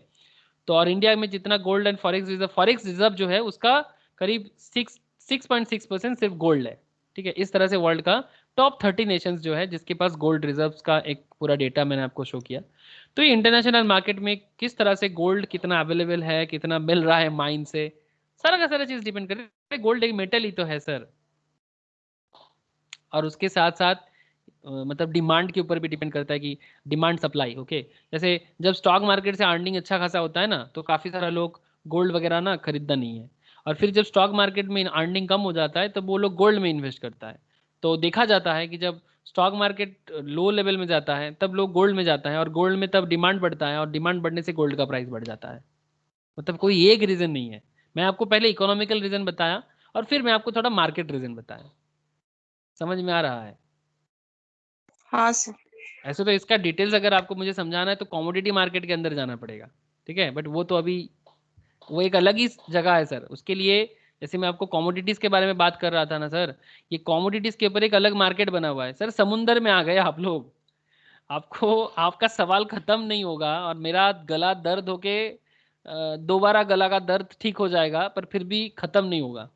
तो और इंडिया में जितना गोल्ड एंड फॉरेक्स रिजर्व जो है उसका करीब 6.6% सिर्फ गोल्ड है। ठीक है, इस तरह से वर्ल्ड का टॉप 30 नेशंस जो है जिसके पास गोल्ड रिजर्व्स का एक पूरा डेटा मैंने आपको शो किया। तो ये इंटरनेशनल मार्केट में किस तरह से गोल्ड कितना अवेलेबल है, कितना मिल रहा है माइन से, सारा का सारा चीज डिपेंड करे। गोल्ड एक मेटल ही तो है सर, और उसके साथ साथ मतलब डिमांड के ऊपर भी डिपेंड करता है कि डिमांड सप्लाई। ओके, जैसे जब स्टॉक मार्केट से अर्निंग अच्छा खासा होता है ना, तो काफ़ी सारा लोग गोल्ड वगैरह ना खरीदता नहीं है, और फिर जब स्टॉक मार्केट में अर्निंग कम हो जाता है तब वो लोग गोल्ड में इन्वेस्ट करता है। तो देखा जाता है कि जब स्टॉक मार्केट लो लेवल में जाता है तब लोग गोल्ड में जाता है, और गोल्ड में तब डिमांड बढ़ता है, और डिमांड बढ़ने से गोल्ड का प्राइस बढ़ जाता है। मतलब कोई एक रीज़न नहीं है, मैं आपको पहले इकोनॉमिकल रीज़न बताया और फिर मैं आपको थोड़ा मार्केट रीज़न बताया। समझ में आ रहा है? हाँ सर। ऐसे तो इसका डिटेल्स अगर आपको मुझे समझाना है तो कमोडिटी मार्केट के अंदर जाना पड़ेगा। ठीक है, बट वो तो अभी वो एक अलग ही जगह है सर उसके लिए। जैसे मैं आपको कमोडिटीज के बारे में बात कर रहा था ना सर, ये कमोडिटीज के ऊपर एक अलग मार्केट बना हुआ है सर, समुंदर में आ गए आप लोग। आपको आपका सवाल खत्म नहीं होगा और मेरा गला दर्द होके दोबारा गला का दर्द ठीक हो जाएगा, पर फिर भी खत्म नहीं होगा।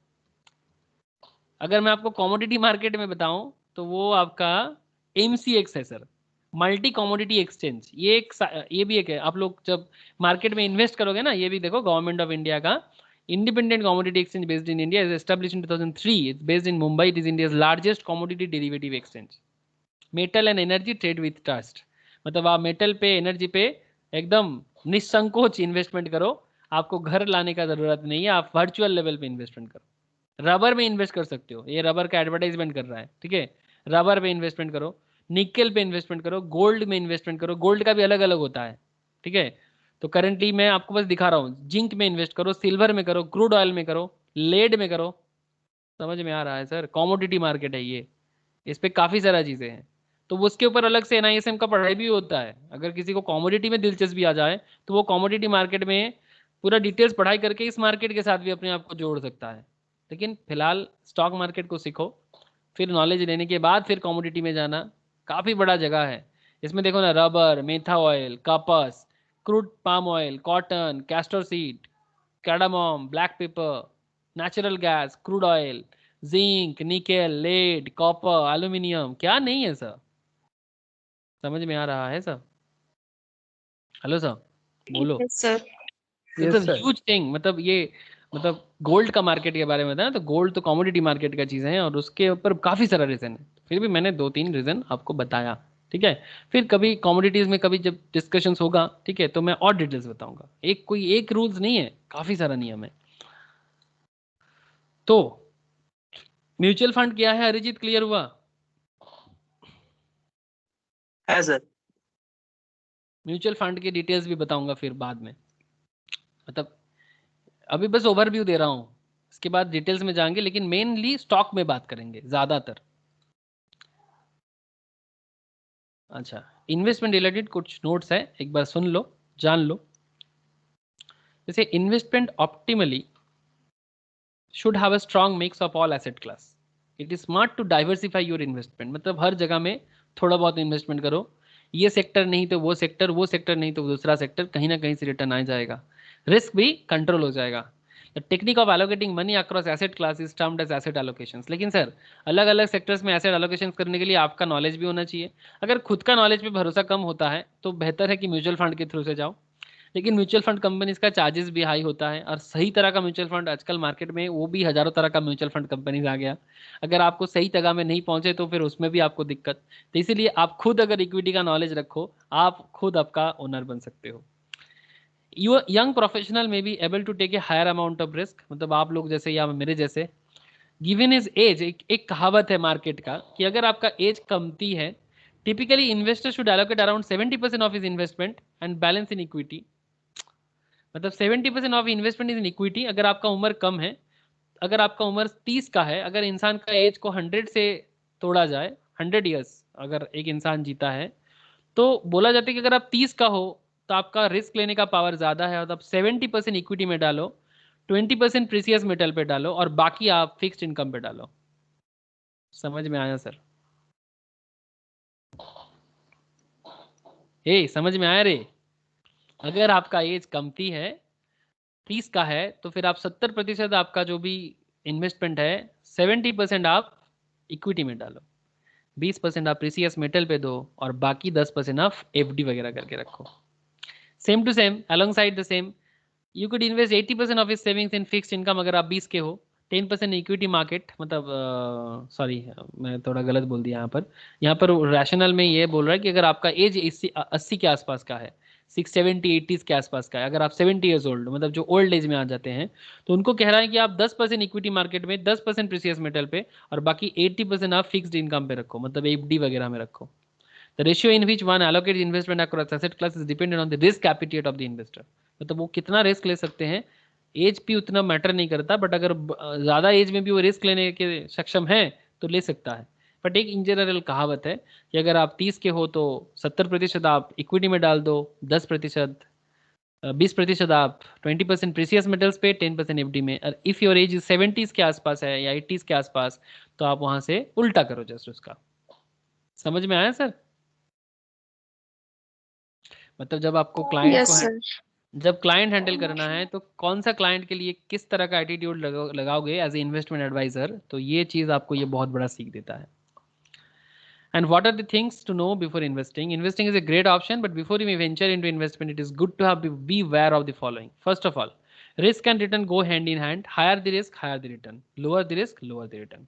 अगर मैं आपको कमोडिटी मार्केट में बताऊं तो वो आपका MCX है सर, मल्टी कमोडिटी एक्सचेंज। ये भी एक है। आप लोग जब मार्केट में इन्वेस्ट करोगे ना, ये भी देखो गवर्नमेंट ऑफ इंडिया का independent commodity exchange based in India is established in 2003, it's based in Mumbai, it is India's largest commodity derivative exchange, metal and energy trade with trust. मतलब आप मेटल पे, एनर्जी पे एकदम निसंकोच इन्वेस्टमेंट करो, आपको घर लाने का जरूरत नहीं है, आप वर्चुअल लेवल पे इन्वेस्टमेंट करो। रबर में इन्वेस्ट कर सकते हो, ये रबर का एडवर्टाइजमेंट कर रहा है, ठीक है, रबर पे इन्वेस्टमेंट करो। निकल पे इन्वेस्टमेंट करो, गोल्ड में इन्वेस्टमेंट करो, गोल्ड का भी अलग अलग होता है, ठीक है। तो करंटली मैं आपको बस दिखा रहा हूँ, जिंक में इन्वेस्ट करो, सिल्वर में करो, क्रूड ऑयल में करो, लेड में करो। समझ में आ रहा है सर? कॉमोडिटी मार्केट है ये, इस पे काफ़ी सारा चीज़ें हैं। तो उसके ऊपर अलग से NISM का पढ़ाई भी होता है। अगर किसी को कॉमोडिटी में दिलचस्पी आ जाए तो वो कॉमोडिटी मार्केट में पूरा डिटेल्स पढ़ाई करके इस मार्केट के साथ भी अपने आप को जोड़ सकता है। लेकिन फिलहाल स्टॉक मार्केट को सीखो, फिर नॉलेज लेने के बाद फिर कॉमोडिटी में जाना। काफ़ी बड़ा जगह है इसमें। देखो ना, रबर, मेथा ऑयल, कपास, crude palm oil, cotton, castor seed, cardamom, black pepper, natural gas, crude oil, zinc, nickel, lead, copper, aluminium, क्या नहीं है सर? समझ में आ रहा है सर? हेलो सर, बोलो। Yes sir. यस मतलब सर। ह्यूज थिंग, मतलब ये, मतलब गोल्ड का मार्केट के बारे में बताया तो गोल्ड तो कमोडिटी मार्केट का चीज़ है और उसके ऊपर काफ़ी सारा रीज़न है। फिर भी मैंने 2-3 रीज़न आपको बताया, ठीक है। फिर कभी कमोडिटीज़ में कभी जब डिस्कशंस होगा, ठीक है, तो मैं और डिटेल्स बताऊंगा। एक कोई एक रूल्स नहीं है, काफ़ी सारा नियम है। तो म्यूचुअल फंड क्या है अरिजीत, क्लियर हुआ? है सर। म्यूचुअल फंड की डिटेल्स भी बताऊंगा फिर बाद में, मतलब अभी बस ओवरव्यू दे रहा हूँ, इसके बाद डिटेल्स में जाएंगे, लेकिन मेनली स्टॉक में बात करेंगे ज़्यादातर। अच्छा, इन्वेस्टमेंट रिलेटेड कुछ नोट्स है, एक बार सुन लो, जान लो। जैसे investment optimally should have a strong mix of all asset class. It is smart to diversify your investment, मतलब हर जगह में थोड़ा बहुत इन्वेस्टमेंट करो। ये सेक्टर नहीं तो वो सेक्टर नहीं तो दूसरा सेक्टर, कहीं ना कहीं से रिटर्न आ जाएगा, रिस्क भी कंट्रोल हो जाएगा। The technique of allocating money across asset class is termed as asset allocations. लेकिन सर, अलग अलग सेक्टर्स में एसेट एलोकेशन करने के लिए आपका नॉलेज भी होना चाहिए। अगर खुद का नॉलेज पे भरोसा कम होता है तो बेहतर है कि म्यूचुअल फंड के थ्रू से जाओ। लेकिन म्यूचुअल फंड कंपनीज का चार्जेस भी हाई होता है, और सही तरह का म्यूचुअल फंड आजकल मार्केट में वो भी हजारों तरह का म्यूचुअल फंड कंपनीज आ गया। अगर आपको सही जगह में नहीं पहुंचे तो फिर उसमें भी आपको दिक्कत। तो इसीलिए आप खुद अगर इक्विटी का नॉलेज रखो, आप खुद आपका ओनर बन सकते हो। यू यंग प्रोफेशनल में be able to take a higher amount of risk, मतलब आप लोग जैसे या मेरे जैसे, गिवन इज एज, एक कहावत है मार्केट का कि अगर आपका एज कमती है, typically investor should allocate around 70% of his investment and balance in equity. मतलब 70% of investment is in equity. अगर आपका उम्र कम है, अगर आपका उम्र 30 का है, अगर इंसान का एज को 100 से तोड़ा जाए, 100 ईयर्स अगर एक इंसान जीता है, तो बोला जाता है कि अगर आप 30 का हो तो आपका रिस्क लेने का पावर ज़्यादा है, और आप 70% इक्विटी में डालो, 20% प्रीसियस मेटल पे डालो, और बाकी आप फिक्स्ड इनकम पे डालो। समझ में आया सर? समझ में आया रे? अगर आपका एज कमती है, 30 का है, तो फिर आप 70% आपका जो भी इन्वेस्टमेंट है, 70% आप इक्विटी में डालो, 20% आप प्रीसियस मेटल पे दो, और बाकी 10% आप FD वगैरह करके रखो। Same to same, alongside the same, you could invest 80% of his savings in fixed income अगर आप 20 के हो, 10% इक्विटी मार्केट, मतलब सॉरी मैं थोड़ा गलत बोल दिया यहाँ पर रैशनल में ये बोल रहा है कि अगर आपका एज 80 के आसपास का है, 670-80 के आसपास का है, अगर आप 70 ईयर्स ओल्ड, मतलब जो ओल्ड एज में आ जाते हैं, तो उनको कह रहा है कि आप 10% इक्विटी मार्केट में, 10% प्रीसियस मेटल पे, और बाकी 80% आप फिक्स्ड इनकम पे रखो, मतलब FD वगैरह में रखो। The ratio in which one allocates investment across asset class is dependent on the risk appetite of the investor. मतलब वो कितना रिस्क ले सकते हैं, एज भी उतना मैटर नहीं करता, बट अगर ज़्यादा एज में भी वो रिस्क लेने के सक्षम है तो ले सकता है। बट एक इन जनरल कहावत है कि अगर आप 30 के हो तो 70% आप इक्विटी में डाल दो, 10%, 20% आप 20% प्रीसियस मेटल्स पे, 10% FD में, और इफ़ योर एज 70s के आसपास है या 80s के आसपास, तो आप वहाँ से उल्टा करो जस्ट उसका। समझ में आया सर? मतलब जब आपको क्लाइंट यस को सर। जब क्लाइंट हैंडल करना है तो कौन सा क्लाइंट के लिए किस तरह का एटीट्यूड लगाओगे एज ए इन्वेस्टमेंट एडवाइजर, तो ये चीज़ आपको ये बहुत बड़ा सीख देता है। And what are the things to know before investing? Investing is a great option, but before you venture into investment, it is good to be aware of the following. First of all, risk and return go hand in hand. Higher the risk, higher the return. Lower the risk, lower the return.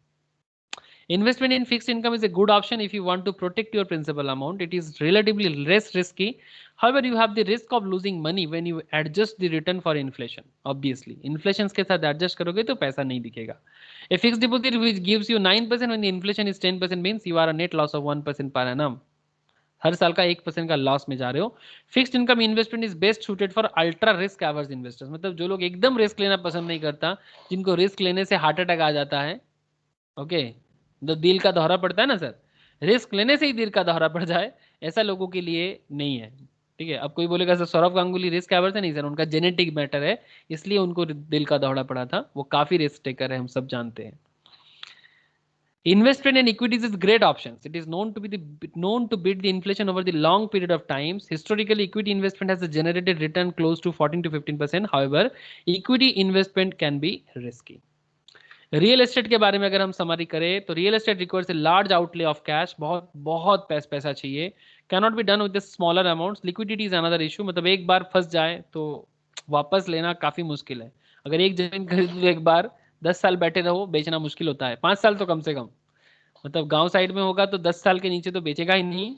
Investment in fixed income is a good option if you want to protect your principal amount. It is relatively less risky. However, you have the risk of losing money when you adjust the return for inflation. Obviously, inflation के साथ adjust करोगे तो पैसा नहीं दिखेगा. A fixed deposit which gives you 9% when the inflation is 10% means you are a net loss of 1% per annum. हर साल का 1% का लॉस में जा रहे हो. Fixed income investment is best suited for ultra risk averse investors. मतलब जो लोग एकदम रिस्क लेना पसंद नहीं करता, जिनको रिस्क लेने से हार्ट अटैक आ जाता है, ओके, तो दिल का दौरा पड़ता है ना सर, रिस्क लेने से ही दिल का दौरा पड़ जाए, ऐसा लोगों के लिए नहीं है. ठीक है. अब कोई बोलेगा sir Saurav Ganguly risk averse है. नहीं सर, उनका जेनेटिक मैटर है, इसलिए उनको दिल का दौरा पड़ा था. वो काफी रिस्क टेकर है, हम सब जानते हैं. Investment in equities is great options. It is known to beat the inflation over the long period of times. Historically, equity investment has generated return close to 14 to 15%. However, equity investment can be risky. Real estate के बारे में अगर हम summary करें तो real estate requires a large outlay of cash. बहुत बहुत पैसा चाहिए. Cannot be done with smaller amounts. Liquidity is another issue. मतलब एक बार फंस जाए तो वापस लेना काफी मुश्किल है. अगर एक जमीन खरीद लो एक बार, 10 साल बैठे रहो, बेचना मुश्किल होता है. 5 साल तो कम से कम. मतलब गांव साइड में होगा तो 10 साल के नीचे तो बेचेगा ही नहीं,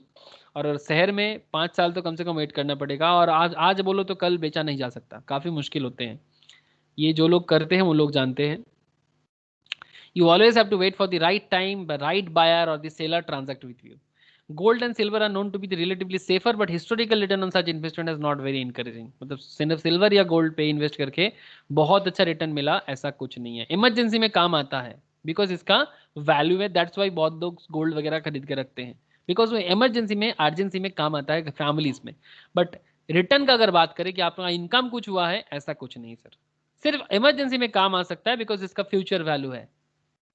और शहर में 5 साल तो कम से कम वेट करना पड़ेगा. और आज बोलो तो कल बेचा नहीं जा सकता. काफी मुश्किल होते हैं. ये जो लोग करते हैं वो लोग जानते हैं. You always have to wait for the right time, the right buyer or the seller transact with you. Gold and silver are known to be the relatively safer, but historical return on such investment is not very encouraging. मतलब सिर्फ silver या gold पे invest करके बहुत अच्छा return मिला, ऐसा कुछ नहीं है. इमरजेंसी में काम आता है, बिकॉज इसका वैल्यू है. दैट्स वाई बहुत लोग गोल्ड वगैरह खरीद के रखते हैं, बिकॉज वो इमरजेंसी में, अर्जेंसी में काम आता है फैमिलीज में. बट रिटर्न का अगर बात करें कि आपका इनकम कुछ हुआ है, ऐसा कुछ नहीं सर. सिर्फ इमरजेंसी में काम आ सकता है बिकॉज इसका फ्यूचर वैल्यू है.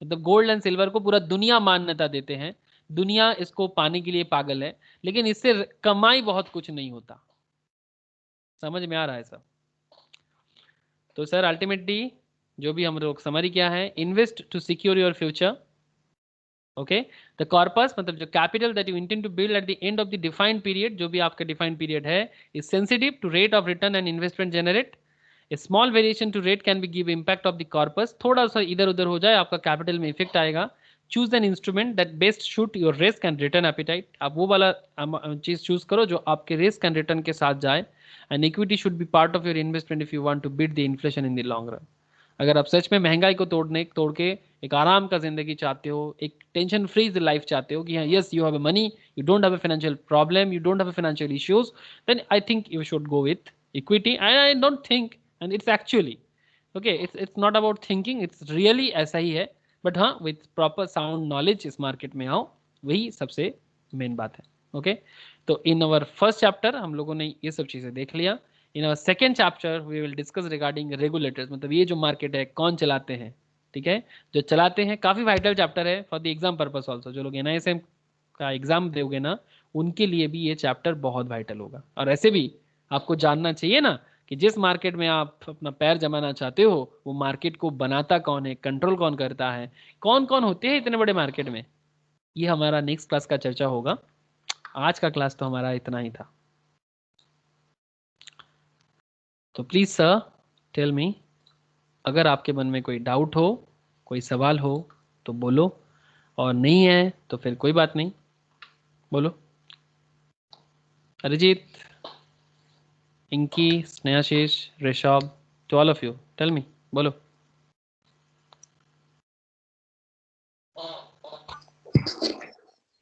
मतलब गोल्ड एंड सिल्वर को पूरा दुनिया मान्यता देते हैं, दुनिया इसको पाने के लिए पागल है, लेकिन इससे कमाई बहुत कुछ नहीं होता. समझ में आ रहा है सब? तो सर अल्टीमेटली जो भी हम लोग समरी क्या है, invest to secure your future. Okay, the corpus मतलब जो capital that you intend to build at the end of the defined period, जो भी आपका डिफाइंड पीरियड है, is sensitive to rate of return and investment generate. A small variation to rate can be give impact of the corpus. थोड़ा सा इधर उधर हो जाए, आपका कैपिटल में इफेक्ट आएगा. Choose an instrument that best shoot your risk and return appetite. आप वो वाला चीज चूज करो जो आपके रिस्क एंड रिटर्न के साथ जाए. And equity should be part of your investment if you want to beat the inflation in the long run. अगर आप सच में महंगाई को तोड़ के एक आराम का जिंदगी चाहते हो, एक टेंशन फ्री लाइफ चाहते हो, कि yes you have a money, you don't have a financial problem, you don't have a financial issues, then I think you should go with equity. I don't think, and it's actually okay, it's not about thinking, it's really ऐसा ही है. but हाँ, with proper sound knowledge इस market में आओ, वही सबसे main बात है. ओके, तो इन अवर फर्स्ट चैप्टर हम लोगों ने ये सब चीजें देख लिया. In our second chapter we will discuss regarding regulators. मतलब ये जो मार्केट है कौन चलाते हैं. ठीक है, जो चलाते हैं काफी वाइटल चैप्टर है for the exam purpose also. जो लोग NISM का एग्जाम दोगे ना, उनके लिए भी ये चैप्टर बहुत वाइटल होगा. और ऐसे भी आपको जानना चाहिए ना कि जिस मार्केट में आप अपना पैर जमाना चाहते हो, वो मार्केट को बनाता कौन है, कंट्रोल कौन करता है, कौन कौन होते हैं इतने बड़े मार्केट में. ये हमारा नेक्स्ट क्लास का चर्चा होगा. आज का क्लास तो हमारा इतना ही था. तो प्लीज सर टेल मी, अगर आपके मन में कोई डाउट हो, कोई सवाल हो तो बोलो, और नहीं है तो फिर कोई बात नहीं, बोलो. Arijit, Inky, Snehashish, Rishab, to all of you, tell me, bolo.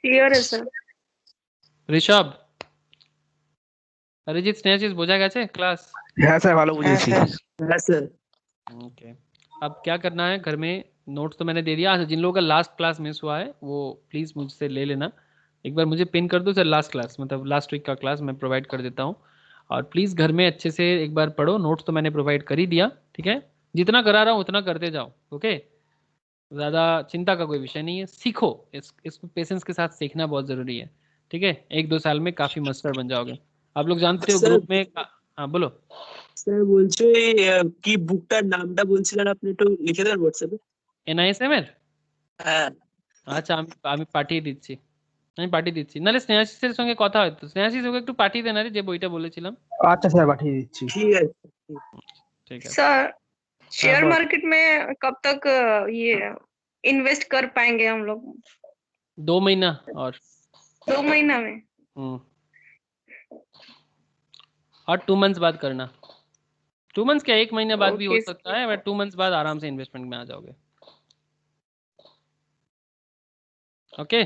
Clear है sir. Rishab, Arijit, Snehashish বোঝা গেছে ক্লাস? হ্যাঁ স্যার ভালো বুঝেছি. हाँ सर. ओके, अब क्या करना है, घर में नोट्स तो मैंने दे दिया. जिन लोगों का लास्ट क्लास मिस हुआ है वो प्लीज मुझसे ले लेना. एक बार मुझे पिन कर दो सर, लास्ट क्लास मतलब लास्ट वीक का क्लास मैं प्रोवाइड कर देता हूँ. और प्लीज़ घर में अच्छे से एक बार पढ़ो. नोट्स तो मैंने प्रोवाइड कर ही दिया. ठीक है, जितना करा रहा हूँ उतना करते जाओ. ओके, ज़्यादा चिंता का कोई विषय नहीं है. सीखो, इसको पेशेंस के साथ सीखना बहुत ज़रूरी है. ठीक है, 1-2 साल में काफ़ी मास्टर बन जाओगे. आप लोग जानते हो ग्रुप में. हाँ बोलो স্যার বলছো কি বুকটার নামটা বলছিলেন আপনি, একটু লিখে দেন হোয়াটসঅ্যাপে. NISM এর? হ্যাঁ আচ্ছা, আমি পাঠিয়ে দিচ্ছি. নাহলে স্নেহাশিসের সঙ্গে কথা হয় তো, স্নেহাশিস ওকে একটু পাঠিয়ে দেন আরে, যে বইটা বলেছিলাম. আচ্ছা স্যার পাঠিয়ে দিচ্ছি. ঠিক আছে. ठीक है सर शेयर बोल. मार्केट में कब तक ये इन्वेस्ट कर पाएंगे हम लोग 2 महीना और 2 महीना में? और 2 मंथ्स बाद करना। 2 मंथ्स क्या, 1 महीने बाद भी हो ओके सकता है, बट 2 मंथ्स बाद आराम से इन्वेस्टमेंट में आ जाओगे। ओके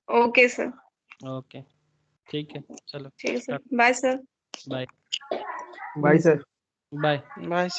ओके सर, ओके ठीक है, चलो ठीक है sir, bye sir. Bye bye sir. Bye. Bye.